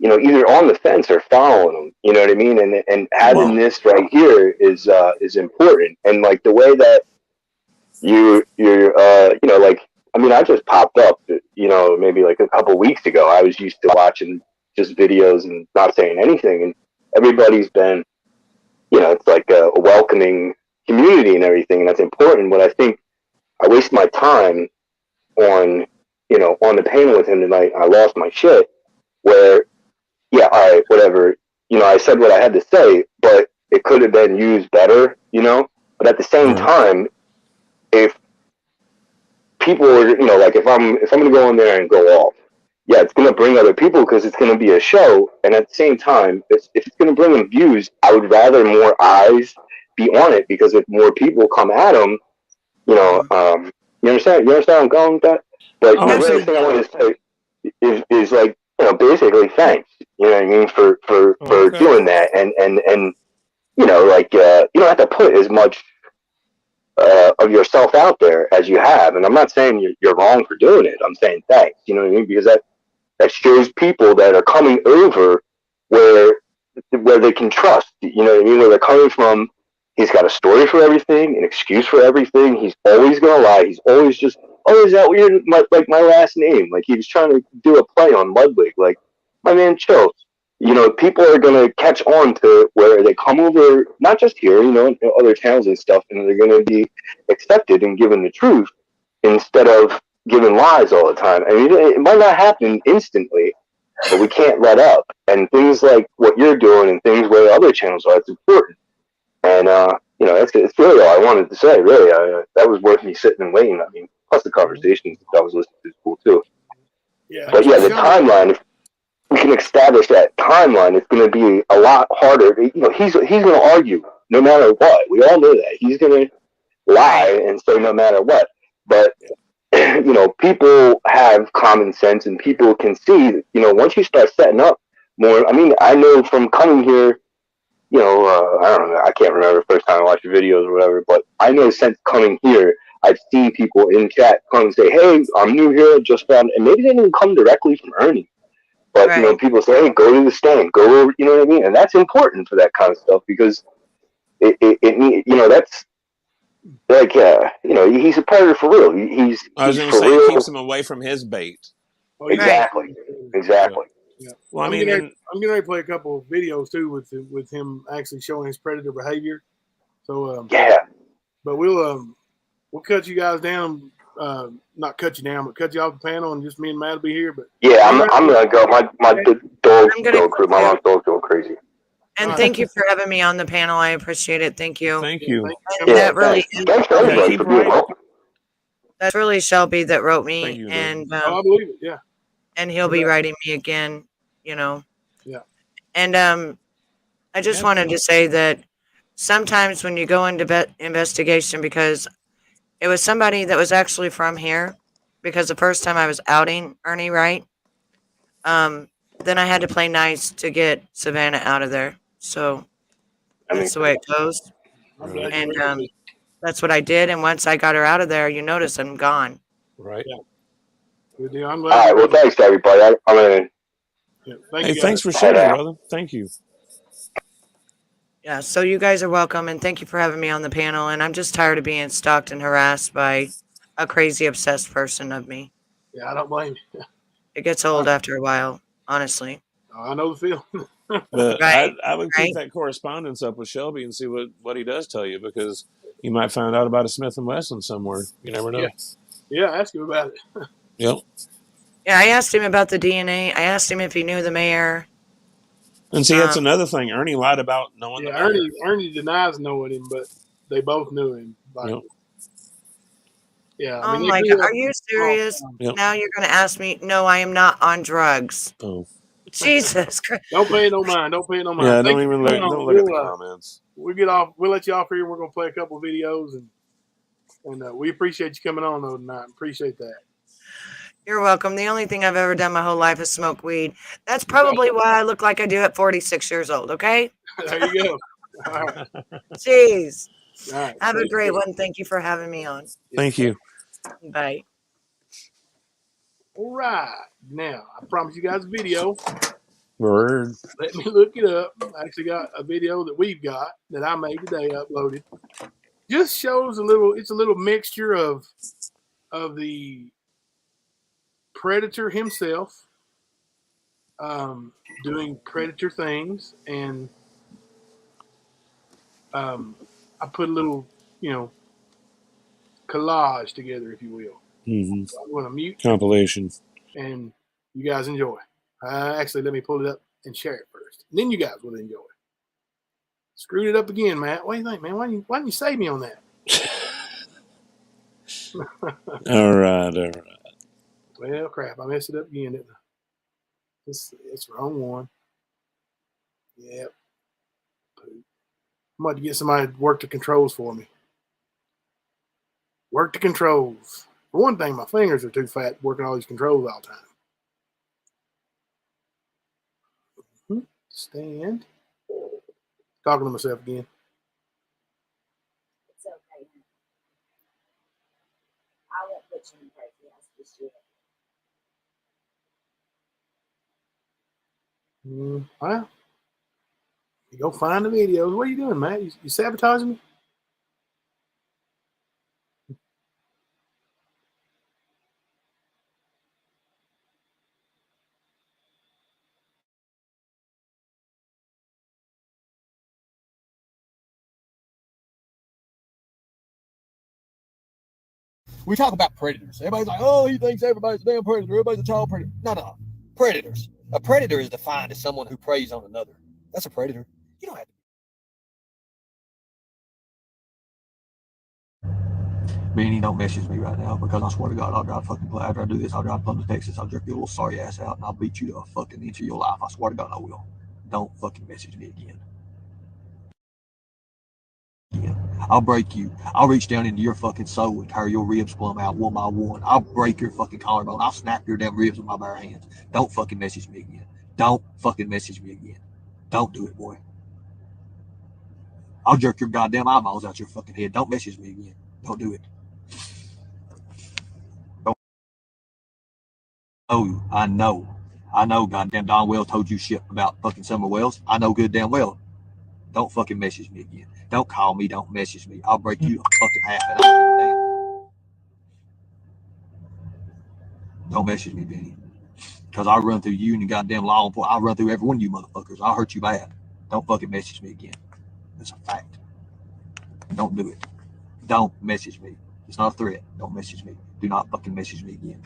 either on the fence or following them. You know what I mean? And having this right here is important. And like the way that you're like, I mean, I just popped up, maybe like a couple weeks ago. I was used to watching just videos and not saying anything, and everybody's been, it's like a welcoming community and everything, and that's important. But I think I waste my time on the panel with him tonight. I lost my shit. Where, yeah, all right, whatever. I said what I had to say, but it could have been used better. But at the same time, if people are, like if I'm going to go in there and go off, yeah, it's going to bring other people because it's going to be a show. And at the same time, if it's going to bring them views, I would rather more eyes be on it, because if more people come at them, you understand? You understand where I'm going with that? But the other thing I want to say is like, basically thanks. You know what I mean, for doing that, and like you don't have to put as much of yourself out there as you have. And I'm not saying you're wrong for doing it. I'm saying thanks. You know what I mean? Because that shows people that are coming over where they can trust. You know what I mean? Where they're coming from. He's got a story for everything, an excuse for everything. He's always gonna lie. He's always just, oh, is that weird? Like my last name. Like he was trying to do a play on Ludwig. Like, my man, chill. You know, people are gonna catch on to where they come over, not just here, you know, in other towns and stuff, and they're gonna be accepted and given the truth instead of giving lies all the time. I mean, it might not happen instantly, but we can't let up. And things like what you're doing and things where other channels are, it's important. And, you know, it's really all I wanted to say, really. That was worth me sitting and waiting. I mean, plus the conversations that I was listening to is cool, too. Yeah. But, yeah, the timeline, if we can establish that timeline, it's going to be a lot harder. You know, he's going to argue no matter what. We all know that. He's going to lie and say no matter what. But, you know, people have common sense and people can see, you know, once you start setting up more. I mean, I know from coming here, you know, I don't know, I can't remember the first time I watched your videos or whatever, but I know since coming here, I've seen people in chat come and say, hey, I'm new here, just found, and maybe they didn't come directly from Ernie, but, you know, people say, hey, go to the stand, go over, you know what I mean? And that's important for that kind of stuff because it you know, that's like, you know, he's a predator for real. I was he's going to for say real. it keeps him away from his bait. Oh, yeah. Exactly. Exactly. Yeah. Well, I I'm mean, getting ready to play a couple of videos too with him actually showing his predator behavior. So yeah. But we'll cut you guys down. Not cut you down, but cut you off the panel, and just me and Matt will be here. But yeah, I'm gonna go. My dog's I'm gonna my mom's dog's going crazy. And thank you for having me on the panel. I appreciate it. Thank you. Thank you. And Yeah, that really thanks to everybody keep for being writing. welcome. that's really Shelby that wrote Thank me, you, and I believe it. Yeah. and he'll be writing me again. You know. Yeah. And I just wanted to say that sometimes when you go into investigation, because it was somebody that was actually from here, because the first time I was outing Ernie Wright, then I had to play nice to get Savannah out of there. So that's the way it goes. I'm glad And you were here. that's what I did. And once I got her out of there, you notice I'm gone. Right. Yeah. Good deal. I'm All glad. right. Well, thanks to everybody. I'm gonna. Yeah. Hey, thanks for sharing, brother. Thank you. Yeah, so you guys are welcome, and thank you for having me on the panel. And I'm just tired of being stalked and harassed by a crazy obsessed person of me. Yeah, I don't blame you. It gets old after a while, honestly. I know the feeling. But Right, I would right. keep that correspondence up with Shelby and see what he does tell you, because you might find out about a Smith & Wesson somewhere. You never know. Yeah, ask him about it. Yep. Yeah, I asked him about the DNA. I asked him if he knew the mayor. And see, that's another thing. Ernie lied about knowing the mayor. Ernie denies knowing him, but they both knew him. Like, Yep. yeah. Oh my God, are you serious? Yep. Now you're going to ask me? No, I am not on drugs. Oh. Jesus Christ. Don't pay no mind. Don't pay no mind. Yeah, Thank don't you even for look, coming don't on. look at the comments. We'll get off. We'll let you off here. We're gonna play a couple of videos, and we appreciate you coming on though tonight. Appreciate that. You're welcome. The only thing I've ever done my whole life is smoke weed. That's probably why I look like I do at 46 years old, okay? There you go. All right. Jeez. All right. Have a great one. Thank you for having me on. Thank you. Bye. All right. Now, I promised you guys a video. Word. Let me look it up. I actually got a video that we've got that I made today, uploaded. Just shows it's a little mixture of the Predator himself doing Predator things, and I put a little, collage together, if you will. Mm-hmm. So I'm going to mute Compilation. and you guys enjoy. Actually, let me pull it up and share it first. And then you guys will enjoy. Screwed it up again, Matt. What do you think, man? Why didn't you save me on that? All right. Well, crap. I messed it up again, didn't I? It's the wrong one. Yep. I'm about to get somebody to work the controls for me. Work the controls. For one thing, my fingers are too fat working all these controls all the time. Stand. Talking to myself again. It's okay. Well, you go find the videos. What are you doing, Matt? You sabotaging me? We talk about predators. Everybody's like, oh, he thinks everybody's a damn predator. Everybody's a child predator. No. Predators. A predator is defined as someone who preys on another. That's a predator. You don't have to. Benny, don't message me right now because I swear to God, I'll drive fucking play. After I do this, I'll drive plumb to Texas. I'll jerk your little sorry ass out and I'll beat you to a fucking inch of your life. I swear to God, I will. Don't fucking message me again. I'll break you. I'll reach down into your fucking soul and tear your ribs plumb out one by one. I'll break your fucking collarbone. I'll snap your damn ribs with my bare hands. Don't fucking message me again. Don't fucking message me again. Don't do it, boy. I'll jerk your goddamn eyeballs out your fucking head. Don't message me again. Don't do it. Don't. Oh, I know. Goddamn Don Well told you shit about fucking Summer Wells. I know good damn well. Don't fucking message me again. Don't call me. Don't message me. I'll break you to fucking half. And I don't give a damn. Don't message me, Benny. Because I'll run through you and your goddamn law enforcement. I'll run through every one of you motherfuckers. I'll hurt you bad. Don't fucking message me again. That's a fact. Don't do it. Don't message me. It's not a threat. Don't message me. Do not fucking message me again.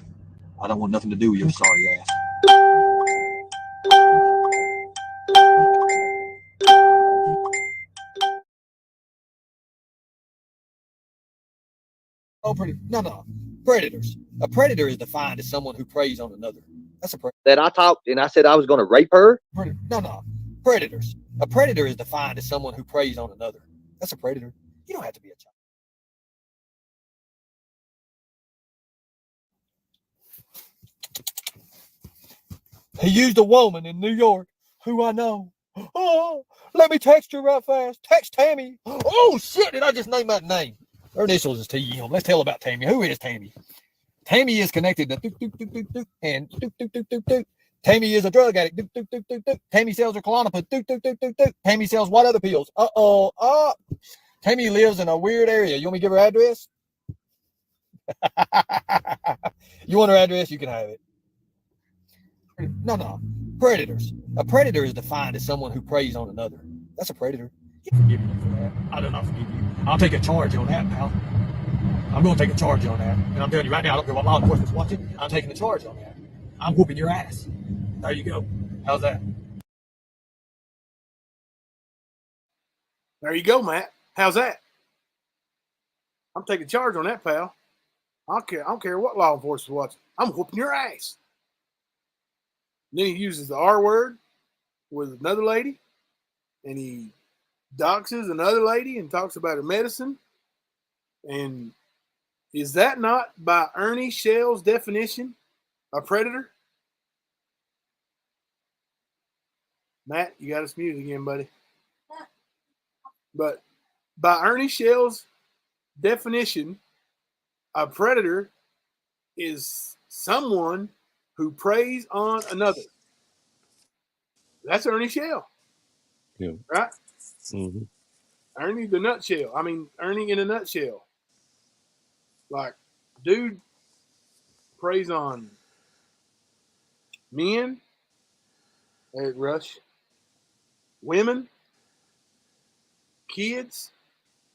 I don't want nothing to do with your sorry ass. Oh, no. Predators. A predator is defined as someone who preys on another. That's a predator. That I talked and I said I was going to rape her. No. Predators. A predator is defined as someone who preys on another. That's a predator. You don't have to be a child. He used a woman in New York who I know. Oh, let me text her right fast. Text Tammy. Oh, shit, did I just name that name? Her initials is TM. Let's tell about Tammy. Who is Tammy? Tammy is connected to and Tammy is a drug addict. Tammy sells her Klonopin. Tammy sells what other pills? Tammy lives in a weird area. You want me to give her address? You want her address? You can have it. No. Predators. A predator is defined as someone who preys on another. That's a predator. I'm forgiving you for that. I do not forgive you. I'll take a charge on that, pal. I'm going to take a charge on that. And I'm telling you right now, I don't care what law enforcement's watching. I'm taking a charge on that. I'm whooping your ass. There you go. How's that? There you go, Matt. How's that? I'm taking charge on that, pal. I don't care what law enforcement's watching. I'm whooping your ass. And then he uses the R word with another lady, and he doxes another lady and talks about her medicine. And is that not, by Ernie Shell's definition, a predator? Matt, you got us muted again, buddy. But by Ernie Shell's definition, a predator is someone who preys on another. That's Ernie Shell. Yeah. Right? Mm-hmm. Ernie the nutshell. I mean, Ernie in a nutshell. Like, dude preys on men, Eric Rush, women, kids.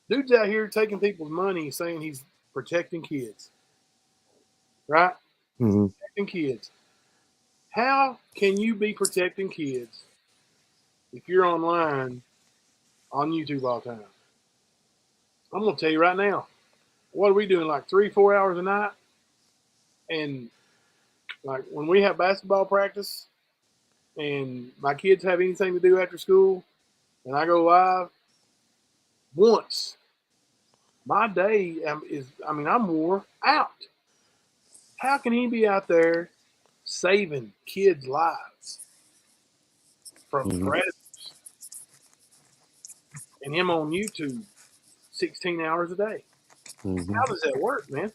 Dude's out here taking people's money saying he's protecting kids. Right? Mm-hmm. Protecting kids. How can you be protecting kids if you're online on YouTube all the time? I'm going to tell you right now. What are we doing, like 3-4 hours a night? And like when we have basketball practice and my kids have anything to do after school and I go live once, my day I'm wore out. How can he be out there saving kids' lives from predators and him on YouTube 16 hours a day? Mm-hmm. How does that work, man?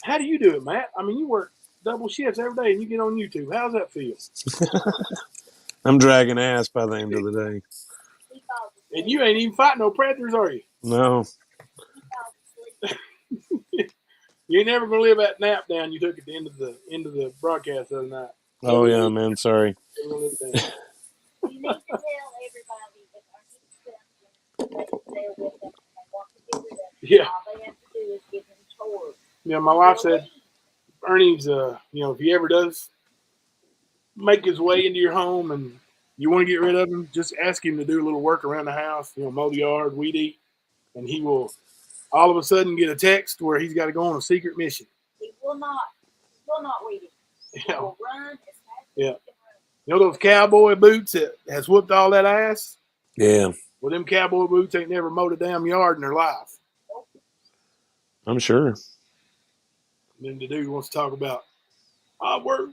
How do you do it, Matt? I mean, you work double shifts every day, and you get on YouTube. How's that feel? I'm dragging ass by the end of the day. He falls asleep. And you ain't even fighting no predators, are you? No. He falls asleep. You ain't never gonna live that nap down you took at the end of the broadcast the other night. Oh yeah, man. Sorry. Never gonna live it down. You need to tell everybody if Ernie Spencer, they stay with them and they want to get rid of him. Yeah. All they have to do is give him chores. Yeah, my wife said Ernie's if he ever does make his way into your home and you want to get rid of him, just ask him to do a little work around the house, mow the yard, weed eat, and he will all of a sudden get a text where he's got to go on a secret mission. He will not read it. He Yeah. will run as fast as Yeah. he can run. You know those cowboy boots that has whooped all that ass? Yeah, Well, them cowboy boots ain't never mowed a damn yard in their life. I'm sure. And then the dude wants to talk about, I work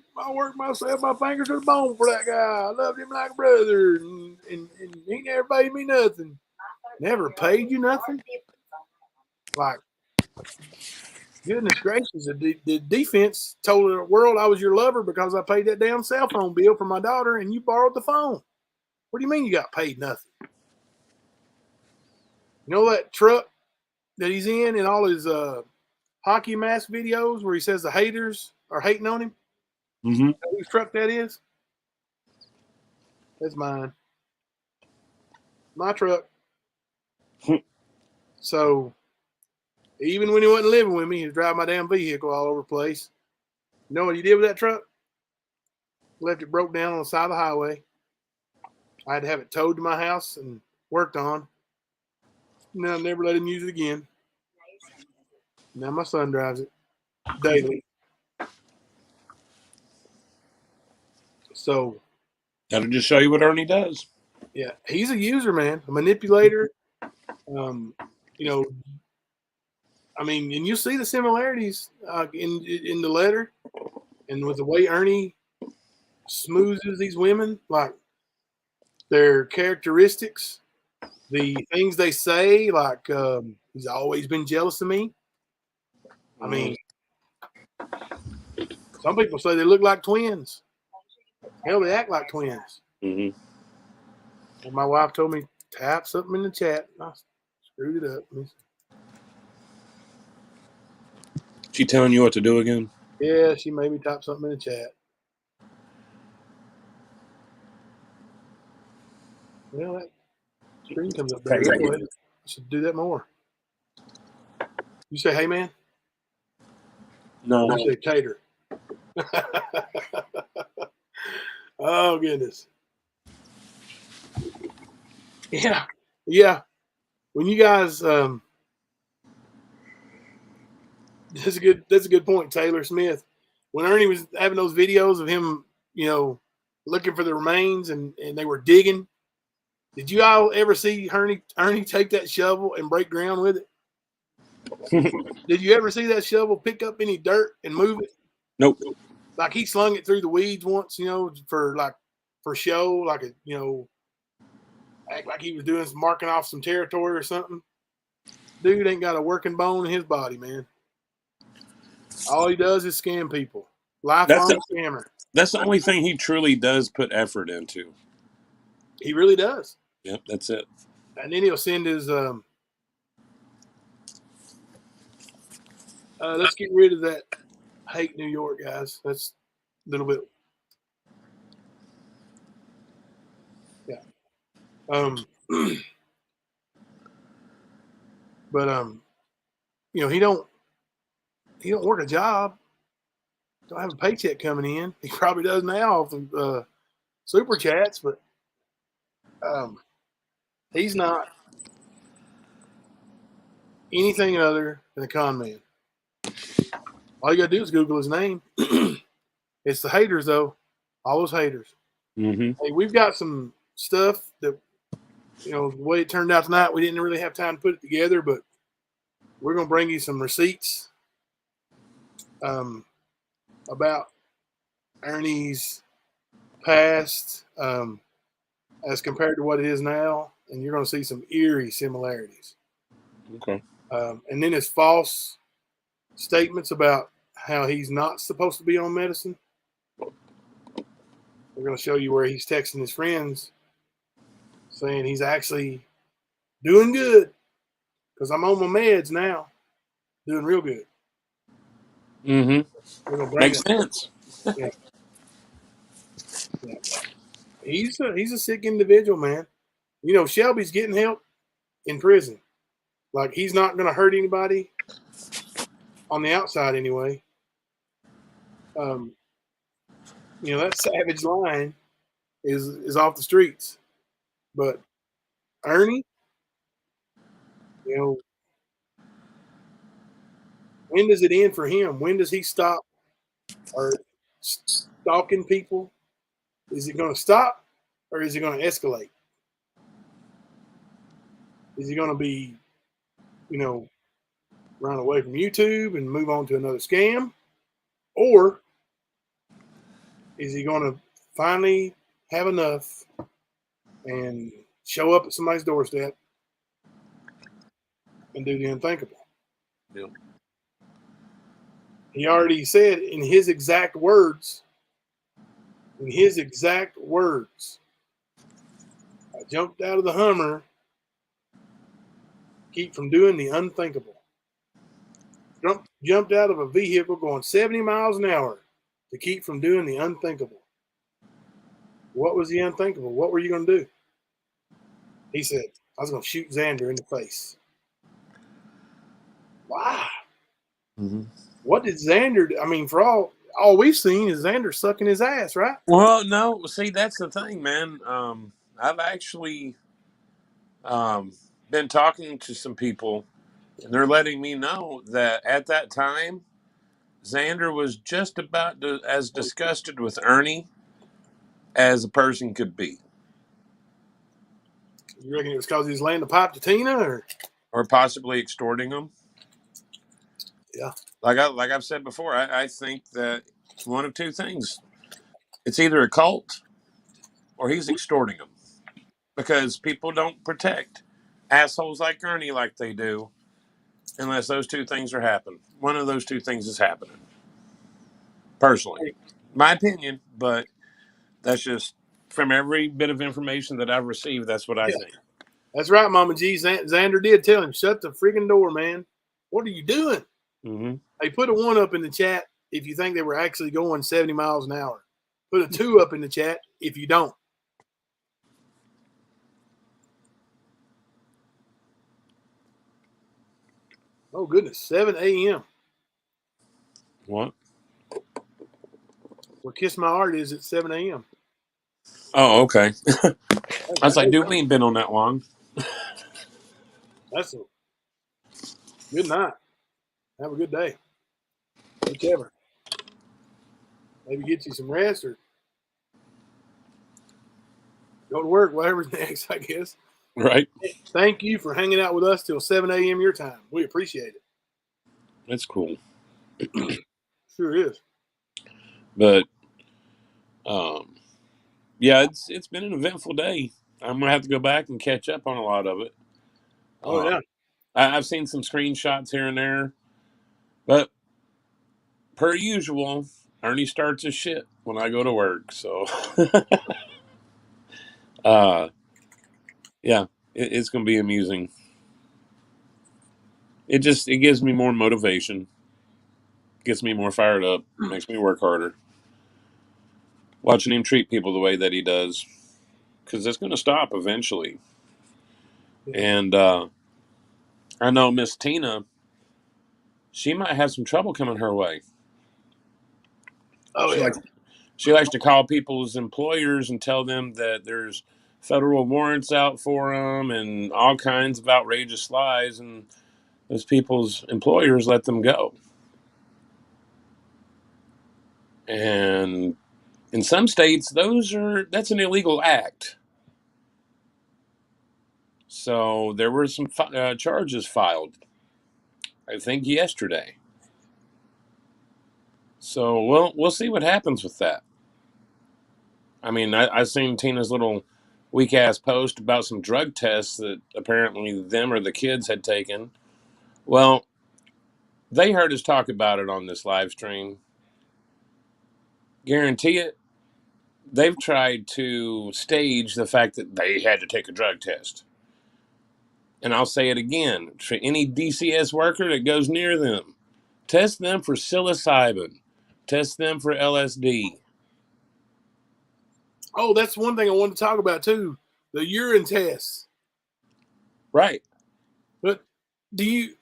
myself, my fingers to the bone for that guy. I loved him like a brother, and he never paid me nothing. Never paid you nothing? Like, goodness gracious, the defense told the world I was your lover because I paid that damn cell phone bill for my daughter and you borrowed the phone. What do you mean you got paid nothing? You know that truck that he's in all his hockey mask videos where he says the haters are hating on him? Mm-hmm. Whose truck that is? That's mine. My truck. So even when he wasn't living with me, he was driving my damn vehicle all over the place. You know what he did with that truck? Left it broke down on the side of the highway. I had to have it towed to my house and worked on. And I never let him use it again. Now my son drives it daily. So, That'll just show you what Ernie does. yeah, he's a user, man, a manipulator. And you see the similarities in the letter and with the way Ernie smoozes these women, like their characteristics, the things they say, like he's always been jealous of me. I mean, some people say they look like twins. Hell, they act like twins. Mm-hmm. And my wife told me, tap something in the chat. I screwed it up. She telling you what to do again? Yeah, she made me type something in the chat. Well, that screen comes up there. Hey, Go ahead. I should do that more. You say, hey, man? No. I say, tater. Oh, goodness. Yeah. When you guys, that's a good point, Taylor Smith. When Ernie was having those videos of him, looking for the remains and they were digging, did you all ever see Ernie take that shovel and break ground with it? Did you ever see that shovel pick up any dirt and move it? Nope. Like he slung it through the weeds once, for show, act like he was doing some marking off some territory or something. Dude ain't got a working bone in his body, man. All he does is scam people. Lifelong scammer. That's the only thing he truly does put effort into. He really does. Yep, that's it. And then he'll send his let's get rid of that hate New York, guys. That's a little bit. Yeah. But he don't work a job. Don't have a paycheck coming in. He probably does now off of super chats, but he's not anything other than a con man. All you gotta do is Google his name. It's the haters, though. All those haters. Mm-hmm. Hey, we've got some stuff that, the way it turned out tonight, we didn't really have time to put it together, but we're going to bring you some receipts about Ernie's past as compared to what it is now, and you're going to see some eerie similarities. Okay. And then his false statements about how he's not supposed to be on medicine. We're going to show you where he's texting his friends saying he's actually doing good because I'm on my meds now, doing real good. Mm-hmm. We're gonna bring Makes it. sense. Yeah. He's a sick individual, man. You know, Shelby's getting help in prison. Like, he's not going to hurt anybody on the outside anyway. You know, that savage line is off the streets. But Ernie, you know, when does it end for him? When does he stop or stalking people? Is it going to stop or is it going to escalate? Is he going to be, you know, run away from YouTube and move on to another scam? Or is he going to finally have enough and show up at somebody's doorstep and do the unthinkable? Yep. He already said in his exact words, I jumped out of the Hummer, keep from doing the unthinkable. Jumped out of a vehicle going 70 miles an hour to keep from doing the unthinkable. What was the unthinkable? What were you going to do? He said, I was going to shoot Xander in the face. Wow. Mm-hmm. What did Xander do? I mean, for all we've seen is Xander sucking his ass, right? Well, no. See, that's the thing, man. I've actually been talking to some people, and they're letting me know that at that time, Xander was just about as disgusted with Ernie as a person could be. You reckon it was because he was laying the pipe to Tina, or possibly extorting him? Yeah. Like I've said before, I think that one of two things: it's either a cult or he's extorting them, because people don't protect assholes like Ernie like they do unless those two things are happening. One of those two things is happening. Personally, my opinion, but that's just from every bit of information that I've received. That's what I think. That's right, Mama G. Xander did tell him, shut the freaking door, man. What are you doing? Mm-hmm. Hey, put a 1 up in the chat if you think they were actually going 70 miles an hour. Put a 2 up in the chat if you don't. Oh, goodness. 7 a.m. What? Where Kiss My Heart is at 7 a.m. Oh, okay. I was like, dude, we ain't been on that long. That's a good night. Have a good day. Whichever. Maybe get you some rest or go to work, whatever's next, I guess. Right. Thank you for hanging out with us till 7 a.m. your time. We appreciate it. That's cool. Sure is. But yeah, it's been an eventful day. I'm gonna have to go back and catch up on a lot of it. Oh, yeah. I've seen some screenshots here and there, but per usual, Ernie starts his shit when I go to work. So, yeah, it's gonna be amusing. It gives me more motivation, gets me more fired up, makes me work harder. Watching him treat people the way that he does, because it's gonna stop eventually. And I know Miss Tina, she might have some trouble coming her way. Oh, yeah. She likes to call people's employers and tell them that there's federal warrants out for them and all kinds of outrageous lies, and those people's employers let them go. And in some states, that's an illegal act. So there were some charges filed, I think yesterday. So we'll see what happens with that. I mean, I seen Tina's little weak ass post about some drug tests that apparently them or the kids had taken. Well, They heard us talk about it on this live stream. Guarantee it. They've tried to stage the fact that they had to take a drug test. And I'll say it again, for any DCS worker that goes near them, test them for psilocybin. Test them for LSD. Oh, that's one thing I wanted to talk about too. The urine tests. Right. But do you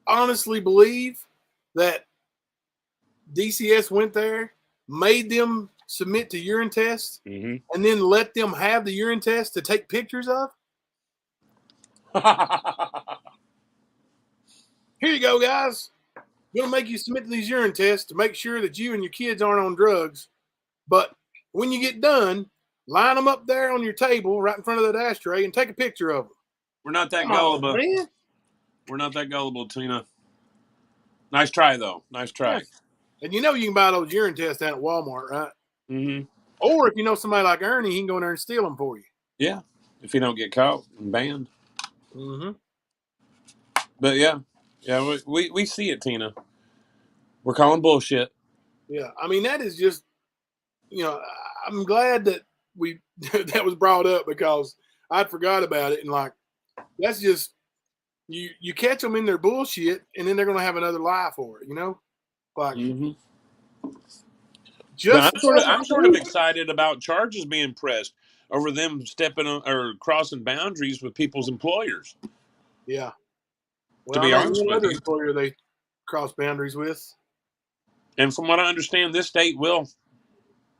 honestly believe that DCS went there, made them submit to urine tests, Mm-hmm. and then let them have the urine test to take pictures of? Here you go, guys. We're going to make you submit to these urine tests to make sure that you and your kids aren't on drugs. But when you get done, line them up there on your table right in front of that ashtray and take a picture of them. We're not that Come on, gullible. man. We're not that gullible, Tina. Nice try, though. Nice try. Yeah. And you know you can buy those urine tests down at Walmart, right? Mm-hmm. Or if you know somebody like Ernie, he can go in there and steal them for you. Yeah, if you don't get caught and banned. Mm-hmm. But yeah, we see it, Tina. We're calling bullshit. Yeah, I mean that is just, I'm glad that that was brought up because I'd forgot about it, and like that's just you catch them in their bullshit, and then they're gonna have another lie for it, like Mm-hmm. just. But I'm sort of excited about charges being pressed over them stepping on or crossing boundaries with people's employers. Yeah. Well, To be I know honest one with other you. employer they cross boundaries with. And from what I understand, this state will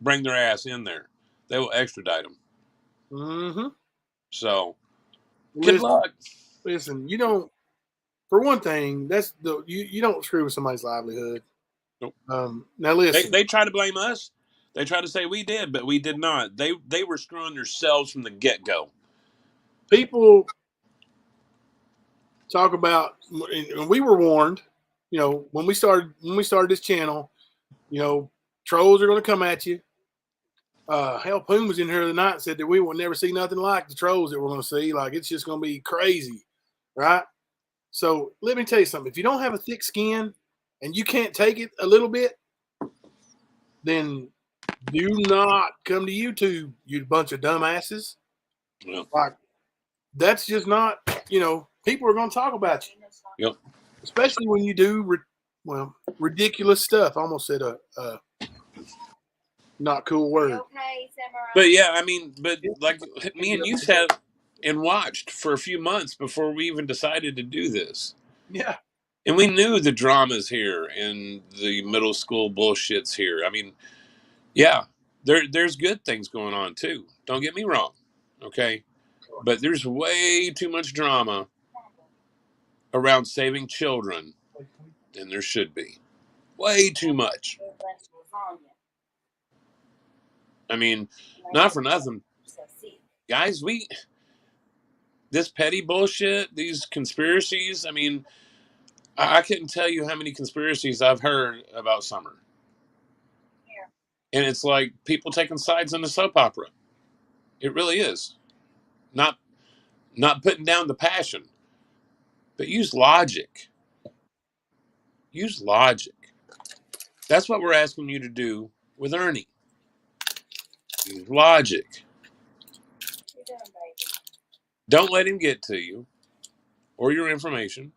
bring their ass in there. They will extradite them. Mm-hmm. So, good luck. Listen, you don't. For one thing, that's you don't screw with somebody's livelihood. Nope. Now listen, They try to blame us. They try to say we did, but we did not. They were screwing themselves from the get-go. people talk about, and we were warned, when we started this channel, trolls are going to come at you. Hell, Poon was in here the night and said that we will never see nothing like the trolls that we're going to see. Like, it's just going to be crazy, right? So let me tell you something. If you don't have a thick skin and you can't take it a little bit, then do not come to YouTube, you bunch of dumbasses. Yeah. Like, that's just not, people are going to talk about you. Yep. Especially when you do, ridiculous stuff. I almost said a not cool word. Okay, Samurai. But yeah, I mean, like me and you sat and watched for a few months before we even decided to do this. Yeah. And we knew the drama's here and the middle school bullshit's here. I mean, yeah, there's good things going on too. Don't get me wrong. Okay. But there's way too much drama around saving children than there should be. Way too much. I mean, not for nothing. Guys, this petty bullshit, these conspiracies, I mean, I couldn't tell you how many conspiracies I've heard about Summer. And it's like people taking sides in the soap opera. It really is. Not putting down the passion, but use logic. Use logic. That's what we're asking you to do with Ernie. Use logic. Don't let him get to you or your information.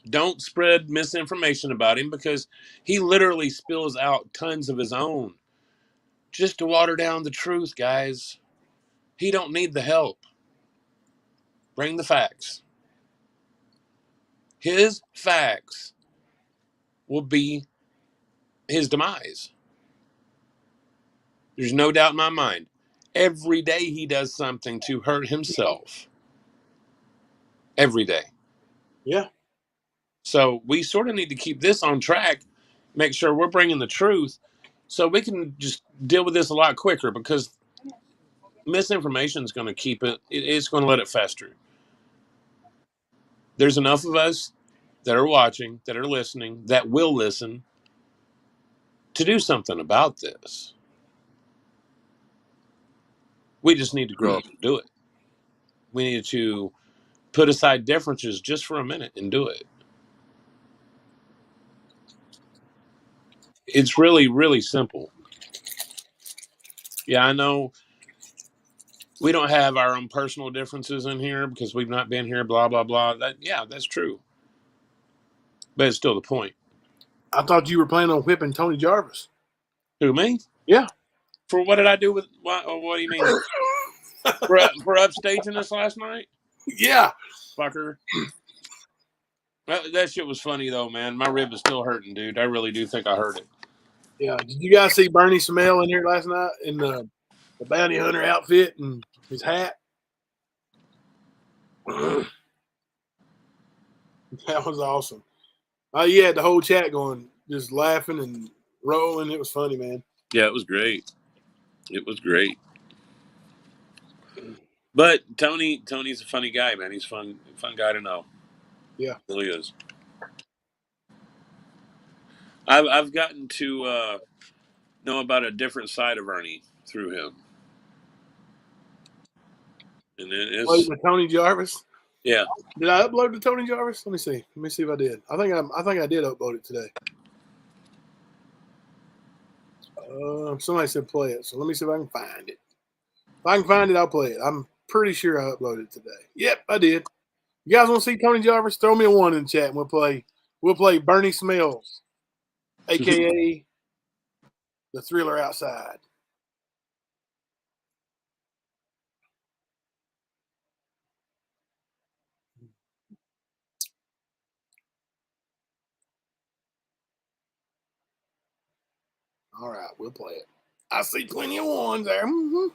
Don't spread misinformation about him because he literally spills out tons of his own just to water down the truth, guys. He don't need the help. Bring the facts. His facts will be his demise. There's no doubt in my mind. Every day he does something to hurt himself. Every day. Yeah. So we sort of need to keep this on track, make sure we're bringing the truth so we can just deal with this a lot quicker because misinformation is going to keep it's going to let it fester. There's enough of us that are watching, that are listening, that will listen to do something about this. We just need to grow up and do it. We need to put aside differences just for a minute and do it. It's really, really simple. Yeah, I know we don't have our own personal differences in here because we've not been here, blah, blah, blah. That's true. But it's still the point. I thought you were planning on whipping Tony Jarvis. Who, me? Yeah. For what did I do with, what do you mean? for upstaging us last night? Yeah. Fucker. That shit was funny, though, man. My rib is still hurting, dude. I really do think I hurt it. Yeah. Did you guys see Bernie Smell in here last night in the bounty hunter outfit and his hat? That was awesome. You had the whole chat going, just laughing and rolling. It was funny, man. Yeah, it was great. It was great. But Tony's a funny guy, man. He's fun guy to know. Yeah, he really is. I've gotten to know about a different side of Ernie through him, and it's with Tony Jarvis. Yeah. Did I upload to Tony Jarvis? Let me see. Let me see if I did. I think I did upload it today. Somebody said play it, so let me see if I can find it. If I can find it, I'll play it. I'm pretty sure I uploaded it today. Yep, I did. You guys want to see Tony Jarvis? Throw me a 1 in the chat, and we'll play Bernie Smells, aka the Thriller Outside. All right, we'll play it. I see plenty of 1s there. Mm-hmm.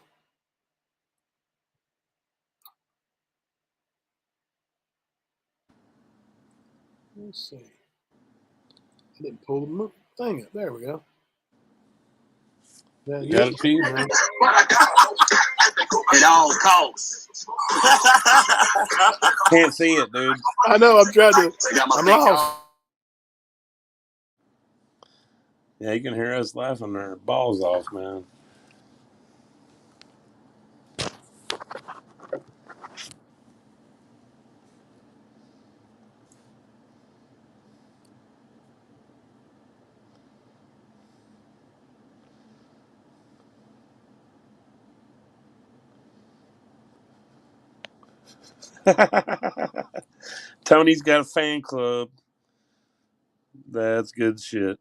Let's see. I didn't pull the thing up. There we go. You got it, Pete? At all costs. Can't see it, dude. I know. I'm trying to. I'm lost. Yeah, you can hear us laughing our balls off, man. Tony's got a fan club. That's good shit.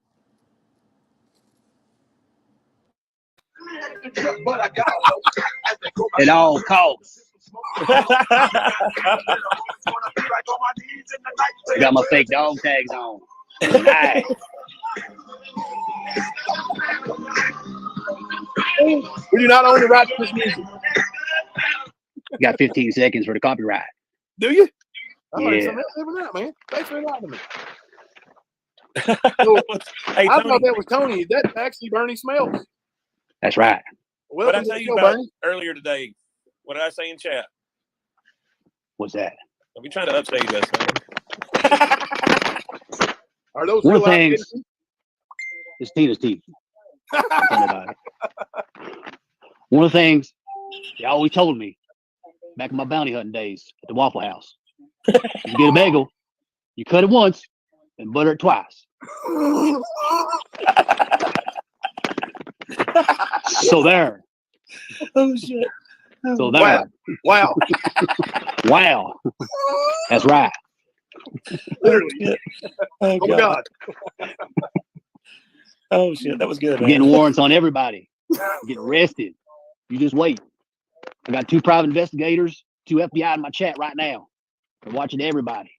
At all costs. Got my fake dog tags on. Nice. We do not own the right to this music. Got 15 seconds for the copyright. Do you? I learned Yeah. something else every night, man. Thanks for that to me. Hey, I Tony, thought that was Tony. That's actually Bernie Smells. That's right. what did I Welcome to tell the you show, about Bernie. earlier today? What did I say in chat? What's that? I'll be trying to upstage us, man. Are those One real of the life things. citizens? It's Tina's teeth. One of the things they always told me back in my bounty hunting days at the Waffle House. You get a bagel, you cut it once and butter it twice. So there. Oh shit. So there. Wow. Wow. That's right. Literally. Oh, Oh my God. Oh shit, that was good. I'm getting warrants on everybody. I'm getting arrested. You just wait. I got 2 private investigators, 2 FBI in my chat right now. They're watching everybody.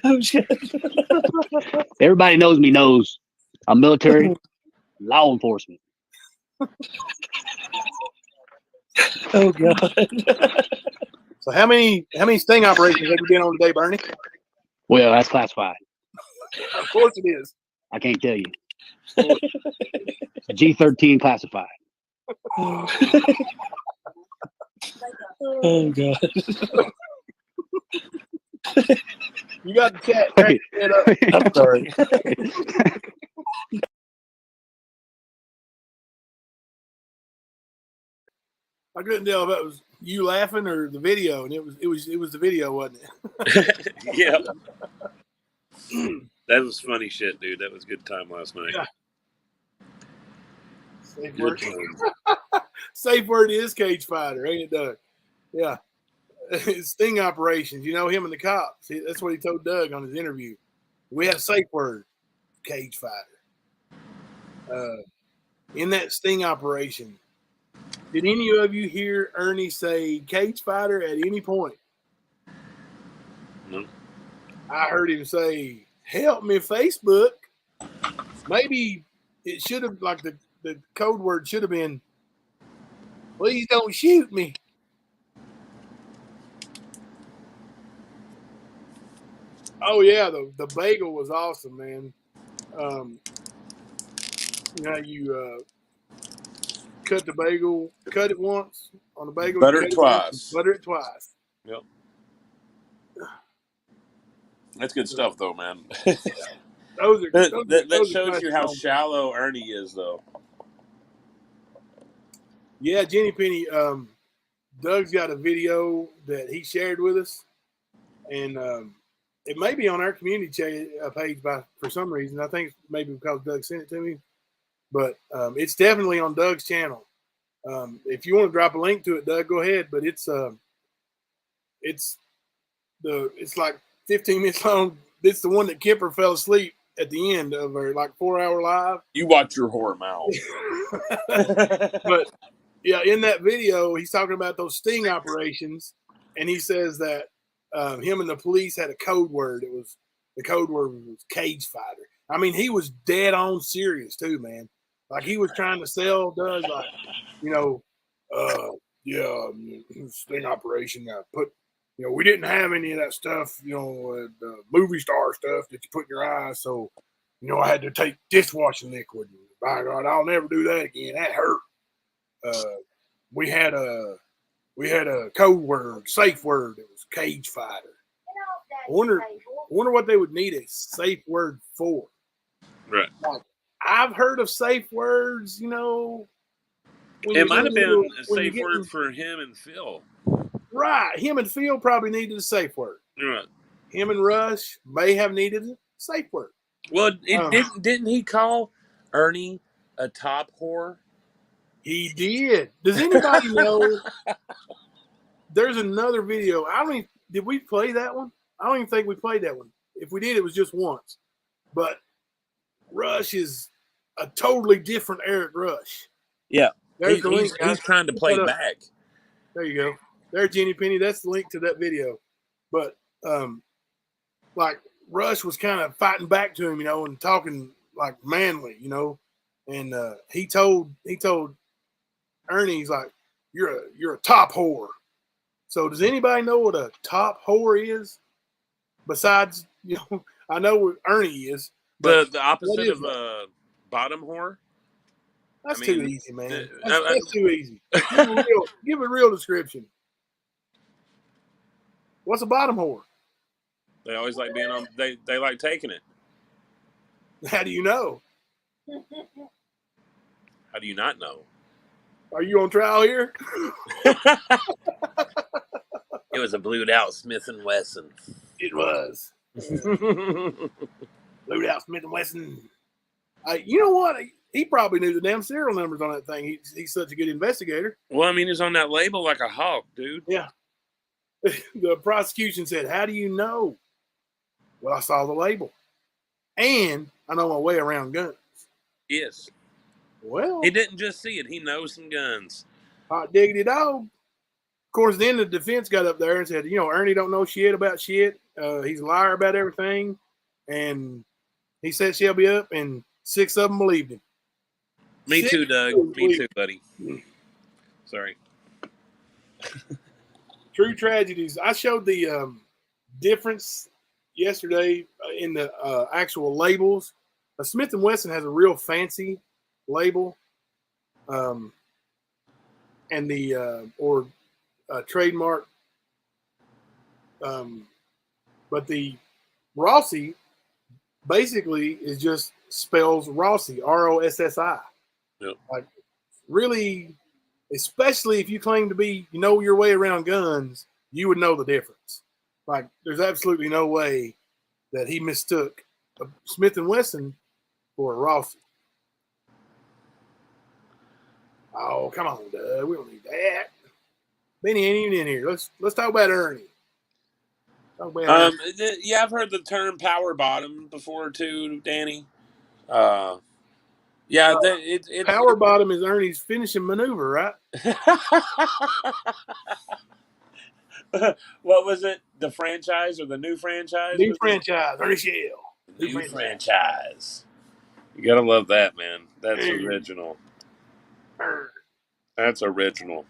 Oh shit. Everybody knows me knows I'm military, law enforcement. Oh god. So how many sting operations have you been on today, Bernie? Well, that's classified. Of course it is. I can't tell you. G13 classified. Oh god. You got the chat. Crack it up. I'm sorry. I couldn't tell if that was you laughing or the video, and it was the video, wasn't it? Yeah. That was funny shit, dude. That was a good time last night. Yeah. Safe Good word. time. Safe word is cage fighter, ain't it, Doug? Yeah. Sting operations. You know him and the cops. That's what he told Doug on his interview. We had a safe word, cage fighter. In that sting operation, did any of you hear Ernie say cage fighter at any point? No. I heard him say, "Help me, Facebook." Maybe it should have, like the code word should have been, "Please don't shoot me." Oh yeah, the bagel was awesome, man. You know, you cut the bagel, cut it once on the bagel, Butter cut it once, twice. butter it twice. Yep. That's good stuff, though, man. Those are That shows classic you how moments. shallow Ernie is, though. Yeah, Jenny Penny. Doug's got a video that he shared with us, and it may be on our community page for some reason. I think maybe because Doug sent it to me, but it's definitely on Doug's channel. If you want to drop a link to it, Doug, go ahead. But it's like 15 minutes long. It's the one that Kipper fell asleep at the end of our like 4-hour live. You watch your whore mouth. But yeah, in that video, he's talking about those sting operations, and he says that him and the police had a code word. The code word was cage fighter. I mean, he was dead on serious too, man. Like he was trying to sell Doug, like, you know, sting operation. We didn't have any of that stuff, the movie star stuff that you put in your eyes. So, I had to take dishwashing liquid. By God, I'll never do that again. That hurt. We had a code word, safe word. It was cage fighter. I wonder what they would need a safe word for. Right. Like, I've heard of safe words, It might have been a safe word for him and Phil. Right. Him and Phil probably needed a safe word. Right. Him and Rush may have needed a safe word. Well, didn't he call Ernie a top whore? He did. Does anybody know? There's another video. Did we play that one? I don't even think we played that one. If we did, it was just once. But Rush is a totally different Eric Rush. Yeah. There's the link. He's trying to play back. There you go. There, Jenny Penny. That's the link to that video. But like Rush was kind of fighting back to him, and talking like manly, and he told Ernie, he's like, you're a top whore. So does anybody know what a top whore is? Besides, I know what Ernie is. The opposite of a bottom whore? That's too easy, man. That's too easy. Give a real description. What's a bottom whore? They always like being on. They like taking it. How do you know? How do you not know? Are you on trial here? It was a blued out Smith and Wesson. It was. Blued out Smith and Wesson. You know what? He probably knew the damn serial numbers on that thing. He's such a good investigator. Well, I mean, he's on that label like a hawk, dude. Yeah. The prosecution said, "How do you know?" Well, I saw the label, and I know my way around guns. Yes. Well, he didn't just see it; he knows some guns. Hot diggity dog. Of course, then the defense got up there and said, Ernie don't know shit about shit. He's a liar about everything, and he set Shelby up, and 6 of them believed him. Me too, Doug. Me too, buddy. Sorry. True tragedies. I showed the difference yesterday in the actual labels. Smith & Wesson has a real fancy label, and the trademark. But the Rossi basically is just spells Rossi, Rossi. Yep. Like really especially if you claim to be, you know, your way around guns, you would know the difference. Like, there's absolutely no way that he mistook a Smith & Wesson for a Rossi. Oh, come on, Doug. We don't need that. Benny ain't even in here. Let's talk about Ernie. Talk about Ernie. Yeah, I've heard the term power bottom before too, Danny. Yeah, Power bottom is Ernie's finishing maneuver, right? What was it? The franchise or the new franchise? New franchise, Ernie Shell. New franchise. You gotta love that, man. That's original. That's original.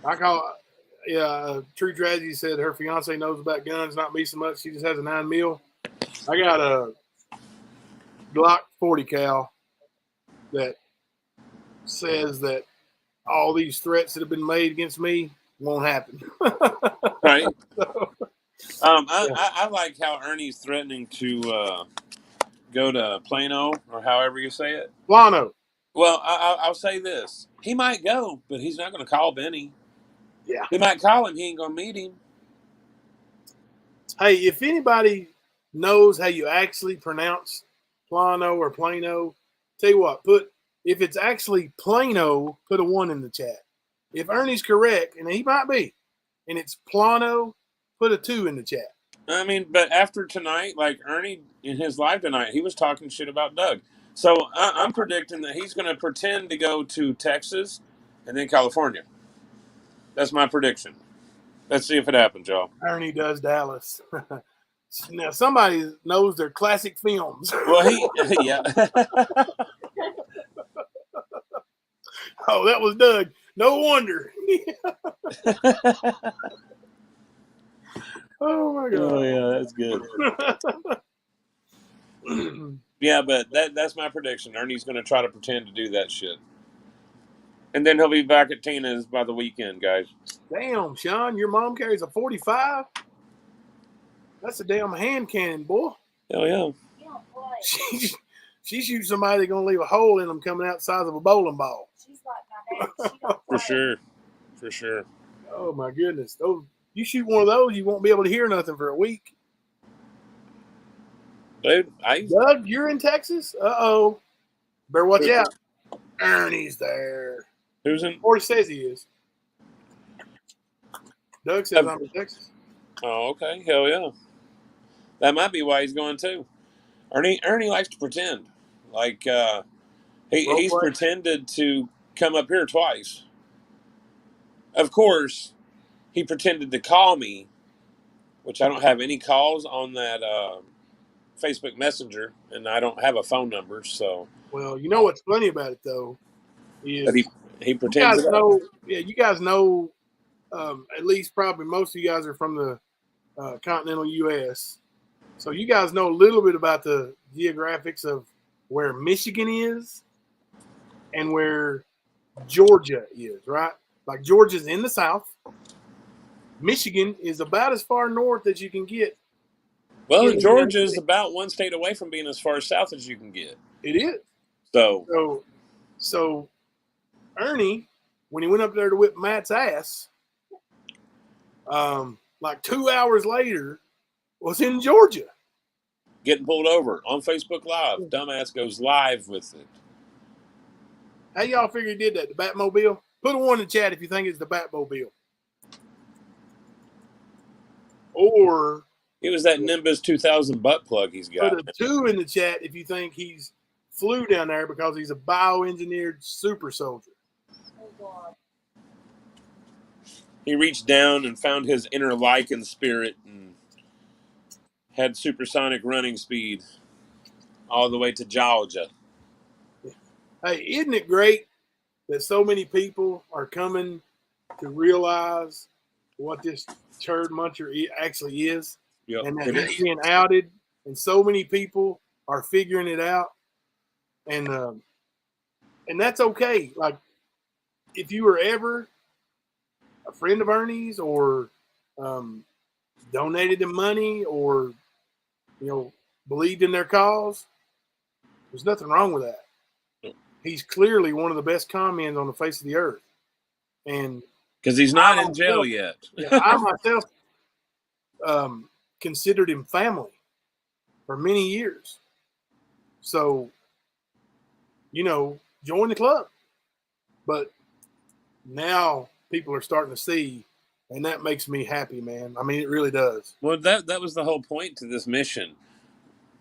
I call, True Tragedy said her fiance knows about guns, not me so much. She just has a 9mm. I got a Glock 40 cal that says that all these threats that have been made against me won't happen. Right. So, I like how Ernie's threatening to go to Plano, or however you say it. Plano. Well, I'll say this: he might go, but he's not going to call Benny. Yeah. He might call him. He ain't going to meet him. Hey, if anybody knows how you actually pronounce Plano or Plano, tell you what, if it's actually Plano, put a 1 in the chat. If Ernie's correct, and he might be, and it's Plano, put a 2 in the chat. I mean, but after tonight, like Ernie in his live tonight, he was talking shit about Doug. So I'm predicting that he's going to pretend to go to Texas and then California. That's my prediction. Let's see if it happens, y'all. Ernie does Dallas. Now, somebody knows their classic films. Well, yeah. Oh, that was Doug. No wonder. Oh, my God. Oh, yeah, that's good. Yeah, but that's my prediction. Ernie's going to try to pretend to do that shit. And then he'll be back at Tina's by the weekend, guys. Damn, Sean, your mom carries a 45? That's a damn hand cannon, boy. Hell yeah. She shoots somebody that's going to leave a hole in them coming out the size of a bowling ball. She's like my baby. She don't For play. sure. For sure. Oh, my goodness. You shoot one of those, you won't be able to hear nothing for a week. Dude, Doug, you're in Texas? Uh-oh. Better watch out. Ernie's there. Who's in? Or he says he is. Doug says I'm in Texas. Oh, okay. Hell yeah. That might be why he's going too. Ernie likes to pretend. Like he's pretended to come up here twice. Of course, he pretended to call me, which I don't have any calls on that Facebook Messenger, and I don't have a phone number. So, well, you know what's funny about it though is but he pretends. You guys know. At least probably most of you guys are from the continental U.S. So you guys know a little bit about the geographics of where Michigan is and where Georgia is, right? Like Georgia's in the south. Michigan is about as far north as you can get. Well, Georgia is about one state away from being as far south as you can get. It is. So Ernie, when he went up there to whip Matt's ass, like 2 hours later, was in Georgia. Getting pulled over on Facebook Live. Dumbass goes live with it. How y'all figure he did that? The Batmobile? Put a 1 in the chat if you think it's the Batmobile. Or it was that Nimbus 2000 butt plug he's got. Put a 2 in the chat if you think he's flew down there because he's a bioengineered super soldier. Oh, God. He reached down and found his inner Lycan spirit and had supersonic running speed all the way to Georgia. Hey, isn't it great that so many people are coming to realize what this turd muncher actually is? Yep. And that he's being outed, and so many people are figuring it out. And that's okay. Like, if you were ever a friend of Ernie's or donated them money or, believed in their cause, There's nothing wrong with that. He's clearly one of the best con men on the face of the earth. And Because he's not in jail yet. I myself considered him family for many years. So, you know, join the club. But now people are starting to see, and that makes me happy, man. I mean, it really does. Well, that was the whole point to this mission,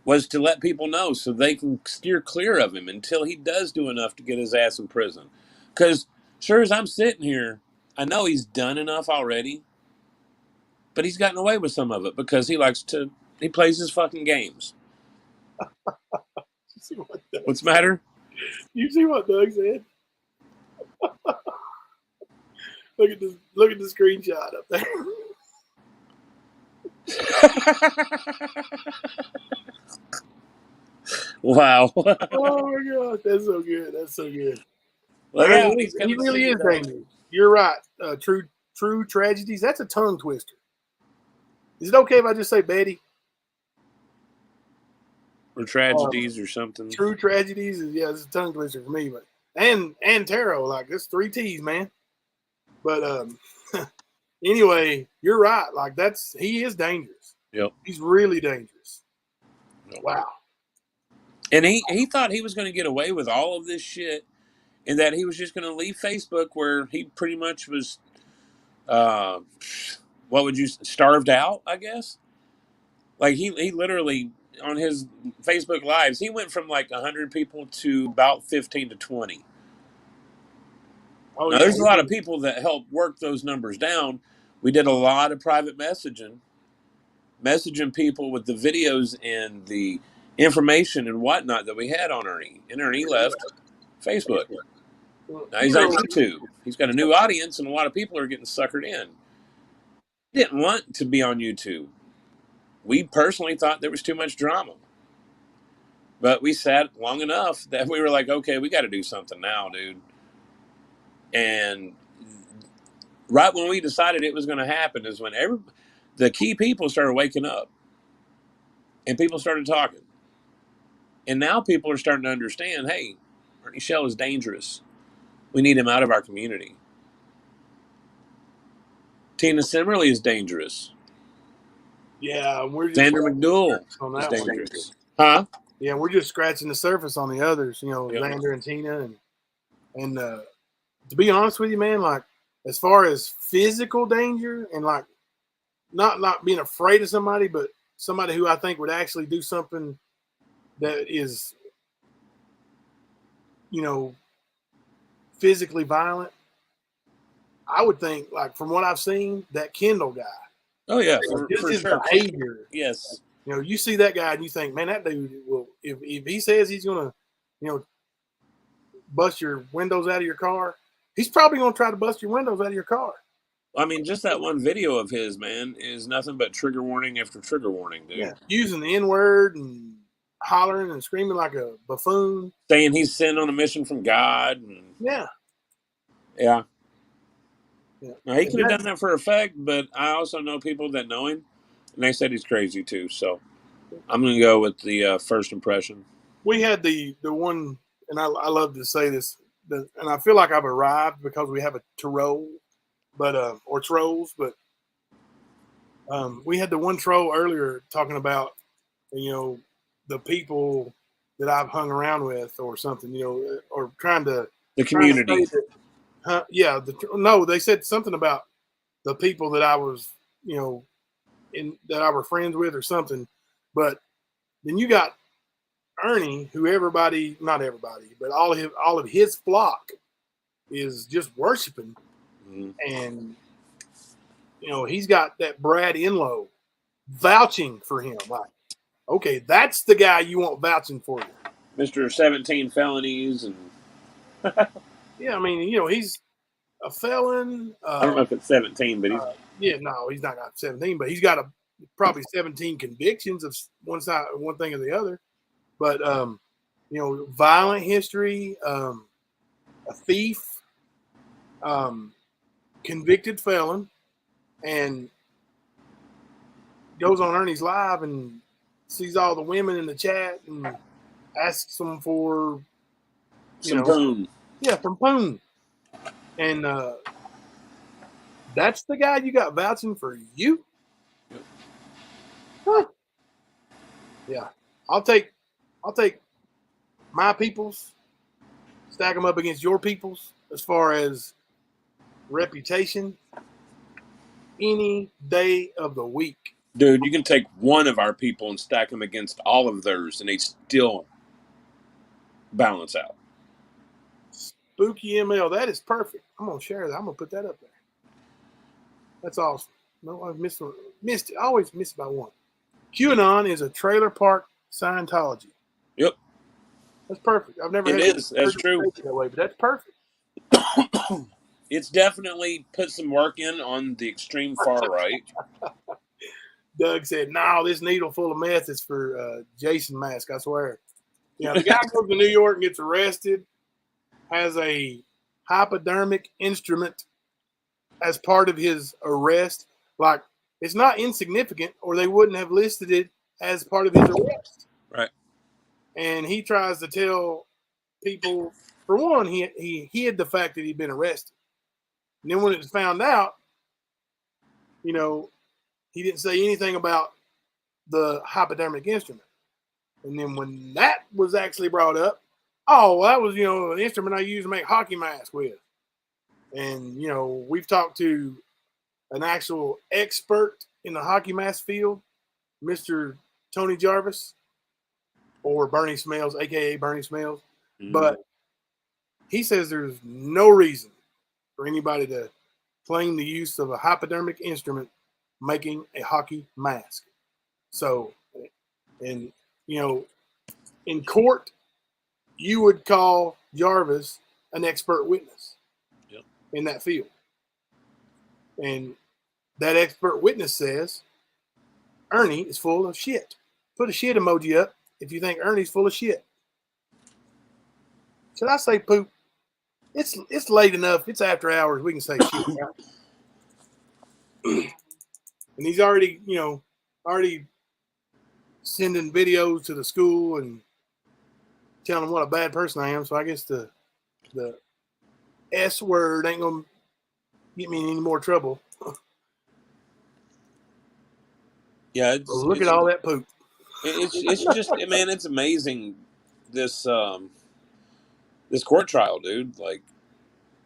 was to let people know so they can steer clear of him until he does do enough to get his ass in prison. Because sure as I'm sitting here, I know he's done enough already, but he's gotten away with some of it because he plays his fucking games. You see what Doug, What's the matter? you see what Doug said? Look at the screenshot up there. Wow. Oh my gosh, that's so good. That's so good. Look Man, out, he's he coming to really see is you, Doug. dangerous. You're right. True tragedies. That's a tongue twister. Is it okay if I just say Betty? Or tragedies or something. True tragedies is it's a tongue twister for me, but and tarot, like this 3 T's, man. But anyway, you're right. Like he is dangerous. Yep. He's really dangerous. Yep. Wow. And he thought he was going to get away with all of this shit, and that he was just going to leave Facebook, where he pretty much was, starved out, I guess. Like he literally, on his Facebook lives, he went from like 100 people to about 15 to 20. Oh, Now, there's a lot of people that helped work those numbers down. We did a lot of private messaging people with the videos and the information and whatnot that we had on Ernie. And Ernie left Facebook. Now he's on YouTube. He's got a new audience, and a lot of people are getting suckered in. He didn't want to be on YouTube. We personally thought there was too much drama. But we sat long enough that we were like, okay, we got to do something now, dude. And right when we decided it was going to happen is when the key people started waking up. And people started talking. And now people are starting to understand, hey, Ernie Shell is dangerous. We need him out of our community. Tina Simmerly is dangerous. Yeah, we're just Xander McDougal on is that one. dangerous. Huh? Yeah, we're just scratching the surface on the others, Yep. Xander and Tina. And to be honest with you, man, like as far as physical danger and like not being afraid of somebody, but somebody who I think would actually do something that is, physically violent, I would think, like from what I've seen, that Kendall guy. Oh, yeah, Just for his sure. behavior. Yes. You see that guy and you think, man, that dude will, if he says he's going to, bust your windows out of your car, he's probably going to try to bust your windows out of your car. I mean, just that one video of his, man, is nothing but trigger warning after trigger warning, dude. Yeah. Using the N-word and hollering and screaming like a buffoon. Saying he's sent on a mission from God. And, Yeah. yeah. Yeah. Now, he could have done that for effect, but I also know people that know him, and they said he's crazy too. So I'm going to go with the first impression. We had the one, and I love to say this, and I feel like I've arrived because we have a troll, or trolls, but we had the one troll earlier talking about, the people that I've hung around with or something, or trying to the community. They said something about the people that I was, that I were friends with or something. But then you got Ernie, who not everybody, but all of his flock is just worshiping. Mm-hmm. And, he's got that Brad Enlow vouching for him. Like, okay, that's the guy you want vouching for you. Mr. 17 felonies. And yeah, I mean, he's a felon. I don't know if it's 17, but he's... no, he's not got 17, but he's got probably 17 convictions of one thing or the other. But, violent history, a thief, convicted felon, and goes on Ernie's Live and sees all the women in the chat and asks them for, Some boom. from Poon. And that's the guy you got vouching for you? Huh. Yeah. I'll take my peoples, stack them up against your peoples as far as reputation any day of the week. Dude, you can take one of our people and stack them against all of theirs, and they still balance out. Spooky ML, that is perfect. I'm gonna share that. I'm gonna put that up there. That's awesome. No, I missed it. I always miss by one. QAnon is a trailer park Scientology. Yep. That's perfect. I've never It heard is. That's it true. that way, but that's perfect. It's definitely put some work in on the extreme far right. Doug said, "No, this needle full of meth is for Jason Mask. I swear." Yeah, the guy goes to New York and gets arrested, has a hypodermic instrument as part of his arrest. Like, it's not insignificant, or they wouldn't have listed it as part of his arrest. Right. And he tries to tell people, for one, he hid the fact that he'd been arrested. And then when it was found out, he didn't say anything about the hypodermic instrument. And then when that was actually brought up, oh, that was, an instrument I used to make hockey masks with. And, we've talked to an actual expert in the hockey mask field, Mr. Tony Jarvis, or Bernie Smells, a.k.a. Bernie Smells. Mm. But he says there's no reason for anybody to claim the use of a hypodermic instrument making a hockey mask. So, and, in court, you would call Jarvis an expert witness in that field. And that expert witness says Ernie is full of shit. Put a shit emoji up if you think Ernie's full of shit. Should I say poop? It's late enough. It's after hours. We can say shit. Right? And he's already sending videos to the school and telling them what a bad person I am. So I guess the S word ain't gonna get me in any more trouble. Yeah. Look at all that poop. It's just, man, it's amazing. This court trial, dude. Like,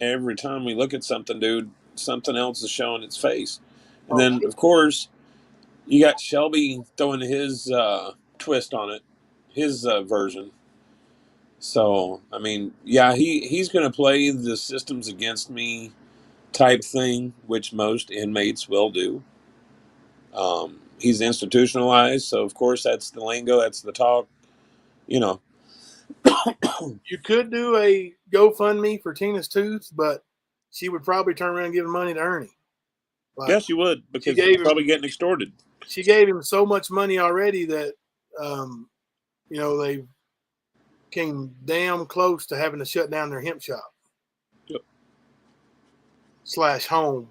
every time we look at something, dude, something else is showing its face. And then, of course, you got Shelby throwing his twist on it, his version. So, I mean, yeah, he's going to play the systems against me type thing, which most inmates will do. He's institutionalized, so of course that's the lingo, that's the talk. You could do a GoFundMe for Tina's tooth, but she would probably turn around and give money to Ernie. Like, yes, you would, because he's probably getting extorted. She gave him so much money already that, they came damn close to having to shut down their hemp shop. Yep. /home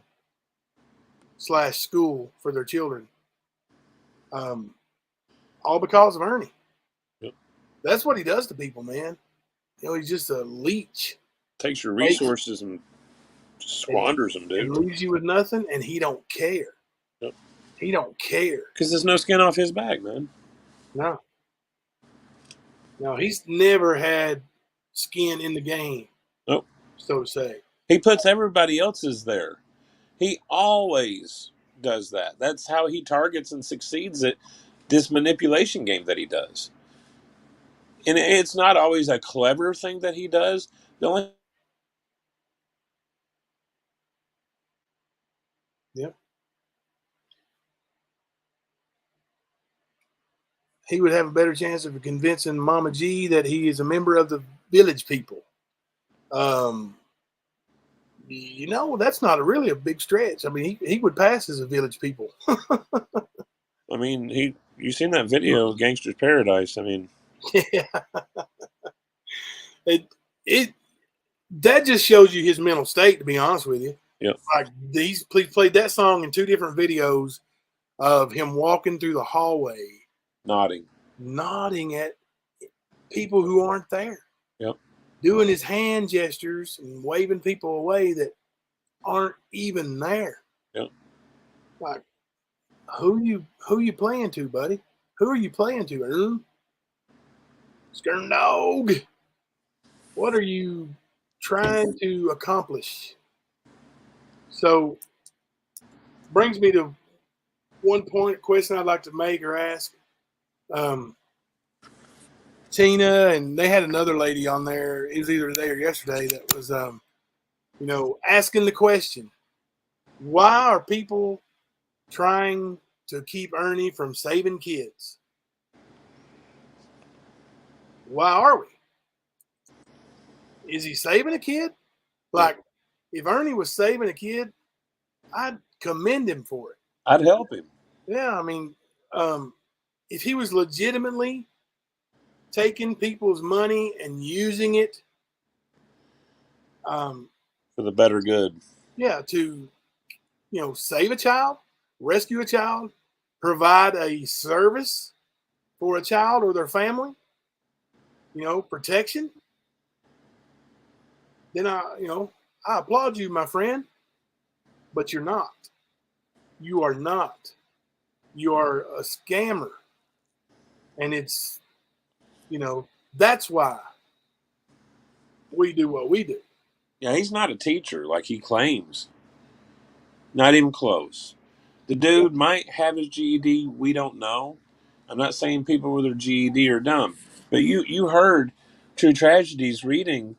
/school for their children. All because of Ernie. Yep. That's what he does to people, man. He's just a leech. Takes your resources and squanders them, dude. And leaves you with nothing, and he don't care. Yep. He don't care. Because there's no skin off his back, man. No, he's never had skin in the game. Nope. So to say. He puts everybody else's there. He always does that. That's how he targets and succeeds at this manipulation game that he does. And it's not always a clever thing that he does. The only Yep. He would have a better chance of convincing Mama G that he is a member of the Village People. That's not really a big stretch. I mean, he would pass as a Village People. I mean, you seen that video, Gangster's Paradise? I mean, yeah. That just shows you his mental state, to be honest with you. Yeah. Like, he's played that song in 2 different videos of him walking through the hallway, nodding at people who aren't there. Yep. Doing his hand gestures and waving people away that aren't even there. Yep. Like, who you playing to, buddy? Who are you playing to? Skirm dog. What are you trying to accomplish? So, brings me to one question I'd like to make or ask. Tina, and they had another lady on there. It was either today or yesterday that was, asking the question, why are people trying to keep Ernie from saving kids? Why are we? Is he saving a kid? Like, if Ernie was saving a kid, I'd commend him for it. I'd help him. Yeah, I mean, if he was legitimately taking people's money and using it, For the better good. yeah, to, save a child, rescue a child, provide a service for a child or their family, protection, then I applaud you, my friend, but you're not. You are not. You are a scammer. And it's, that's why we do what we do. Yeah, he's not a teacher like he claims. Not even close. The dude might have his GED. We don't know. I'm not saying people with their GED are dumb. But you heard True Tragedies reading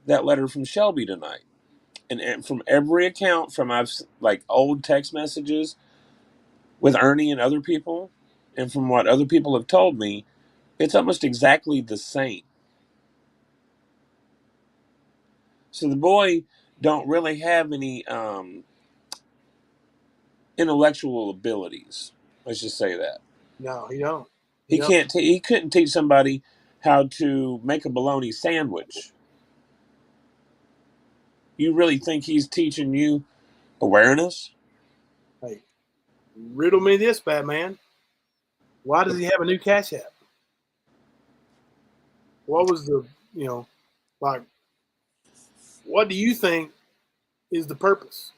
that letter from Shelby tonight. And from every account from old text messages with Ernie and other people, and from what other people have told me, it's almost exactly the same. So the boy don't really have any intellectual abilities. Let's just say that. No, he don't. He can't. He couldn't teach somebody how to make a bologna sandwich. You really think he's teaching you awareness? Hey, riddle me this, Batman. Why does he have a new Cash App? What was the, what do you think is the purpose?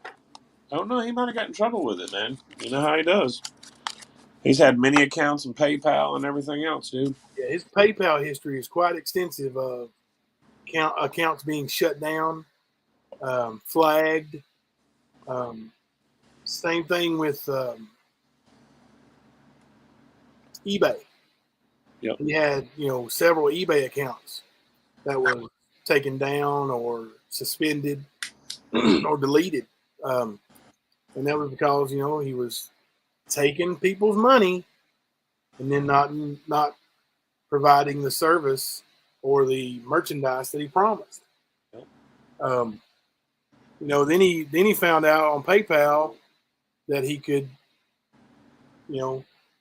I don't know. He might have got in trouble with it, man. You know how he does. He's had many accounts in PayPal and everything else, dude. Yeah, his PayPal history is quite extensive. Accounts being shut down, flagged. Same thing with eBay. Yep. He had, several eBay accounts that were taken down or suspended or deleted. And that was because, he was taking people's money and then not providing the service or the merchandise that he promised. Yep. Then he found out on PayPal that he could,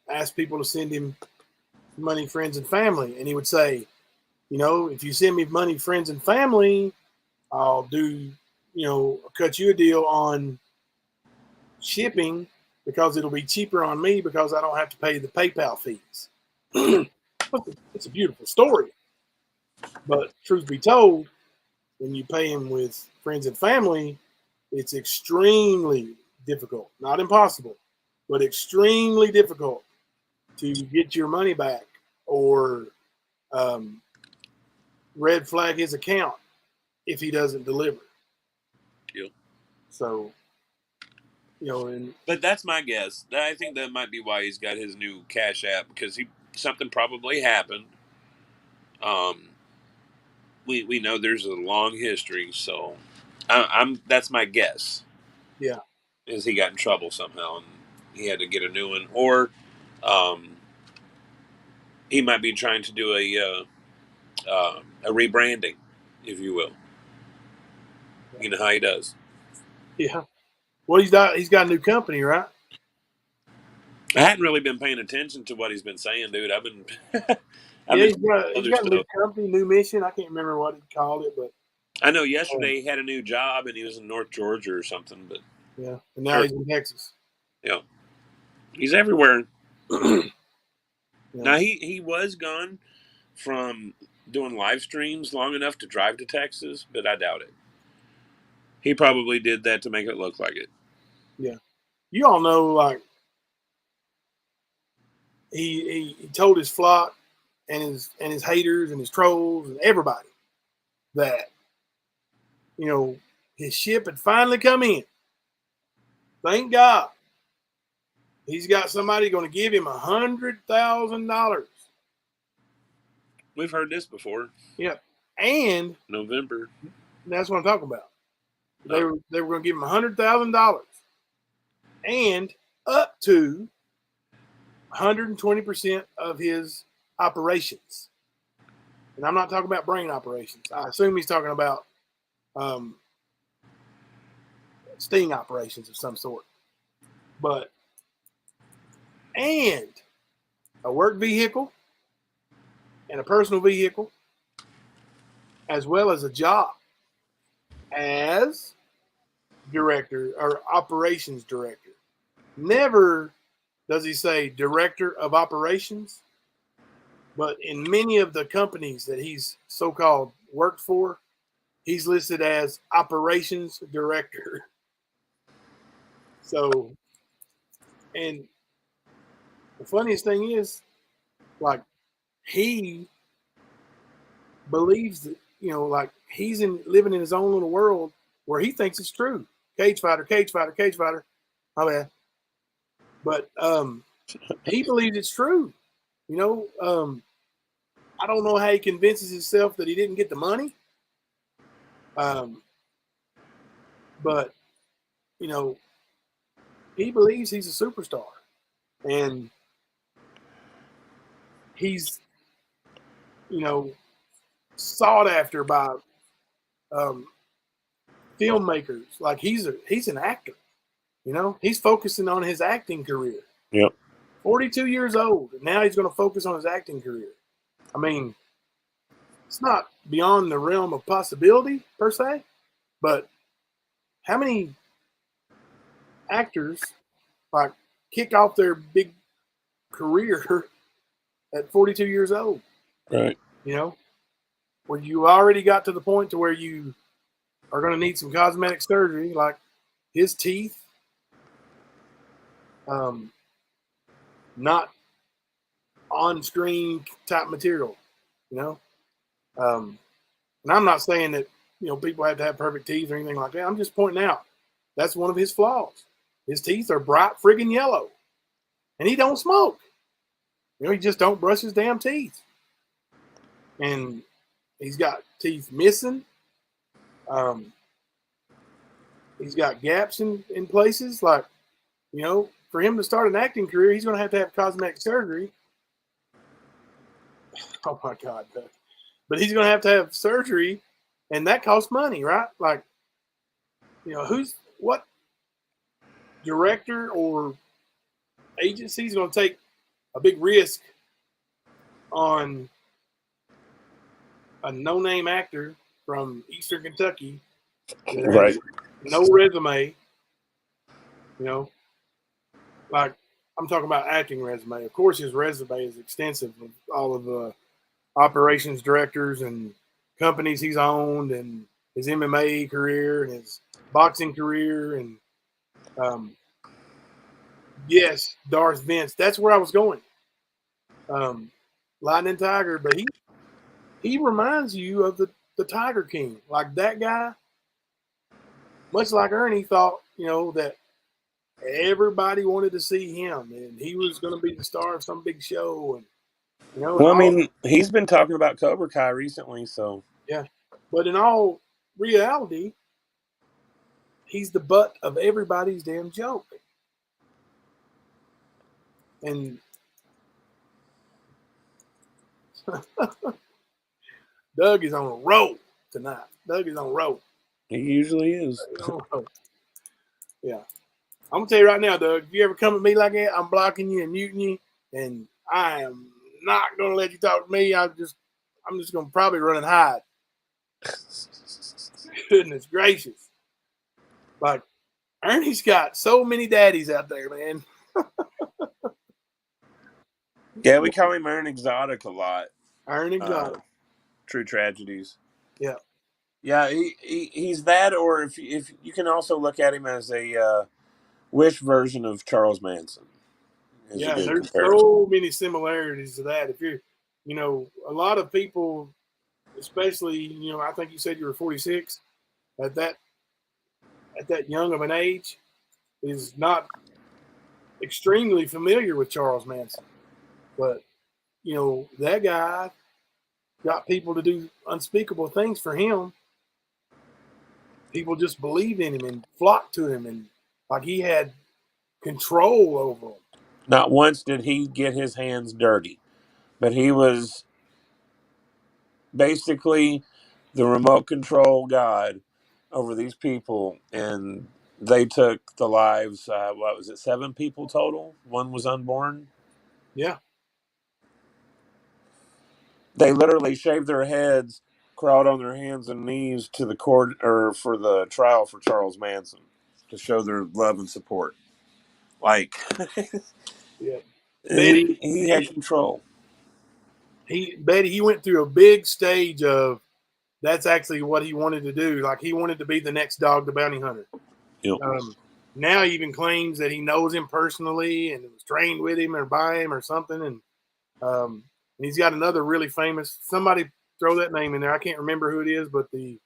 ask people to send him money, friends, and family. And he would say, if you send me money, friends, and family, I'll do, cut you a deal on shipping because it'll be cheaper on me because I don't have to pay the PayPal fees. It's a beautiful story. But truth be told, when you pay him with friends and family, it's extremely difficult, not impossible, but extremely difficult to get your money back or red flag his account if he doesn't deliver. Yep. So, But that's my guess. I think that might be why he's got his new Cash App, because something probably happened. We know there's a long history, so that's my guess. Yeah. Is he got in trouble somehow and he had to get a new one, or he might be trying to do a rebranding, if you will. You know how he does. Yeah. Well, he's got a new company, right? I hadn't really been paying attention to what he's been saying, dude. I've been He's got a new company, new mission. I can't remember what he called it, but I know yesterday he had a new job and he was in North Georgia or something, but yeah. And now he's in Texas. Yeah. He's everywhere. Yeah. You know? Now he was gone from doing live streams long enough to drive to Texas, but I doubt it. He probably did that to make it look like it. You all know, like he told his flock and his haters and his trolls and everybody that, you know, his ship had finally come in. Thank God. He's got somebody going to give him $100,000. We've heard this before. Yep. And November. that's what I'm talking about. They were going to give him $100,000 and up to 120% of his operations. And I'm not talking about brain operations. I assume he's talking about sting operations of some sort. But and a work vehicle and a personal vehicle, as well as a job as director or operations director. Never does he say director of operations, but in many of the companies that he's so-called worked for, he's listed as operations director. So, and the funniest thing is, like, he believes that, you know, like he's living in his own little world where he thinks it's true. Cage fighter, cage fighter, cage fighter. My bad. But he believes it's true. You know, I don't know how he convinces himself that he didn't get the money. But, you know, he believes he's a superstar. And he's, you know, sought after by filmmakers. Like he's an actor. You know, he's focusing on his acting career. Yep. 42 years old, and now he's going to focus on his acting career. I mean, it's not beyond the realm of possibility per se, but how many actors like kick off their big career at 42 years old? Right. You know, when you already got to the point to where you are going to need some cosmetic surgery, like his teeth, not on-screen type material, you know. And I'm not saying that, you know, people have to have perfect teeth or anything like that. I'm just pointing out that's one of his flaws. His teeth are bright friggin' yellow, and he don't smoke. You know, he just don't brush his damn teeth, and he's got teeth missing. He's got gaps in places. Like, you know, for him to start an acting career, he's going to have cosmetic surgery. Oh my God! But he's going to have surgery, and that costs money, right? Like, you know, what director or agency is going to take a big risk on a no-name actor from Eastern Kentucky that has Right. no resume? You know, like, I'm talking about acting resume. Of course, his resume is extensive with all of the operations directors and companies he's owned, and his MMA career and his boxing career, and yes, Darth Vince. That's where I was going. Lightning Tiger, but he reminds you of the Tiger King. Like that guy, much like Ernie thought, you know, that everybody wanted to see him, and he was going to be the star of some big show. And, you know, Well, I mean, he's been talking about Cobra Kai recently, so yeah. But in all reality, he's the butt of everybody's damn joke. And Doug is on a roll tonight. Doug is on a roll. he usually is. Yeah. I'm gonna tell you right now, Doug, if you ever come at me like that, I'm blocking you and muting you, and I am not gonna let you talk to me. I'm just gonna probably run and hide. Goodness gracious. Like, Ernie's got so many daddies out there, man. Yeah, we call him Aaron Exotic a lot. Iron Exotic. True Tragedies. Yeah. Yeah, he's that, or if you can also look at him as a Wish version of Charles Manson. Is a Yeah, good there's comparison. so many similarities to that. If you're, a lot of people, especially, I think you said you were 46 at that young of an age, is not extremely familiar with Charles Manson. But, that guy got people to do unspeakable things for him. People just believed in him and flocked to him, and like he had control over them. Not once did he get his hands dirty, but he was basically the remote control god over these people, and they took the lives. What was it? 7 people total. 1 was unborn. Yeah. They literally shaved their heads, crawled on their hands and knees to the court or for the trial for Charles Manson to show their love and support. Like Yeah. he had control. Betty, he went through a big stage of that's actually what he wanted to do. Like he wanted to be the next Dog the Bounty Hunter. Yep. Now he even claims that he knows him personally and was trained with him or by him or something. And he's got another really famous, somebody throw that name in there. I can't remember who it is, but the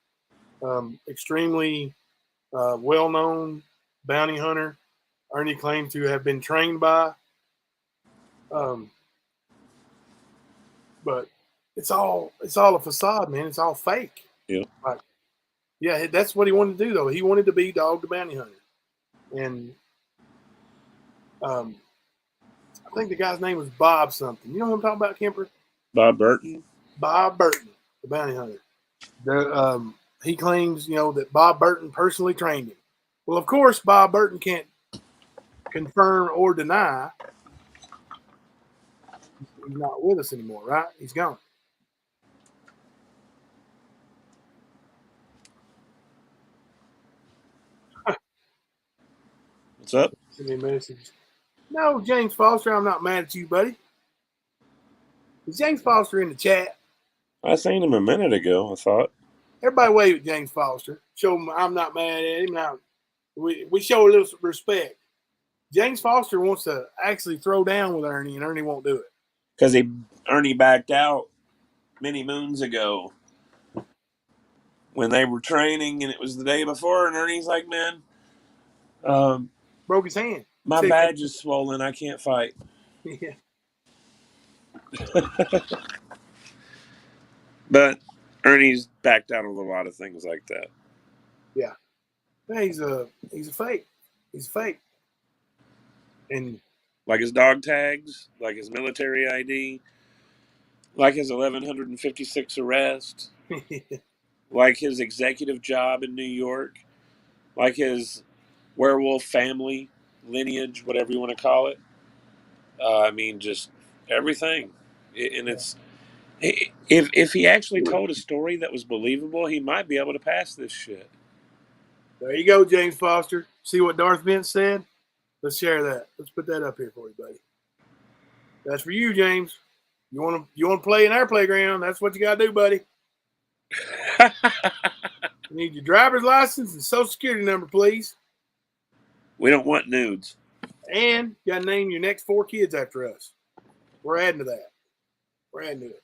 extremely well-known bounty hunter Ernie claimed to have been trained by. But it's all a facade, man. It's all fake. Yeah. Like, yeah, that's what he wanted to do, though. He wanted to be Dog the Bounty Hunter. And I think the guy's name was Bob something. You know what I'm talking about, Kemper? Bob Burton. Bob Burton, the bounty hunter. He claims, that Bob Burton personally trained him. Well, of course, Bob Burton can't confirm or deny he's not with us anymore, right? He's gone. What's up? Send me a message. No, James Foster, I'm not mad at you, buddy. Is James Foster in the chat? I seen him a minute ago. I thought. Everybody wave at James Foster. Show him I'm not mad at him. Now, we show a little respect. James Foster wants to actually throw down with Ernie, and Ernie won't do it. Because Ernie backed out many moons ago when they were training, and it was the day before, and Ernie's like, man, broke his hand. My badge is swollen. I can't fight. Yeah. But Ernie's backed out of a lot of things like that. Yeah. He's a fake. He's fake. And like his dog tags, like his military ID, like his 1,156 arrests, like his executive job in New York, like his werewolf family lineage, whatever you want to call it. I mean, just everything. And it's if he actually told a story that was believable, he might be able to pass this shit. There you go, James Foster. See what Darth Vince said? Let's share that. Let's put that up here for you, buddy. That's for you, James. You want to play in our playground? That's what you got to do, buddy. You need your driver's license and social security number, please. We don't want nudes. And you got to name your next 4 kids after us. We're adding to that. We're adding to it.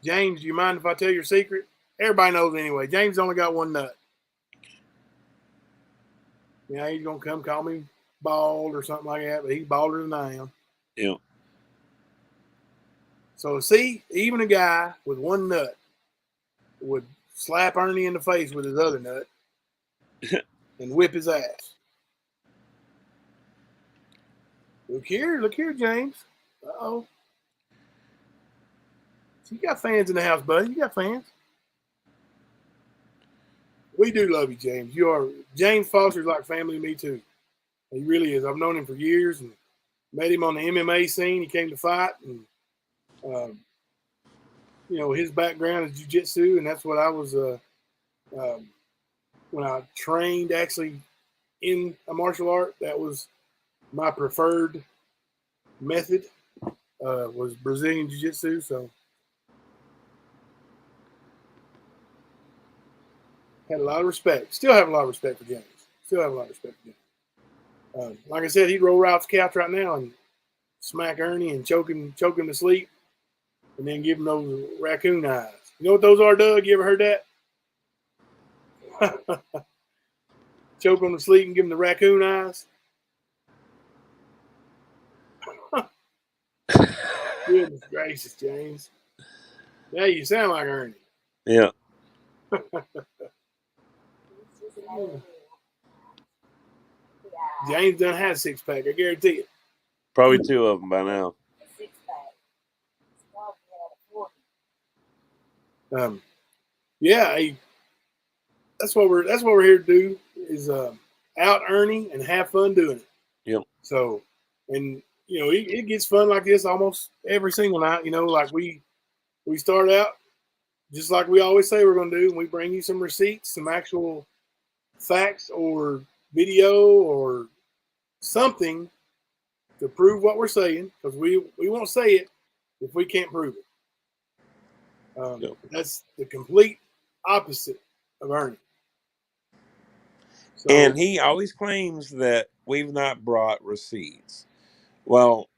James, do you mind if I tell your secret? Everybody knows anyway. James only got one nut. Yeah, he's going to come call me bald or something like that, but he's balder than I am. Yeah. So, see, even a guy with one nut would slap Ernie in the face with his other nut and whip his ass. Look here, James. Uh-oh. You got fans in the house, buddy. You got fans. We do love you, James. James Foster's like family to me too. He really is. I've known him for years and met him on the MMA scene. He came to fight, and his background is jiu-jitsu, and that's what I was when I trained actually in a martial art, that was my preferred method. Was Brazilian Jiu-Jitsu. So had a lot of respect. Still have a lot of respect for James. Like I said, he'd roll right off the couch right now and smack Ernie and choke him to sleep, and then give him those raccoon eyes. You know what those are, Doug? You ever heard that? Choke him to sleep and give him the raccoon eyes. Goodness gracious, James. Yeah, you sound like Ernie. Yeah. James done had a 6-pack, I guarantee it. Probably 2 of them by now. Yeah, that's what we're here to do, is out Ernie and have fun doing it. Yep. So, and it gets fun like this almost every single night. Like we start out just like we always say we're going to do, and we bring you some receipts, some actual facts or video or something to prove what we're saying, because we won't say it if we can't prove it. Yep. That's the complete opposite of Ernie. So, And he always claims that we've not brought receipts. Well,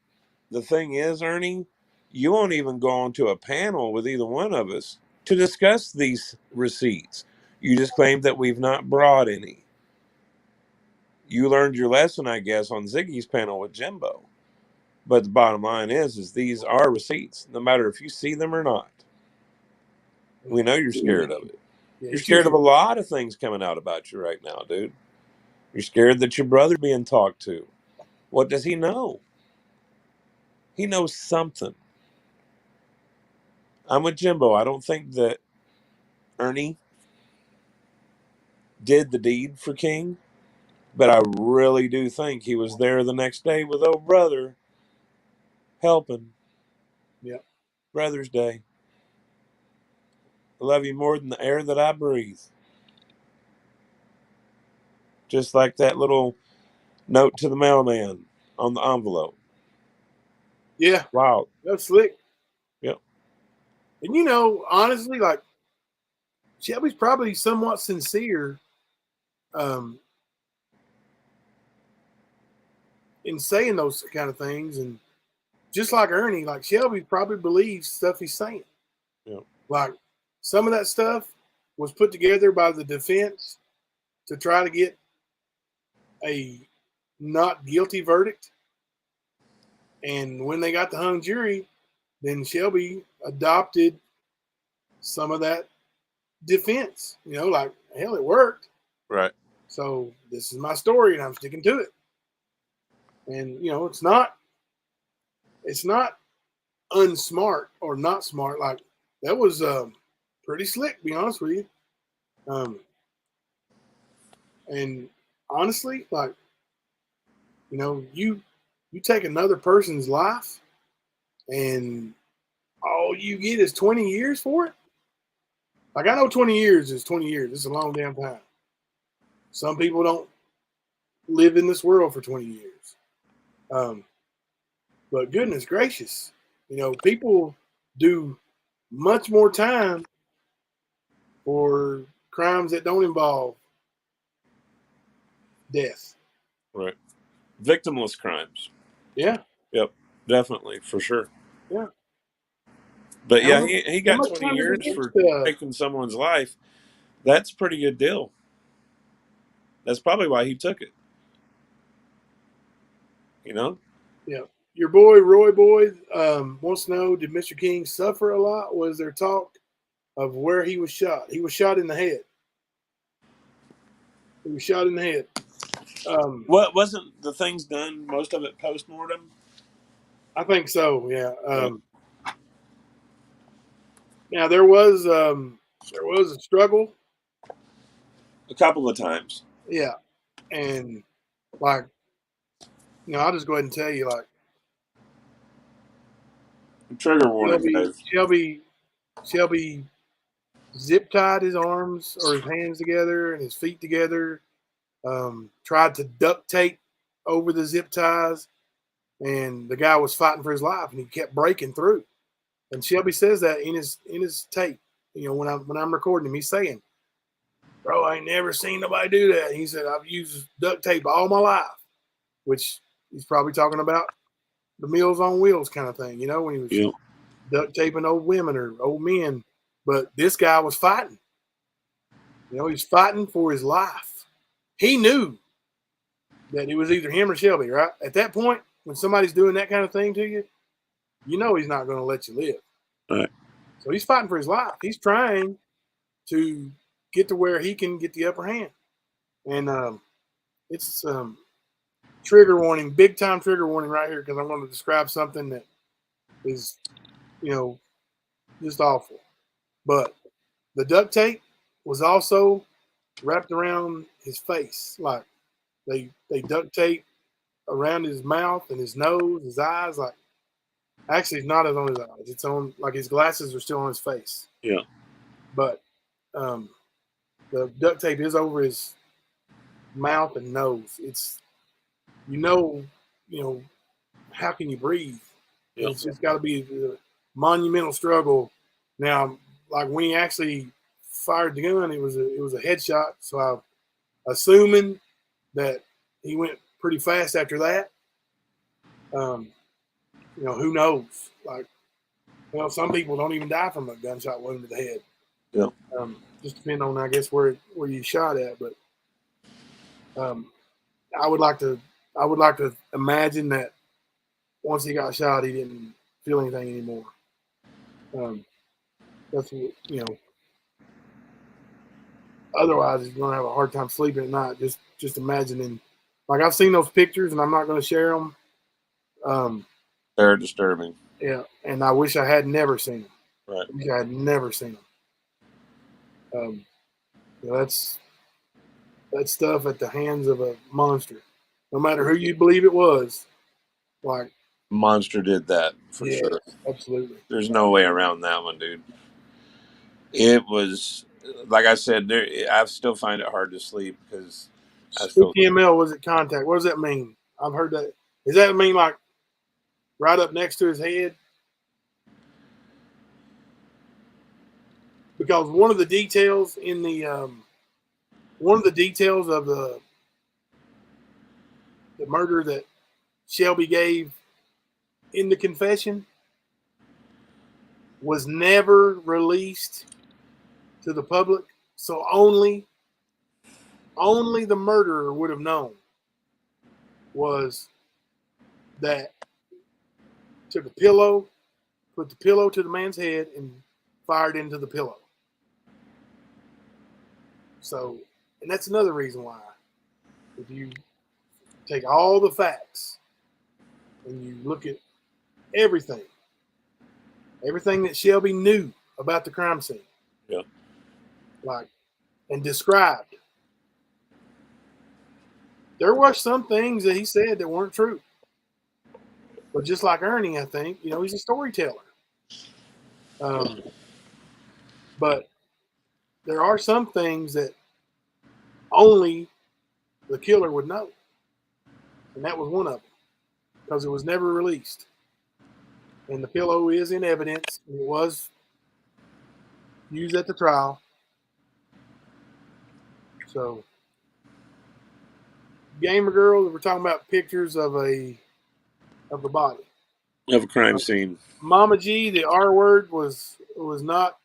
the thing is, Ernie, you won't even go onto a panel with either one of us to discuss these receipts. You just claim that we've not brought any. You learned your lesson, I guess, on Ziggy's panel with Jimbo. But the bottom line is these are receipts, no matter if you see them or not. We know you're scared of it. yeah, You're scared of a lot of things coming out about you right now, dude. You're scared that your brother's being talked to. What does he know? He knows something. I'm with Jimbo. I don't think that Ernie did the deed for King, but I really do think he was there the next day with old brother helping. Yeah. Brother's Day. I love you more than the air that I breathe. Just like that little note to the mailman on the envelope. Yeah. Wow. That's slick. Yep. And honestly, like, Shelby's probably somewhat sincere in saying those kind of things. And just like Ernie, like, Shelby probably believes stuff he's saying. Yep. Like, some of that stuff was put together by the defense to try to get a not guilty verdict. And when they got the hung jury, then Shelby adopted some of that defense. Like, hell, it worked. Right. So this is my story, and I'm sticking to it. And it's not unsmart or not smart. Like, that was pretty slick, to be honest with you. And honestly, like, you take another person's life, and all you get is 20 years for it. Like, I know 20 years is 20 years. It's a long damn time. Some people don't live in this world for 20 years. But goodness gracious, people do much more time for crimes that don't involve death. Right. Victimless crimes. Yeah. Yep. Definitely. For sure. Yeah. But yeah, How he got much 20 time years does it for get, taking someone's life. That's a pretty good deal. That's probably why he took it. Yeah. Your boy, Roy Boy, wants to know, did Mr. King suffer a lot? Was there talk of where he was shot? He was shot in the head. What wasn't the things done, most of it post-mortem? I think so, yeah. Now, there was a struggle. A couple of times. Yeah. And, like, I'll just go ahead and tell you, like, Trigger warning, guys. Shelby zip tied his arms or his hands together and his feet together tried to duct tape over the zip ties, and the guy was fighting for his life, and he kept breaking through. And Shelby says that in his tape. You know, when I'm recording him, he's saying, "Bro, I ain't never seen nobody do that." And he said, "I've used duct tape all my life," which he's probably talking about the Meals on Wheels kind of thing. You know, when he was duct taping old women or old men. But this guy was fighting. You know, he's fighting for his life. He knew that it was either him or Shelby, right? At that point, when somebody's doing that kind of thing to you, you know he's not going to let you live. Right. So he's fighting for his life. He's trying to get to where he can get the upper hand. And it's trigger warning, big time trigger warning right here, because I'm going to describe something that is, you know, just awful. But the duct tape was also wrapped around his face. Like they duct tape around his mouth and his nose, his eyes. Like, actually, it's not on his eyes. It's on, like, his glasses are still on his face. Yeah. But the duct tape is over his mouth and nose. It's, you know, how can you breathe? Yeah. It's just got to be a monumental struggle. Now, like when he actually fired the gun, it was a headshot. So I'm assuming that he went pretty fast after that. You know, who knows? Like, you know, some people don't even die from a gunshot wound to the head. Yeah. Just depending on, I guess, where you shot at. But I would like to imagine that once he got shot, he didn't feel anything anymore. That's what, you know. Otherwise, he's gonna have a hard time sleeping at night. Just imagining. Like, I've seen those pictures, and I'm not gonna share them. They're disturbing. Yeah, and I wish I had never seen them. Right. I wish I had never seen them. You know, that's stuff at the hands of a monster. No matter who you believe it was, like, Monster did that for sure. Absolutely. There's no way around that one, dude. It was, like I said, I still find it hard to sleep because I still. TML was it contact? What does that mean? I've heard that. Does that mean like right up next to his head? Because one of the details in the of the murder that Shelby gave in the confession was never released to the public, so only the murderer would have known was that took a pillow, put the pillow to the man's head, and fired into the pillow. So, and that's another reason why, if you take all the facts and you look at everything that Shelby knew about the crime scene, like, and described, there were some things that he said that weren't true. But just like Ernie, I think, you know, he's a storyteller. But there are some things that only the killer would know. And that was one of them, because it was never released. And the pillow is in evidence. It was used at the trial. So, Gamer Girl, we're talking about pictures of the body. Of a crime scene. Mama G, the R word was not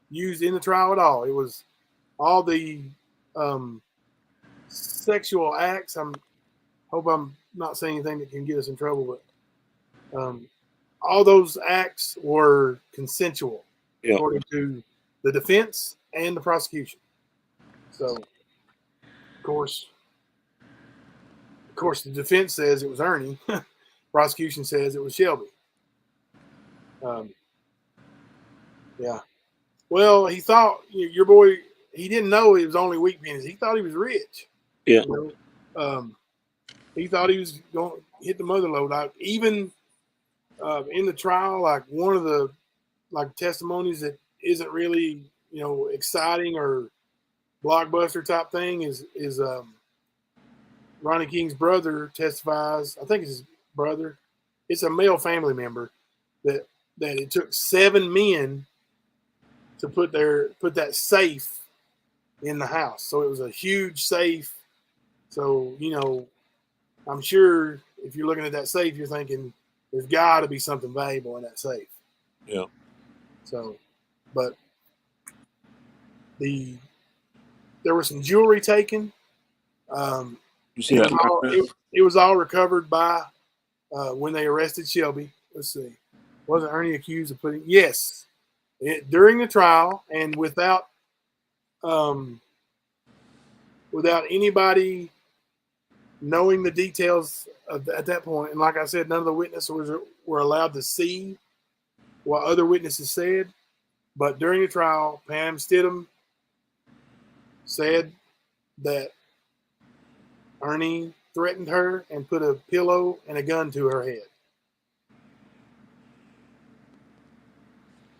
used in the trial at all. It was all the sexual acts. Hope I'm not saying anything that can get us in trouble, but all those acts were consensual, according to the defense and the prosecution. So, of course, the defense says it was Ernie. Prosecution says it was Shelby. Yeah. Well, he thought your boy. He didn't know he was only weak pennies. He thought he was rich. Yeah. You know? He thought he was going to hit the mother load. Like, even in the trial, like, one of the testimonies that isn't really, you know, exciting or blockbuster type thing is Ronnie King's brother testifies. I think it's his brother. It's a male family member that it took 7 men to put that safe in the house. So it was a huge safe. So, you know, I'm sure if you're looking at that safe, you're thinking there's got to be something valuable in that safe. Yeah. So, but there was some jewelry taken. You see It that? was all, it was all recovered by when they arrested Shelby. Let's see. Wasn't Ernie accused of putting? Yes. During the trial and without anybody knowing the details at that point. And like I said, none of the witnesses were allowed to see what other witnesses said. But during the trial, Pam Stidham said that Ernie threatened her and put a pillow and a gun to her head.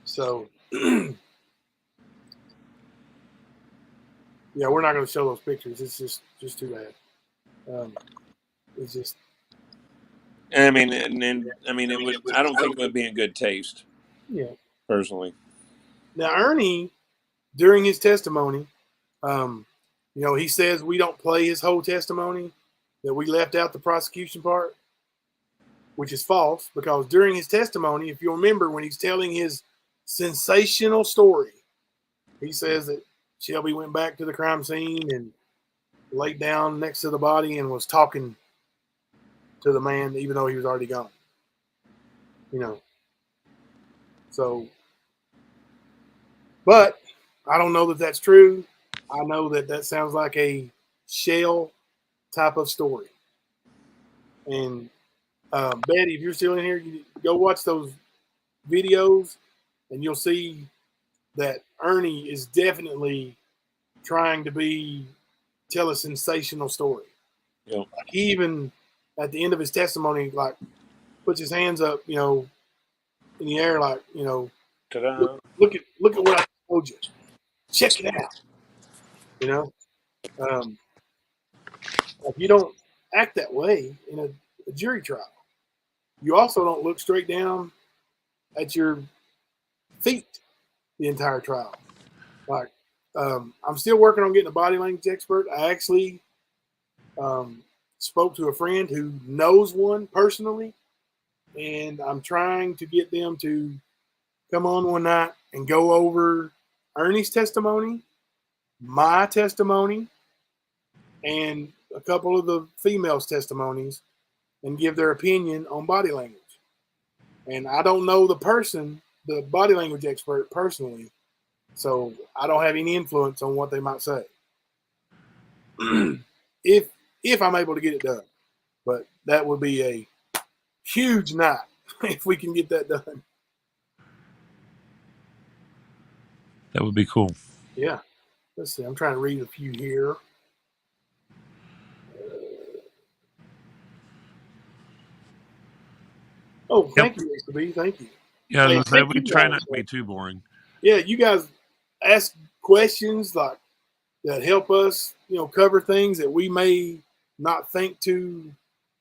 So, yeah, we're not going to show those pictures. It's just too bad. It's just. I mean, and I mean, it would. I don't think it would be in good taste. Yeah. Personally. Now, Ernie, during his testimony, you know, he says we don't play his whole testimony, that we left out the prosecution part, which is false, because during his testimony, if you remember when he's telling his sensational story, he says that Shelby went back to the crime scene and laid down next to the body and was talking to the man, even though he was already gone. You know. So, but I don't know that that's true. I know that sounds like a shell type of story. And Betty, if you're still in here, you go watch those videos and you'll see that Ernie is definitely trying to tell a sensational story. Yeah. Like he even at the end of his testimony, like puts his hands up, you know, in the air, like, you know, Ta-da. look at what I told you. Check it out. You know, if you don't act that way in a jury trial, you also don't look straight down at your feet the entire trial. Like, I'm still working on getting a body language expert. I actually spoke to a friend who knows one personally, and I'm trying to get them to come on one night and go over Ernie's testimony, my testimony, and a couple of the females' testimonies and give their opinion on body language. And I don't know the body language expert personally, so I don't have any influence on what they might say. if I'm able to get it done. But that would be a huge night if we can get that done. That would be cool. Yeah. Let's see. I'm trying to read a few here. Oh, thank you, Mr. B. Thank you. Yeah, Hey, as I said, thank we you try guys. not to be too boring. Yeah, you guys ask questions like that help us, you know, cover things that we may not think to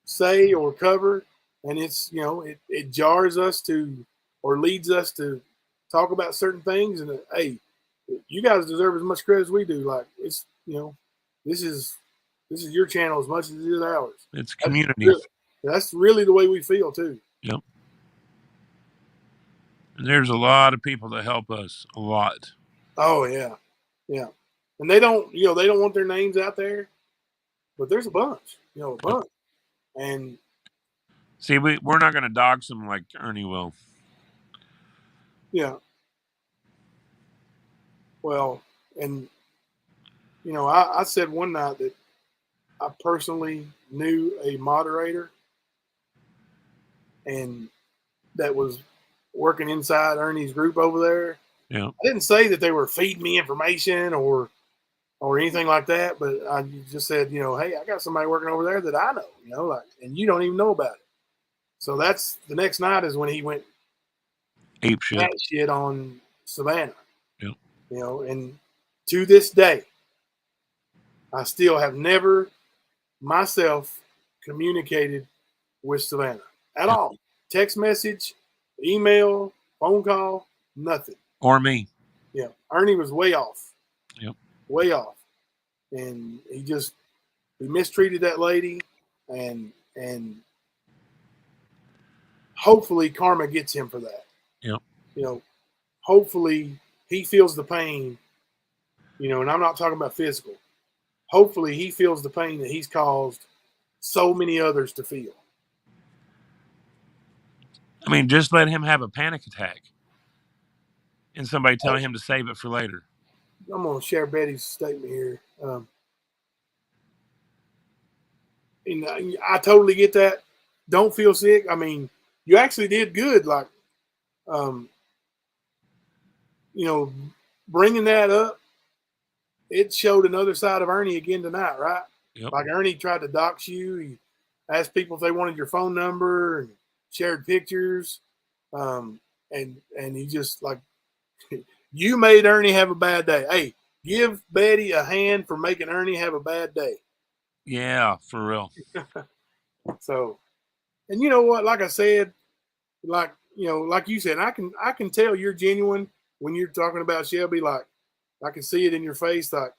say or cover. And it's, you know, it jars us to or leads us to talk about certain things. And hey, you guys deserve as much credit as we do. Like it's, you know, this is your channel as much as it is ours. It's community. That's really the way we feel too. Yep. And there's a lot of people that help us a lot. Oh yeah, yeah. And they don't want their names out there, but there's a bunch, a bunch. And see, we're not going to dox them like Ernie will. Yeah. Well, and I said one night that I personally knew a moderator and that was working inside Ernie's group over there. Yeah. I didn't say that they were feeding me information or anything like that, but I just said, hey, I got somebody working over there that I know, and you don't even know about it. So that's the next night is when he went ape shit on Savannah. Yeah. And to this day, I still have never myself communicated with Savannah at Yep. all. Text message, email, phone call, nothing. Or me. Yeah, Ernie was way off. Yep. Way off, and he mistreated that lady, and hopefully karma gets him for that. Yep. You know, hopefully he feels the pain. You know, and I'm not talking about physical. Hopefully he feels the pain that he's caused so many others to feel. I mean, just let him have a panic attack and somebody telling him to save it for later. I'm going to share Betty's statement here. And I totally get that. Don't feel sick. I mean, you actually did good. Like, you know, bringing that up, it showed another side of Ernie again tonight, right? Yep. Like Ernie tried to dox you. He asked people if they wanted your phone number and shared pictures. And he just like, you made Ernie have a bad day. Hey, give Betty a hand for making Ernie have a bad day. Yeah, for real. So, and you know what? Like I said, like you said, I can tell you're genuine when you're talking about Shelby. Like I can see it in your face. Like,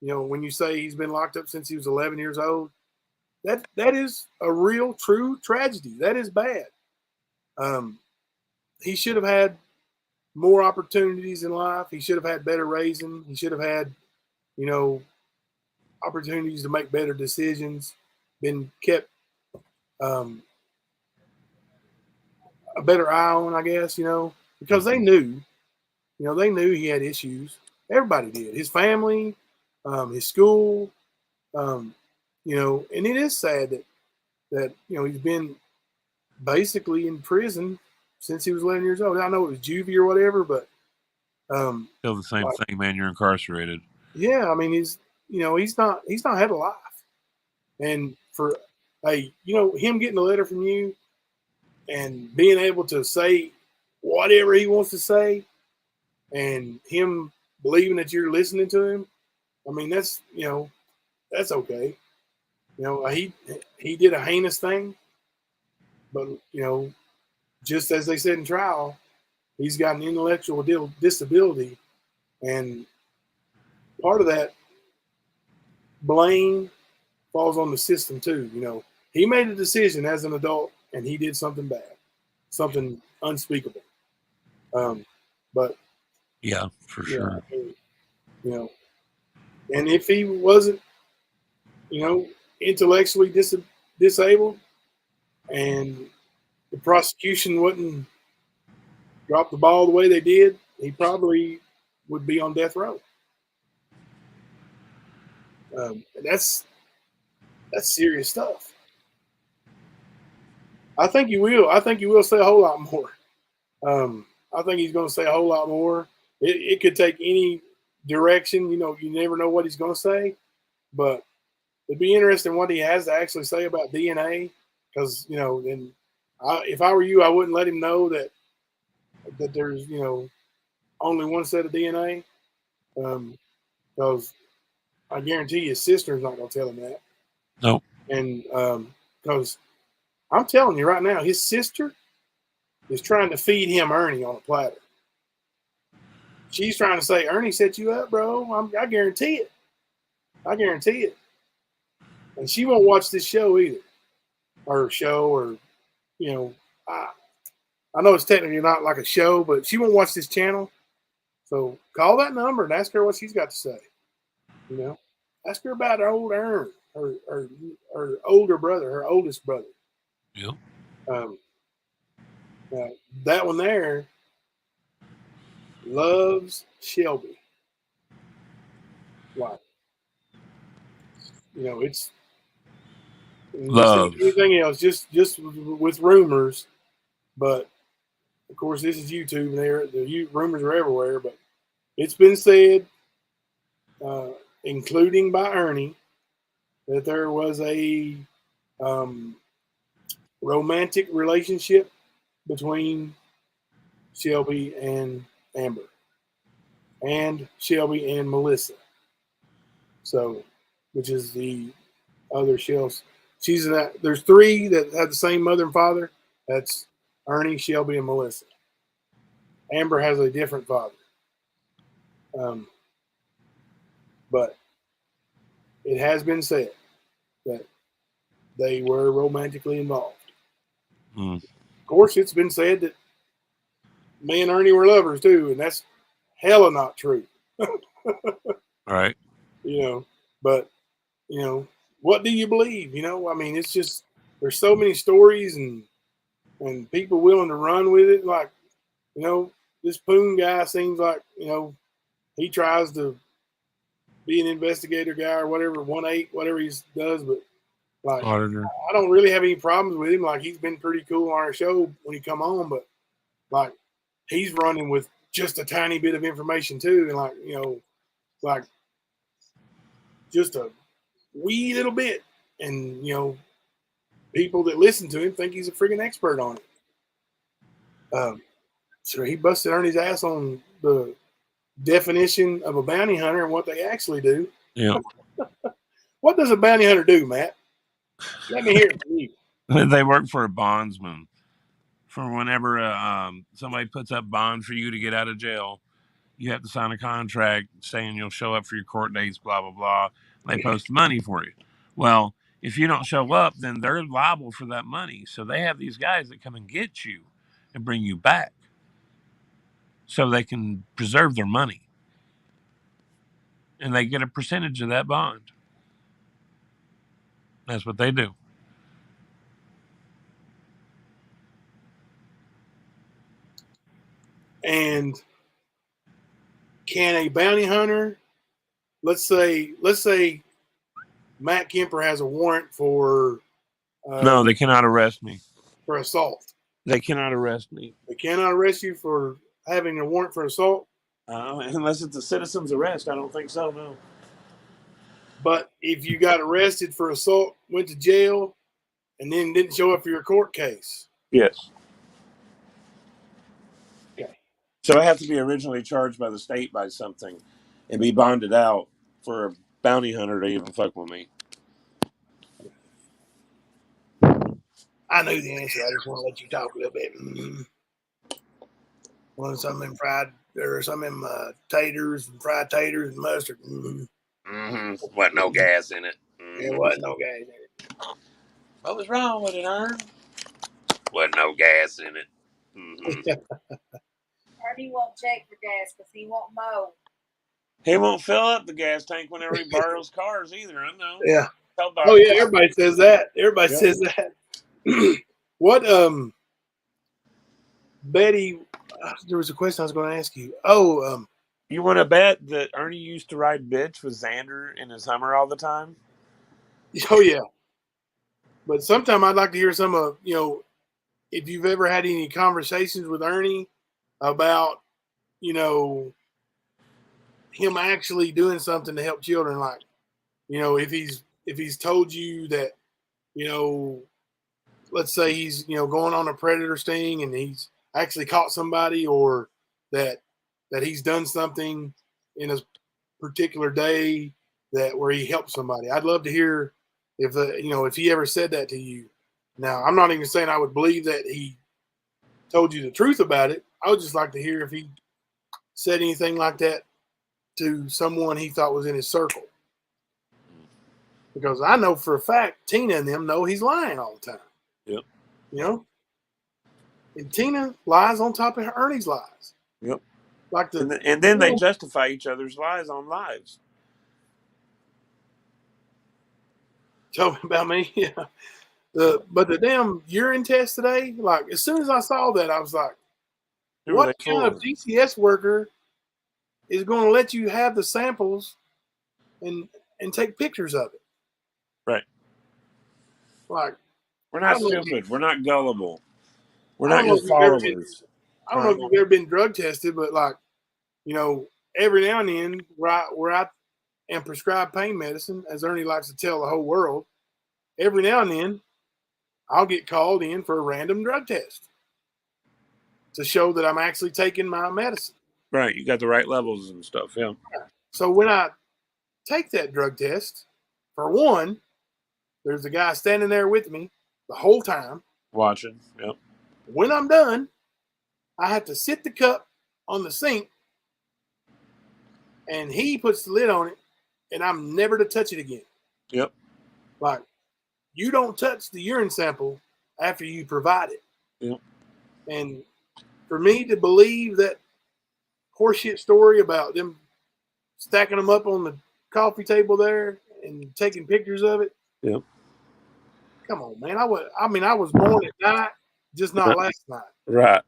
you know, when you say he's been locked up since he was 11 years old, that is a real, true tragedy. That is bad. He should have had more opportunities in life. He should have had better raising. He should have had, you know, opportunities to make better decisions. Been kept a better eye on, I guess, you know, because they knew he had issues. Everybody did. His family, his school, you know, and it is sad that you know, he's been basically in prison since he was 11 years old. I know it was juvie or whatever, but Still the same thing, man. You're incarcerated. yeah, I mean, he's not had a life. And for, hey, you know, him getting a letter from you and being able to say whatever he wants to say and him believing that you're listening to him, I mean, that's, you know, that's okay. You know, he did a heinous thing, but, you know, just as they said in trial, he's got an intellectual disability, and part of that blame falls on the system too. You know, he made a decision as an adult, and he did something bad, something unspeakable. But Yeah, for sure. you know, and if he wasn't, you know, intellectually disabled, and the prosecution wouldn't drop the ball the way they did, he probably would be on death row. That's serious stuff. I think you will. I think you will say a whole lot more. I think he's going to say a whole lot more. It could take any direction. You know, you never know what he's going to say, but it'd be interesting what he has to actually say about DNA. Because, you know, then if I were you, I wouldn't let him know that there's, you know, only one set of DNA. Because I guarantee his sister's not going to tell him that. Nope. And because I'm telling you right now, his sister is trying to feed him Ernie on a platter. She's trying to say, Ernie set you up, bro. I guarantee it. I guarantee it. And she won't watch this show either. Or you know, I know it's technically not like a show, but she won't watch this channel. So call that number and ask her what she's got to say. You know, ask her about her old Ern, her older brother, her oldest brother. Yep. That one there loves Shelby. Why? You know, it's Love. anything else, just with rumors. But of course, this is YouTube, and the rumors are everywhere. But it's been said, including by Ernie, that there was a romantic relationship between Shelby and Amber, and Shelby and Melissa. So, which is the other Shells. She's in that. There's 3 that have the same mother and father. That's Ernie, Shelby, and Melissa. Amber has a different father. But it has been said that they were romantically involved. Hmm. Of course, it's been said that me and Ernie were lovers too, and that's hella not true. Right. But what do you believe? I mean, it's just there's so many stories and people willing to run with it. Like, this Poon guy seems like he tries to be an investigator guy or whatever, 1-8, whatever he does, but like Auditor. I don't really have any problems with him. Like, he's been pretty cool on our show when he come on, but like he's running with just a tiny bit of information too, and like just a wee little bit, and people that listen to him think he's a freaking expert on it. So he busted Ernie's ass on the definition of a bounty hunter and what they actually do. Yeah. What does a bounty hunter do, Matt? Let me hear it from you. They work for a bondsman. For whenever somebody puts up bond for you to get out of jail, you have to sign a contract saying you'll show up for your court dates, blah, blah, blah. They post money for you. Well, if you don't show up, then they're liable for that money. So they have these guys that come and get you and bring you back so they can preserve their money. And they get a percentage of that bond. That's what they do. And can a bounty hunter, let's say Matt Kemper has a warrant for No, they cannot arrest me. for assault. They cannot arrest me. They cannot arrest you for having a warrant for assault. Unless it's a citizen's arrest. I don't think so, no. But if you got arrested for assault, went to jail, and then didn't show up for your court case. Yes. Okay. So I have to be originally charged by the state by something and be bonded out for a bounty hunter to even fuck with me. I knew the answer. I just want to let you talk a little bit. Want some of them fried, or some of them taters, and fried taters and mustard. Wasn't no gas in it. There wasn't no gas in it. What was wrong with it, Ern? Wasn't no gas in it. Ernie won't check for gas because he won't mow. He won't fill up the gas tank whenever he borrows cars either. I know. Yeah. Tell Oh Dr. yeah, everybody says that. Everybody says that. What Betty, there was a question I was going to ask you. You want to bet that Ernie used to ride bitch with Xander in his Hummer all the time? Oh yeah. But sometime I'd like to hear some of, if you've ever had any conversations with Ernie about, him actually doing something to help children, like, if he's told you that, let's say he's, going on a predator sting and he's actually caught somebody, or that he's done something in a particular day where he helped somebody. I'd love to hear if he ever said that to you. Now, I'm not even saying I would believe that he told you the truth about it. I would just like to hear if he said anything like that to someone he thought was in his circle. Because I know for a fact Tina and them know he's lying all the time. Yep. And Tina lies on top of Ernie's lies. Yep. Like and then they justify each other's lies on lives. Tell me about me. Yeah. But the damn urine test today, like, as soon as I saw that, I was like, what kind of DCS worker is going to let you have the samples and take pictures of it? Right. Like, we're not stupid. We're not gullible. We're not your followers. I don't know if you've ever been drug tested, but like, every now and then where I am prescribed pain medicine, as Ernie likes to tell the whole world, every now and then I'll get called in for a random drug test to show that I'm actually taking my medicine. Right. You got the right levels and stuff. Yeah. So when I take that drug test, for one, There's a guy standing there with me the whole time. Watching. Yep. When I'm done, I have to sit the cup on the sink, and he puts the lid on it, and I'm never to touch it again. Yep. Like, you don't touch the urine sample after you provide it. Yep. And for me to believe that horseshit story about them stacking them up on the coffee table there and taking pictures of it. Yep. Come on, man. I was born at night, just not last night. Right.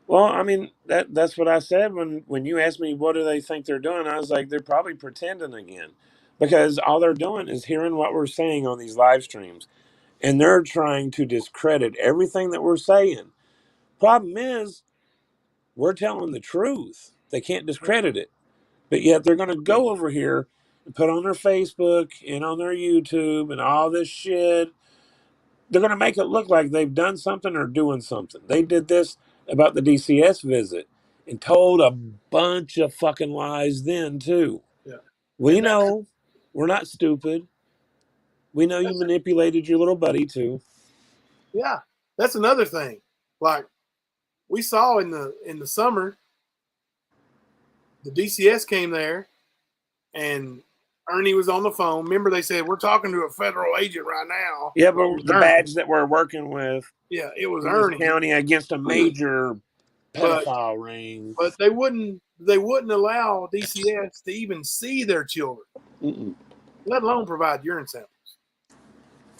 Well, I mean, that's what I said when you asked me what do they think they're doing. I was like, they're probably pretending again, because all they're doing is hearing what we're saying on these live streams, and they're trying to discredit everything that we're saying. Problem is, we're telling the truth. They can't discredit it, but yet they're going to go over here and put on their Facebook and on their YouTube and all this shit. They're going to make it look like they've done something or doing something. They did this about the DCS visit and told a bunch of fucking lies then too. Yeah. We know we're not stupid. We know you manipulated your little buddy too. Yeah, that's another thing. Like, we saw in the summer, the DCS came there, and Ernie was on the phone. Remember, they said, we're talking to a federal agent right now. Yeah, but the badge that we're working with, yeah, it was in Ernie this county against a major pedophile ring. But they wouldn't allow DCS to even see their children, let alone provide urine samples.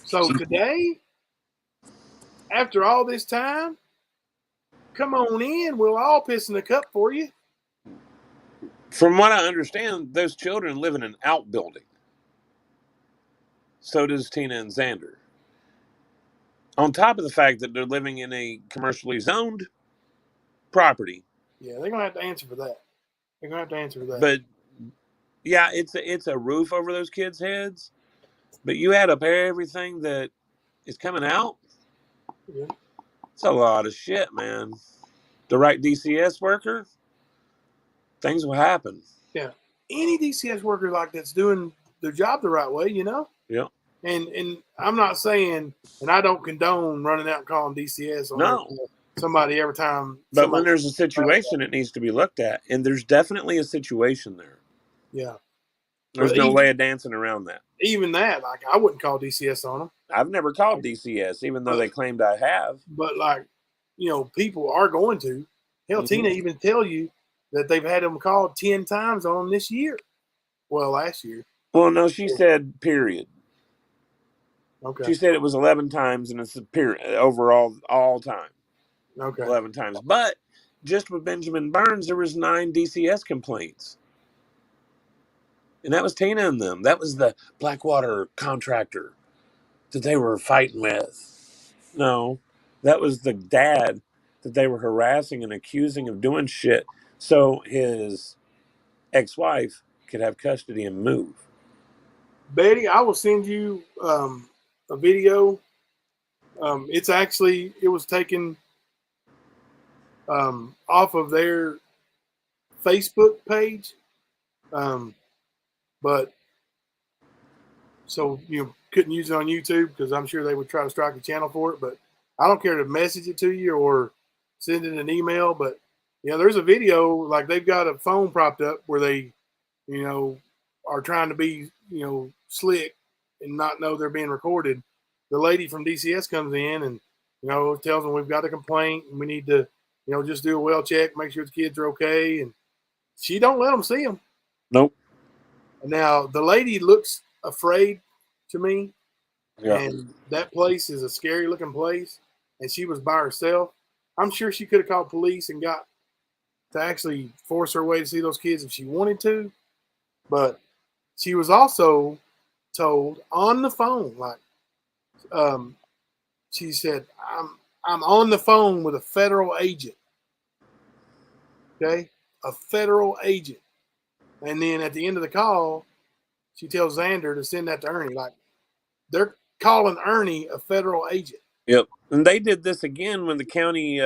So today, after all this time, come on in. We'll all piss in the cup for you. From what I understand, those children live in an outbuilding. So does Tina and Xander. On top of the fact that they're living in a commercially zoned property. Yeah, they're gonna have to answer for that. But yeah, it's a roof over those kids' heads. But you add up everything that is coming out. Yeah. It's a lot of shit, man. The right DCS worker, things will happen. Yeah. Any DCS worker like that's doing their job the right way, you know? Yeah. And I'm not saying, and I don't condone running out and calling DCS on somebody every time. But when there's a situation, it needs to be looked at. And there's definitely a situation there. Yeah. There's no way of dancing around that. Even that, like, I wouldn't call DCS on them. I've never called DCS, even though they claimed I have. But, like, you know, people are going to. Hell, Tina even tell you that they've had them called 10 times on them this year. Well, last year. Well, no, she said period. Okay. She said it was 11 times, and it's a period overall, all time. Okay. 11 times. But just with Benjamin Burns, there was 9 DCS complaints. And that was Tina and them. That was the Blackwater contractor that they were fighting with. No, that was the dad that they were harassing and accusing of doing shit so his ex-wife could have custody and move. Betty, I will send you a video. It was taken off of their Facebook page. But so you couldn't use it on YouTube because I'm sure they would try to strike a channel for it. But I don't care to message it to you or send it an email. But yeah, there's a video, like they've got a phone propped up where they, you know, are trying to be, you know, slick and not know they're being recorded. The lady from DCS comes in and, you know, tells them we've got a complaint and we need to, you know, just do a well check, make sure the kids are okay. And she don't let them see them. Nope. Now, the lady looks afraid to me. Yeah. And that place is a scary looking place. And she was by herself. I'm sure she could have called police and got to actually force her way to see those kids if she wanted to. But she was also told on the phone, like, she said, I'm on the phone with a federal agent. Okay? A federal agent. And then at the end of the call, she tells Xander to send that to Ernie. Like, they're calling Ernie a federal agent. Yep. And they did this again when the county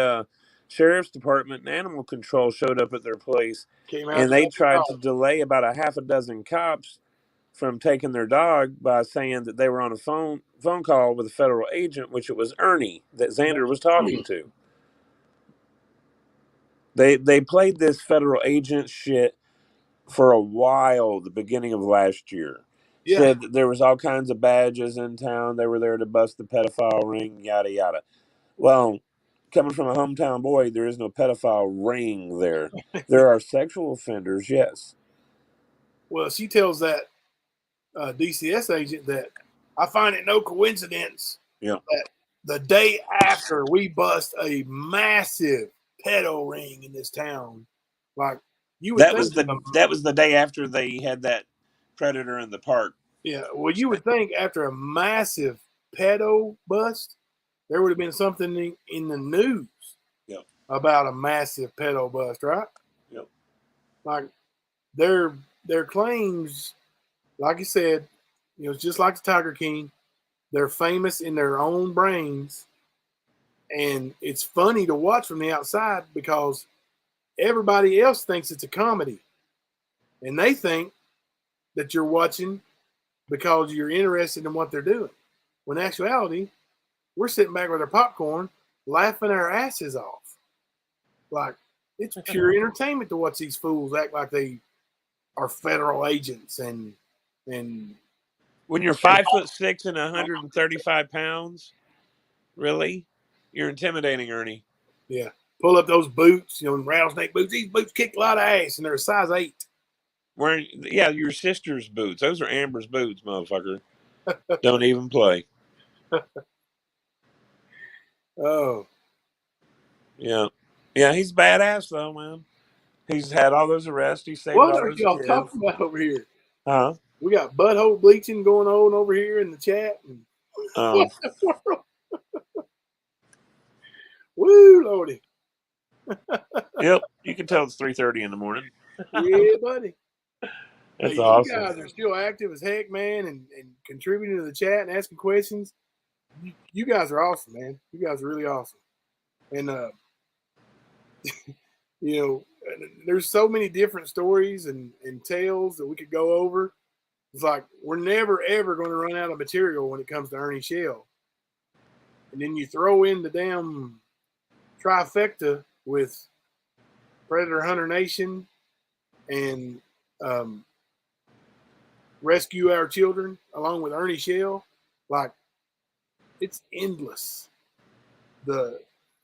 sheriff's department and animal control showed up at their place. And they tried to delay about a half a dozen cops from taking their dog by saying that they were on a phone call with a federal agent, which it was Ernie that Xander was talking to. They played this federal agent shit for a while, the beginning of last year. Yeah. Said that there was all kinds of badges in town. They were there to bust the pedophile ring, yada yada. Well, coming from a hometown boy, there is no pedophile ring there. There are sexual offenders, yes. Well, she tells that DCS agent that I find it no coincidence Yeah. that the day after we bust a massive pedo ring in this town, like you would That think was the day after they had that predator in the park. yeah, well, you would think after a massive pedo bust, there would have been something in the news Yep. about a massive pedo bust, right? Yep. Like their claims, like you said, it's just like the Tiger King. They're famous in their own brains, and it's funny to watch from the outside because everybody else thinks it's a comedy, and they think that you're watching because you're interested in what they're doing. When in actuality, we're sitting back with our popcorn, laughing our asses off. Like, it's pure entertainment to watch these fools act like they are federal agents and when you're 5'6" and 135 pounds, really, you're intimidating, Ernie. yeah, pull up those boots, rattlesnake boots. These boots kick a lot of ass, and they're a size 8. Wearing, your sister's boots. Those are Amber's boots, motherfucker. Don't even play. Oh, yeah, he's badass though, man. He's had all those arrests. He saved what all are those y'all kids. talking about over here? Huh? We got butthole bleaching going on over here in the chat. And what the world? Woo, Lordy. Yep, you can tell it's 3:30 in the morning. Yeah, buddy. That's hey, awesome. You guys are still active as heck, man, and contributing to the chat and asking questions. You guys are awesome, man. You guys are really awesome. And, there's so many different stories and tales that we could go over. It's like we're never, ever going to run out of material when it comes to Ernie Shell. And then you throw in the damn trifecta with Predator Hunter Nation and Rescue Our Children along with Ernie Shell. Like, it's endless. The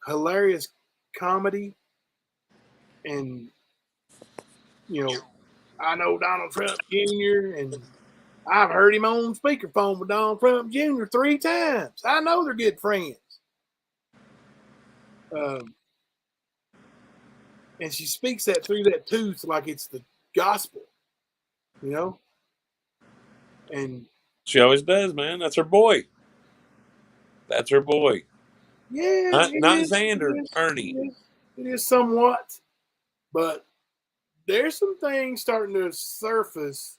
hilarious comedy and, I know Donald Trump Jr. and I've heard him on speakerphone with Donald Trump Jr. 3 times. I know they're good friends. And she speaks that through that tooth like it's the gospel, And she always does, man. That's her boy. That's her boy. Yeah, not Xander, Ernie. It is somewhat, but there's some things starting to surface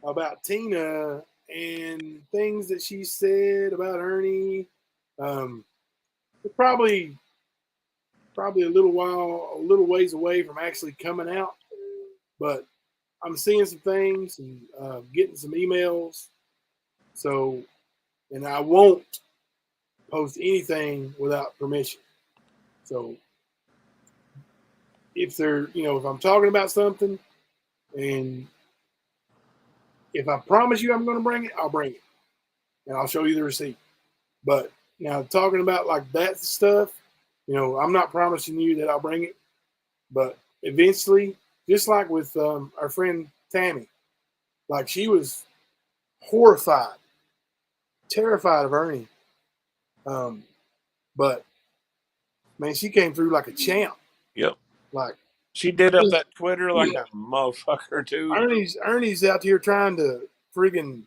about Tina and things that she said about Ernie. Probably a little ways away from actually coming out, but I'm seeing some things and getting some emails. So, and I won't post anything without permission. So if if I'm talking about something and if I promise you I'm going to bring it, I'll bring it and I'll show you the receipt. But now talking about like that stuff, I'm not promising you that I'll bring it, but eventually, just like with our friend Tammy, like she was horrified, terrified of Ernie. But man, she came through like a champ. Yep. Like she did up that Twitter like a motherfucker too. Ernie's out here trying to friggin',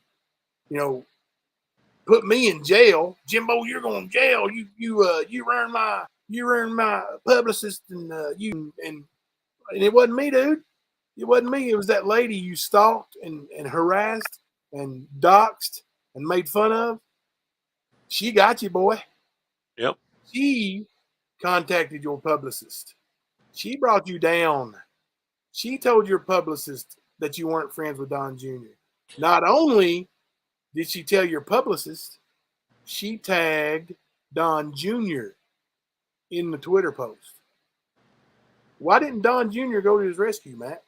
put me in jail. Jimbo, you're going to jail. You earned my publicist and it wasn't me, dude. It wasn't me. It was that lady you stalked and harassed and doxed and made fun of. She got you, boy. Yep. She contacted your publicist. She brought you down. She told your publicist that you weren't friends with Don Jr. Not only did she tell your publicist, she tagged Don Jr. in the Twitter post. Why didn't Don Jr. go to his rescue, Matt?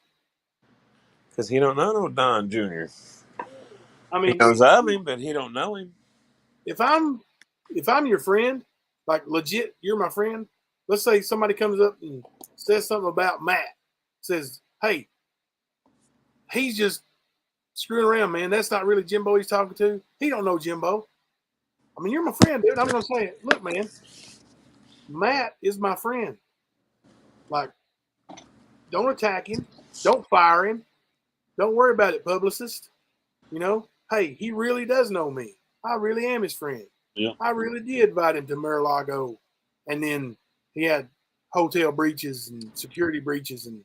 Because he don't know no Don Jr. I He mean, knows of him, but he don't know him. if I'm your friend, like legit, you're my friend. Let's say somebody comes up and says something about Matt. Says, "Hey, he's just screwing around, man. That's not really Jimbo he's talking to. He don't know Jimbo." I mean, you're my friend, dude. I'm gonna say, look, man, Matt is my friend. Like, don't attack him. Don't fire him. Don't worry about it, publicist. You know, hey, he really does know me. I really am his friend. Yeah. I really did invite him to Mar-a-Lago. And then he had hotel breaches and security breaches and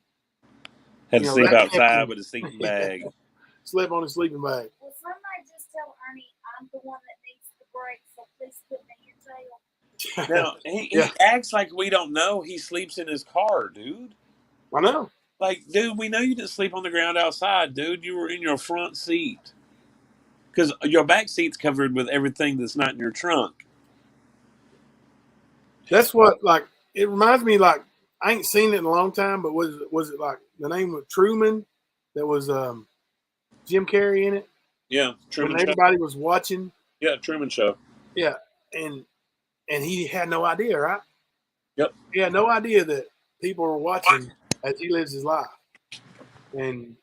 Had to you know, sleep that outside happened. with a sleeping bag. slept on his sleeping bag. Will somebody just tell Ernie I'm the one that needs the break, so please put me in jail? Now, he Yeah. acts like we don't know he sleeps in his car, dude. I know. Like, dude, we know you didn't sleep on the ground outside, dude. You were in your front seat. Because your back seat's covered with everything that's not in your trunk. That's what, like, it reminds me, like, I ain't seen it in a long time, but was it like the name of Truman that was Jim Carrey in it? Yeah, When Truman Show. everybody was watching. Yeah, Truman Show. Yeah. And he had no idea, right? Yep. He had no idea that people were watching as he lives his life. And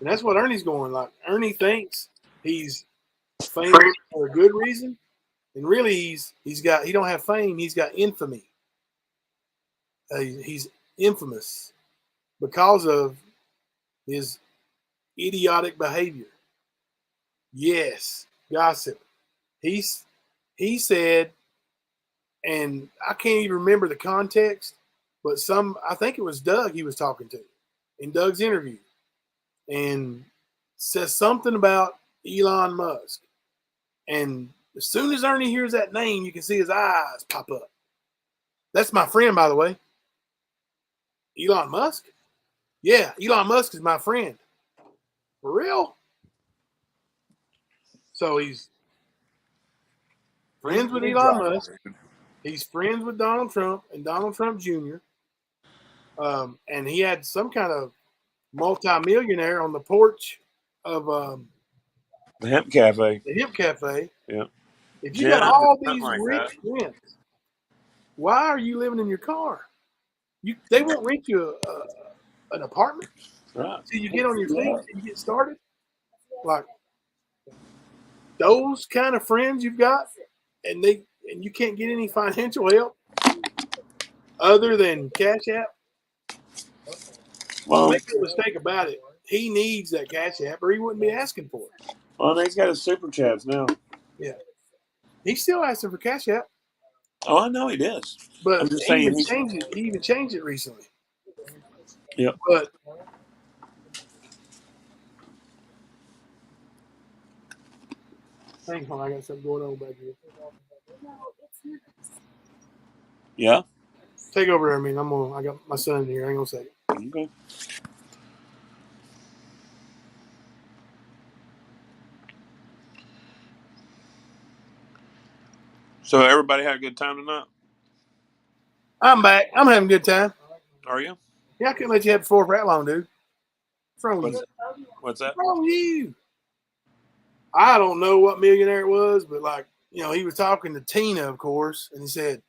that's what Ernie's going. Like, Ernie thinks he's famous for a good reason. And really he don't have fame, he's got infamy. He's infamous because of his idiotic behavior. Yes, gossip. He said, and I can't even remember the context, but I think it was Doug he was talking to in Doug's interview, and says something about Elon Musk. And as soon as Ernie hears that name, you can see his eyes pop up. That's my friend, by the way. Elon Musk? Yeah, Elon Musk is my friend. For real? So he's friends with Elon Musk. He's friends with Donald Trump and Donald Trump Jr. And he had some kind of multi-millionaire on the porch of The Hemp Cafe. the Hemp Cafe. Yeah. If you got Jim, all something these like rich friends, why are you living in your car? They won't rent you an apartment Right. till you get on your feet and you get started. Like those kind of friends you've got, and you can't get any financial help other than Cash App. Well, Make no mistake about it. He needs that Cash App, or he wouldn't be asking for it. well, he's got his super chats now. Yeah, he's still asking for Cash App, Oh, I know he does. but I'm just he saying even he's- changed it. He even changed it recently. Yep. But hang on, I got something going on back here. No, it's not. Yeah. Take over, I mean, I got my son in here. Hang on a second. Okay. So everybody had a good time tonight? I'm back. I'm having a good time. Are you? Yeah, I couldn't let you have before for that long, dude. What's wrong with you? What's that? What's wrong with you? I don't know what millionaire it was, but like, you know, he was talking to Tina, of course, and he said,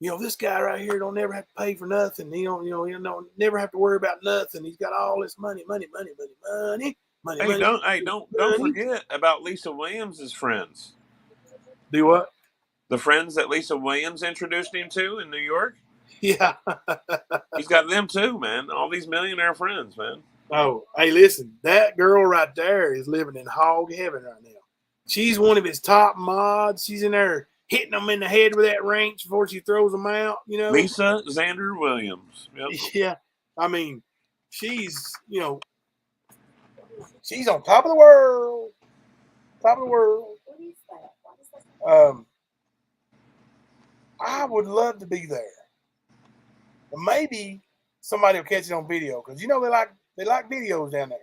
you know, this guy right here don't never have to pay for nothing. He don't never have to worry about nothing. He's got all this money. Hey, money. don't forget about Lisa Williams' friends. Do what? The friends that Lisa Williams introduced him to in New York. Yeah. He's got them too, man. All these millionaire friends, man. Oh, hey, listen, that girl right there is living in hog heaven right now. She's one of his top mods. She's in there hitting them in the head with that wrench before she throws them out, you know. Lisa Xander Williams. Yep. Yeah. I mean, she's, you know, she's on top of the world. Top of the world. What is that? What is that? I would love to be there. And maybe somebody will catch it on video because you know they like videos down there.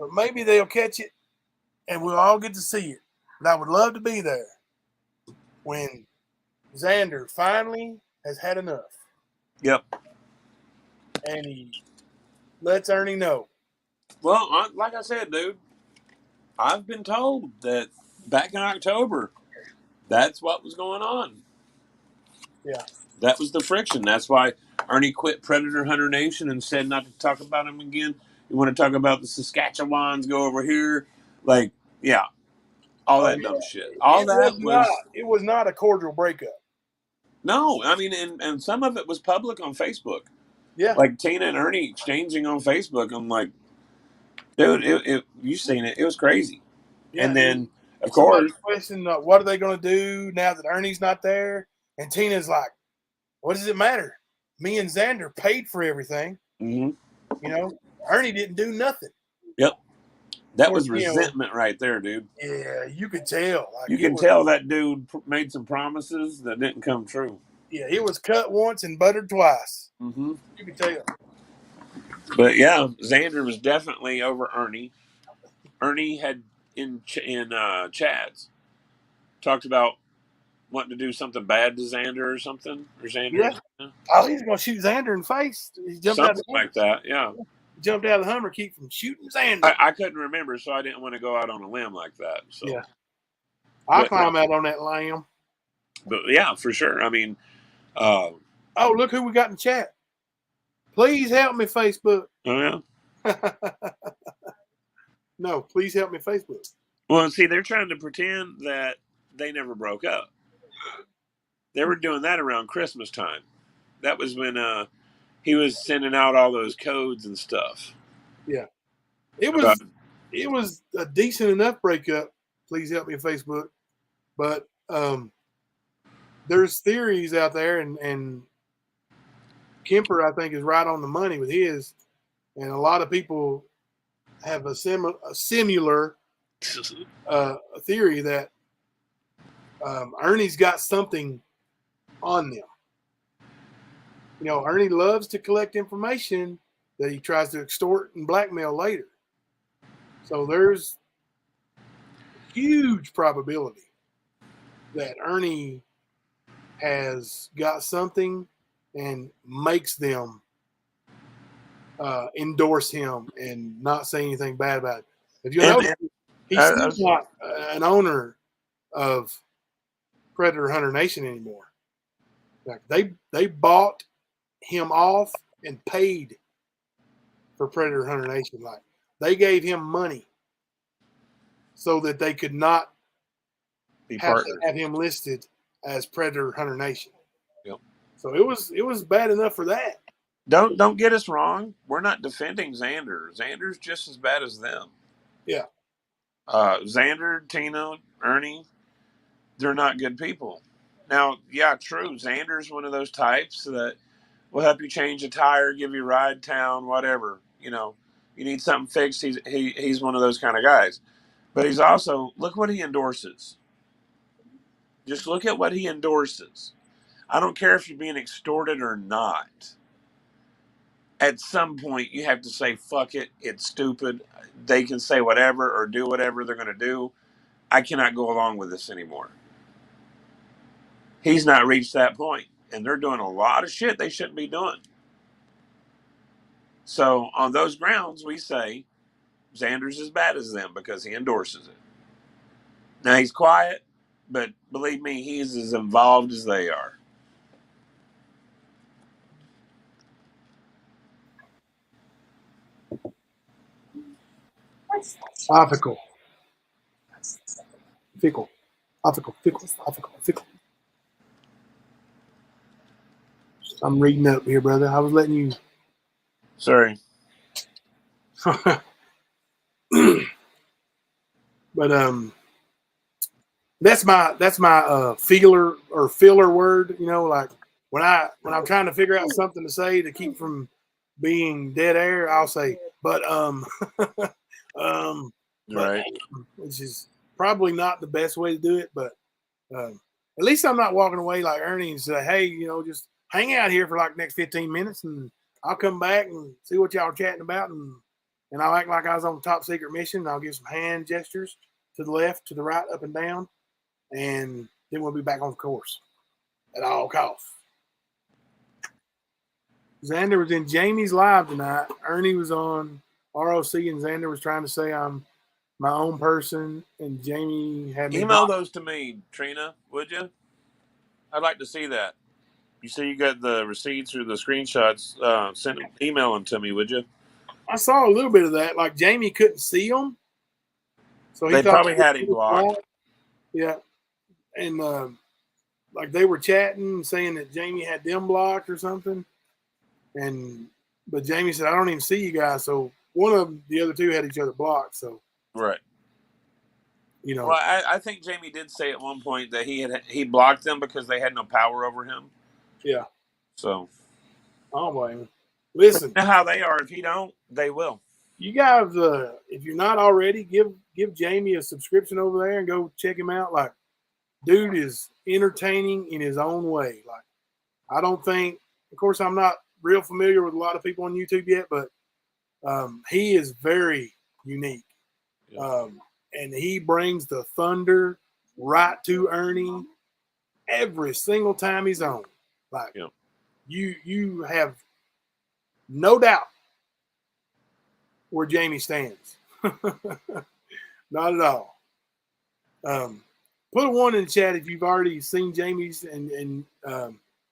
but maybe they'll catch it and we'll all get to see it. And I would love to be there when Xander finally has had enough Yep. and he lets Ernie know. Well, like I said, dude, I've been told that back in October, that's what was going on. Yeah. That was the friction. That's why Ernie quit Predator Hunter Nation and said not to talk about him again. You want to talk about the Saskatchewans, go over here. Like, yeah, all that dumb shit. All that was It was not a cordial breakup. no. I mean, and some of it was public on Facebook. Yeah. Like Tina and Ernie exchanging on Facebook. I'm like, dude, you seen it? It was crazy. Yeah. And then, of Somebody course, questioned what are they going to do now that Ernie's not there? And Tina's like, what does it matter? Me and Xander paid for everything. mhm. You know, Ernie didn't do nothing. Yep, that was Or, you know, resentment right there, dude. Yeah, you could tell. Like, You can tell that dude made some promises that didn't come true. Yeah, it was cut once and buttered twice. Mm-hmm. You could tell. But yeah, Xander was definitely over Ernie. Ernie had in chats talked about wanting to do something bad to Xander or something, or Xander. Yeah. Oh, he's going to shoot Xander in the face. He jumped out Something of the Hummer. like that. Yeah, Jumped out of the Hummer, keep from shooting Xander. I couldn't remember, so I didn't want to go out on a limb like that. So Yeah. I But- climb out on that lamb. but yeah, for sure. I mean, Oh, look who we got in chat. Please help me, Facebook. oh yeah. No, please help me, Facebook. Well, see, they're trying to pretend that they never broke up. They were doing that around Christmas time. That was when he was sending out all those codes and stuff. It was a decent enough breakup. Please help me, Facebook. But there's theories out there, and Kemper, I think, is right on the money with his. And a lot of people have a similar theory that Ernie's got something on them. You know, Ernie loves to collect information that he tries to extort and blackmail later. So there's huge probability that Ernie has got something and makes them endorse him and not say anything bad about it. If you know, he's still not an owner of Predator Hunter Nation anymore. Like they bought him off and paid for Predator Hunter Nation. Like they gave him money so that they could not have him listed as Predator Hunter Nation. Yep. So it was bad enough for that. Don't get us wrong. We're not defending Xander. Xander's just as bad as them. Yeah. Xander, Tina, Ernie, they're not good people. Now, yeah, true. Xander's one of those types that will help you change a tire, give you a ride town, whatever. You know, you need something fixed. He's one of those kind of guys. But he's also, look what he endorses. Just look at what he endorses. I don't care if you're being extorted or not. At some point, you have to say, fuck it, it's stupid. They can say whatever or do whatever they're going to do. I cannot go along with this anymore. He's not reached that point, and they're doing a lot of shit they shouldn't be doing. So on those grounds, we say Xander's as bad as them because he endorses it. Now, he's quiet, but believe me, he's as involved as they are. Fickle. Fickle. Fickle. I'm reading up here, brother. I was letting you. Sorry. But that's my feeler or filler word, you know, like when I'm trying to figure out something to say to keep from being dead air, I'll say, but Right. which is probably not the best way to do it, but at least I'm not walking away like Ernie and say, hey, you know, just hang out here for like the next 15 minutes and I'll come back and see what y'all are chatting about and and I'll act like I was on a top secret mission. And I'll give some hand gestures to the left, to the right, up and down, and then we'll be back on course at all costs. Xander was in Jamie's live tonight. Ernie was on ROC, and Xander was trying to say I'm my own person, and Jamie had me. Email those to me, Trina, would you? I'd like to see that. You say you got the receipts or the screenshots. Email them to me, would you? I saw a little bit of that. Like Jamie couldn't see them, so he They thought probably had him blocked. Yeah, and like they were chatting, saying that Jamie had them blocked or something. But Jamie said, "I don't even see you guys." So one of them, the other two had each other blocked. So Right. you know, Well, I think Jamie did say at one point that he blocked them because they had no power over him. yeah. So I don't blame him. Listen, you know how they are. If he don't, they will. you guys, if you're not already, give Jamie a subscription over there and go check him out. Like, dude is entertaining in his own way. Like, I don't think, of course, I'm not real familiar with a lot of people on YouTube yet, but he is very unique. Yeah. And he brings the thunder right to Ernie every single time he's on. Like, Yeah. you have no doubt where Jamie stands. Not at all. Put a 1 in the chat if you've already seen Jamie's and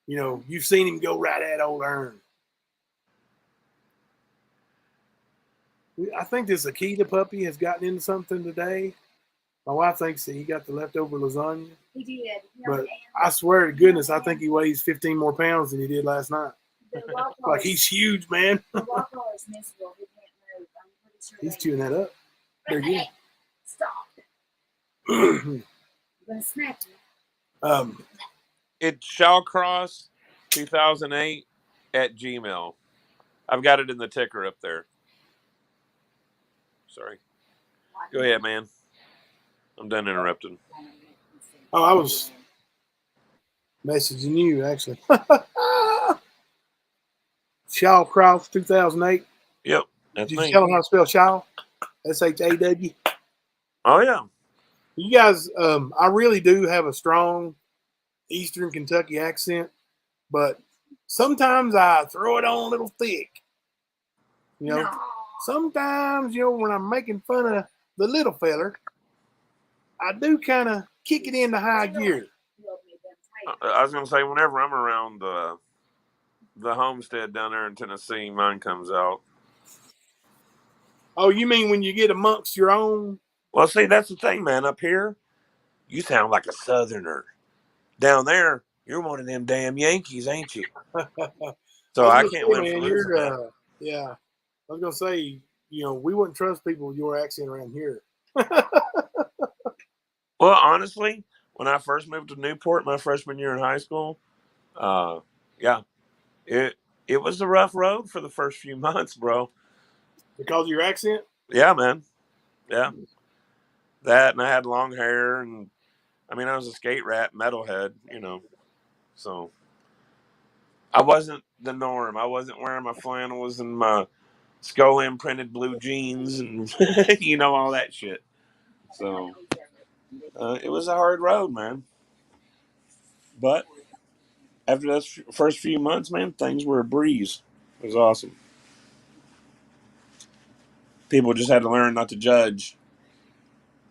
you've seen him go right at old Ern. I think this Akita puppy has gotten into something today. My wife thinks that he got the leftover lasagna. He did. But I swear to goodness, I think he weighs 15 more pounds than he did last night. Like, he's huge, man. The Waffle is miserable. He can't move. I'm pretty sure He's they- chewing that up. There you Stop. go. I'm gonna smack you. It's Shawcross 2008 at Gmail. I've got it in the ticker up there. Sorry. Go ahead, man. I'm done interrupting. Oh, I was messaging you, actually. Shawcross 2008. Yep, that's Did you me. tell them how to spell Shaw? SHAW. Oh yeah. You guys, I really do have a strong Eastern Kentucky accent, but sometimes I throw it on a little thick. You know, No. sometimes, when I'm making fun of the little feller, I do kind of kick it into high gear. I was gonna say whenever I'm around the homestead down there in Tennessee, mine comes out. Oh, you mean when you get amongst your own? Well, see, that's the thing, man. Up here, you sound like a Southerner. Down there, you're one of them damn Yankees, ain't you? So I can't win for losing that. Yeah, I was gonna say, we wouldn't trust people with your accent around here. Well, honestly, when I first moved to Newport, my freshman year in high school, yeah, it was a rough road for the first few months, bro. Because of your accent? Yeah, man. Yeah. That, and I had long hair, and I mean, I was a skate rat, metalhead, so I wasn't the norm. I wasn't wearing my flannels and my skull imprinted blue jeans and, all that shit. So it was a hard road, man. But after those first few months, man, things were a breeze. It was awesome. People just had to learn not to judge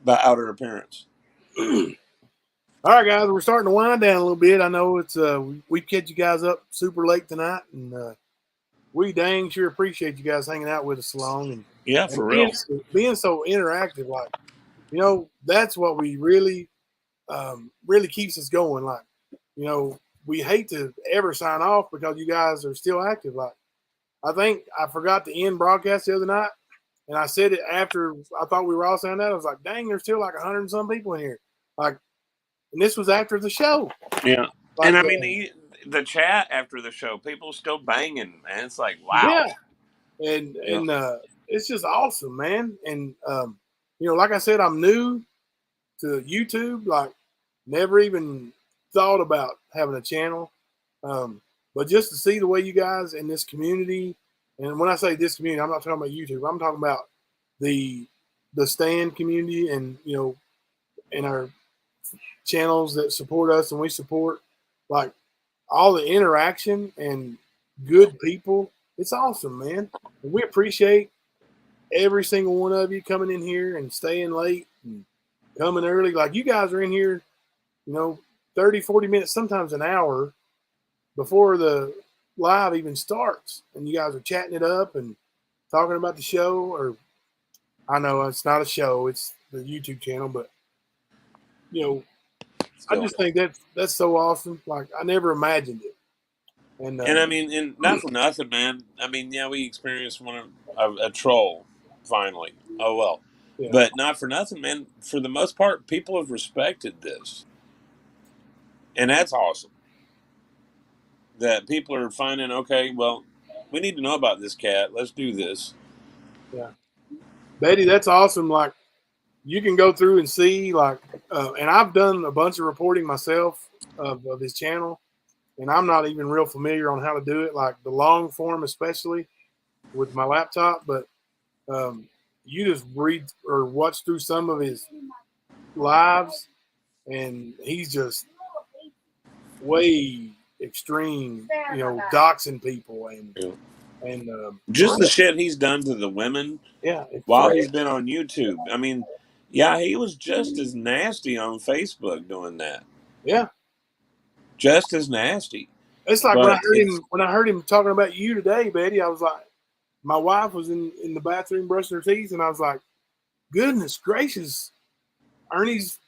by outer appearance. All right, guys, we're starting to wind down a little bit. I know it's we catch you guys up super late tonight, and we dang sure appreciate you guys hanging out with us along and Yeah, for real. being so interactive. Like, that's what we really keeps us going. Like, we hate to ever sign off because you guys are still active. Like, I think I forgot to end broadcast the other night, and I said it after I thought we were all saying that. I was like, dang, there's still like 100 and some people in here. Like, and this was after the show. Yeah. Like, And I mean, the chat after the show, people still banging, man. It's like, wow. Yeah. And it's just awesome, man. And, like I said, I'm new to YouTube, like never even thought about having a channel. But just to see the way you guys in this community And when I say this community, I'm not talking about YouTube. I'm talking about the stand community, and in our channels that support us and we support, like, all the interaction and good people. It's awesome, man. And we appreciate every single one of you coming in here and staying late and coming early. Like, you guys are in here, 30, 40 minutes, sometimes an hour before the live even starts. And you guys are chatting it up and talking about the show. Or, I know it's not a show, it's the YouTube channel, but, I just think that's so awesome. Like, I never imagined it. And I mean, and not for nothing, man. I mean, yeah, we experienced a troll finally. Oh well, yeah. but not for nothing, man. For the most part, people have respected this, and that's awesome. That people are finding, okay, well, we need to know about this cat. Let's do this. Yeah, Betty, that's awesome. Like, you can go through and see, like, and I've done a bunch of reporting myself of his channel, and I'm not even real familiar on how to do it, like the long form, especially with my laptop. But you just read or watch through some of his lives, and he's just way extreme, doxing people and just the shit he's done to the women while he's been on YouTube. I mean, yeah, he was just as nasty on Facebook doing that. Yeah, just as nasty. It's like when I heard him talking about you today, Betty. I was like, my wife was in the bathroom brushing her teeth, and I was like, goodness gracious, Ernie's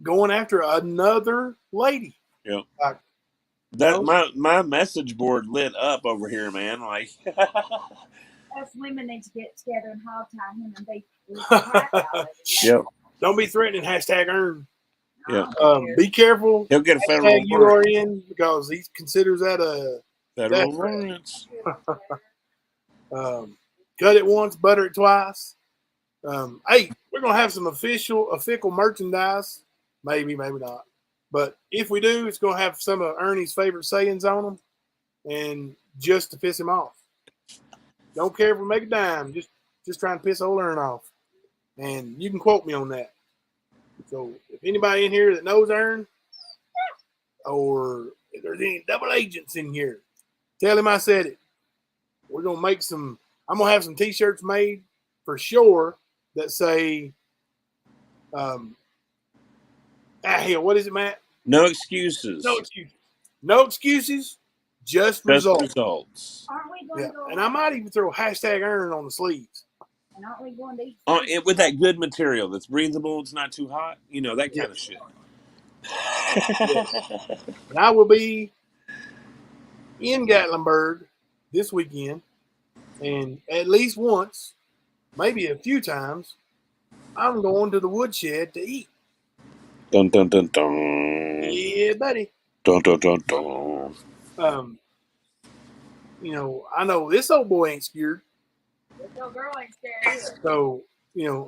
going after another lady. Yeah. Like, that my message board lit up over here, man. Like, us women need to get together and hog tie him and be. Yeah. Don't be threatening. #Earn. Yeah. Be careful. He'll get a federal URN because he considers that a federal warrants. Cut it once, butter it twice. Hey, we're gonna have some official merchandise. Maybe not. But if we do, it's gonna have some of Ernie's favorite sayings on them, and just to piss him off. Don't care if we make a dime. Just try and piss old Ern off. And you can quote me on that. So if anybody in here that knows Ern, or if there's any double agents in here, tell him I said it. We're gonna make some. I'm gonna have some T-shirts made for sure that say, hell, what is it, Matt? No excuses. No excuses. No excuses. Just results. Aren't we going to go? And I might even throw #Earn on the sleeves. And aren't we going to eat? With that good material that's breathable, it's not too hot, that kind of shit. And I will be in Gatlinburg this weekend, and at least once, maybe a few times, I'm going to the woodshed to eat. Dun dun dun dun. Yeah, buddy. Dun dun dun dun. I know this old boy ain't scared. This little girl ain't scared either. So,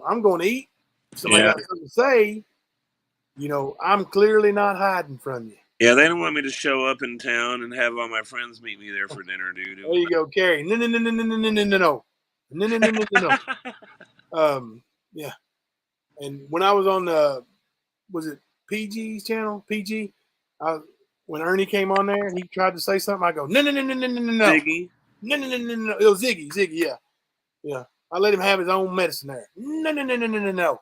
I'm going to eat. If somebody got something to say, I'm clearly not hiding from you. Yeah, they don't want me to show up in town and have all my friends meet me there for dinner, dude. There you go, Carrie. No. Yeah. And when I was on was it PG's channel? PG? When Ernie came on there, he tried to say something. I go, no. Ziggy? No. It was Ziggy, yeah. Yeah. I let him have his own medicine there. No.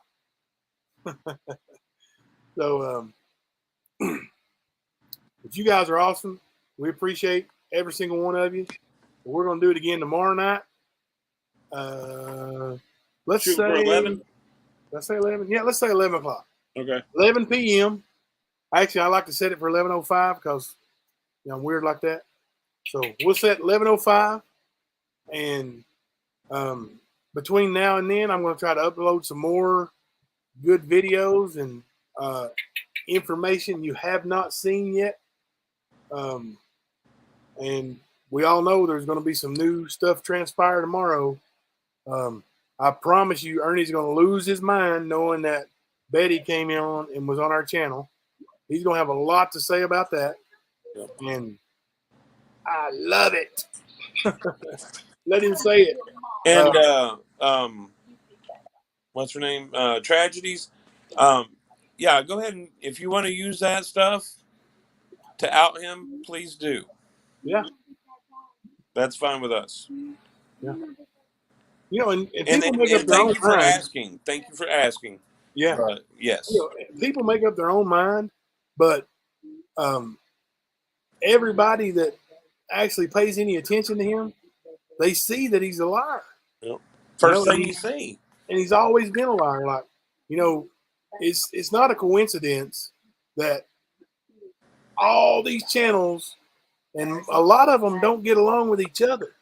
So, but you guys are awesome. We appreciate every single one of you. We're going to do it again tomorrow night. Let's Shoot say for 11. Let's say 11. Yeah, let's say 11 o'clock. Okay. 11 p.m. Actually, I like to set it for 11:05 because I'm weird like that. So we'll set 11:05, and between now and then, I'm going to try to upload some more good videos and information you have not seen yet. And we all know there's going to be some new stuff transpire tomorrow. I promise you, Ernie's going to lose his mind knowing that Betty came on and was on our channel. He's going to have a lot to say about that. And I love it. Let him say it. And what's her name? Tragedies. Yeah, go ahead and if you want to use that stuff to out him, please do. Yeah. That's fine with us. Yeah. You know, and And, people make up their thank own you for mind. asking. Thank you for asking. Yeah. But yes. You know, people make up their own mind, but everybody that actually pays any attention to him, they see that he's a liar. Yep. First You know, thing you see. And he's always been a liar. Like, you know, it's not a coincidence that all these channels, and a lot of them don't get along with each other,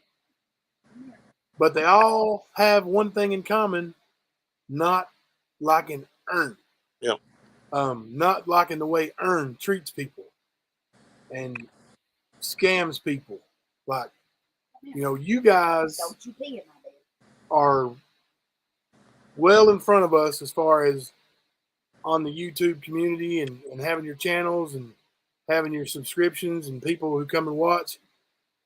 but they all have one thing in common: not liking Earn. Yep. Not liking the way Earn treats people and scams people. Like, you know, you guys are well in front of us as far as on the YouTube community and having your channels and having your subscriptions and people who come and watch.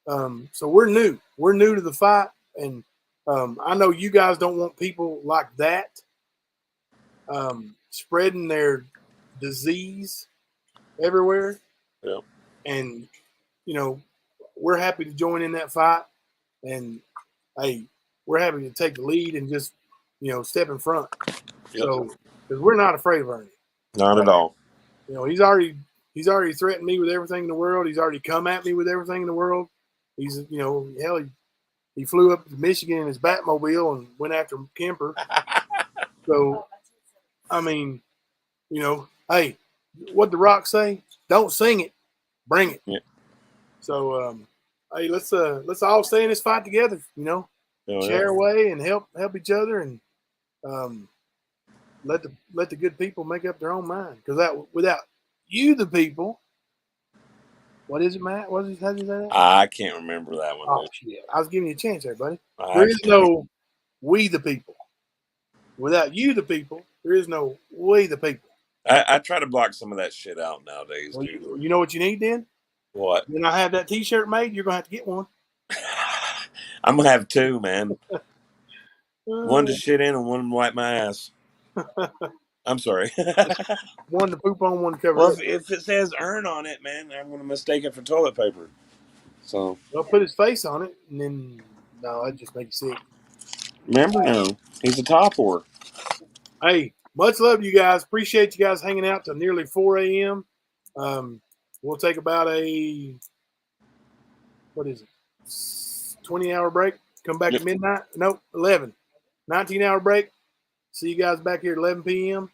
So we're new. We're new to the fight. And I know you guys don't want people like that spreading their disease everywhere. Yep. And, you know, we're happy to join in that fight. And, hey, we're happy to take the lead and just, you know, step in front. Yep. So, because we're not afraid of Ernie. Not at all. You know, he's already threatened me with everything in the world. He's already come at me with everything in the world. He's, you know, hell, he flew up to Michigan in his Batmobile and went after Kemper. So, I mean, you know, hey, what The Rock say? Don't sing it, bring it. Yeah. So, hey, let's all stay in this fight together. You know, share away and help each other, and let the good people make up their own mind. Because without you, the people, what is it, Matt? How did you say that? I can't remember that one. Oh shit! I was giving you a chance there, buddy. I There is no we, the people. Without you, the people, there is no we, the people. I try to block some of that shit out nowadays, Well, dude. you know what you need then? What? When I have that T-shirt made, you're gonna have to get one. I'm gonna have two, man. One to shit in and one to wipe my ass. I'm sorry. One to poop on, one to cover Well, up. if it says Earn on it, man, I'm gonna mistake it for toilet paper. So They'll put his face on it, and then no, that just makes you sick. remember, no, he's a top whore. Hey, much love to you guys. Appreciate you guys hanging out till nearly 4 a.m. We'll take about a 20-hour break. Come back at midnight. Nope, 11. 19-hour break. See you guys back here at 11 p.m.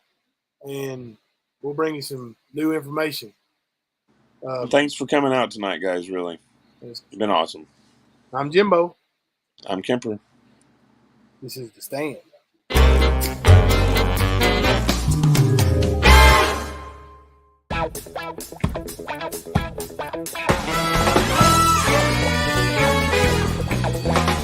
and we'll bring you some new information. Thanks for coming out tonight, guys. Really, it's been awesome. I'm Jimbo. I'm Kemper. This is The Stand. Wow.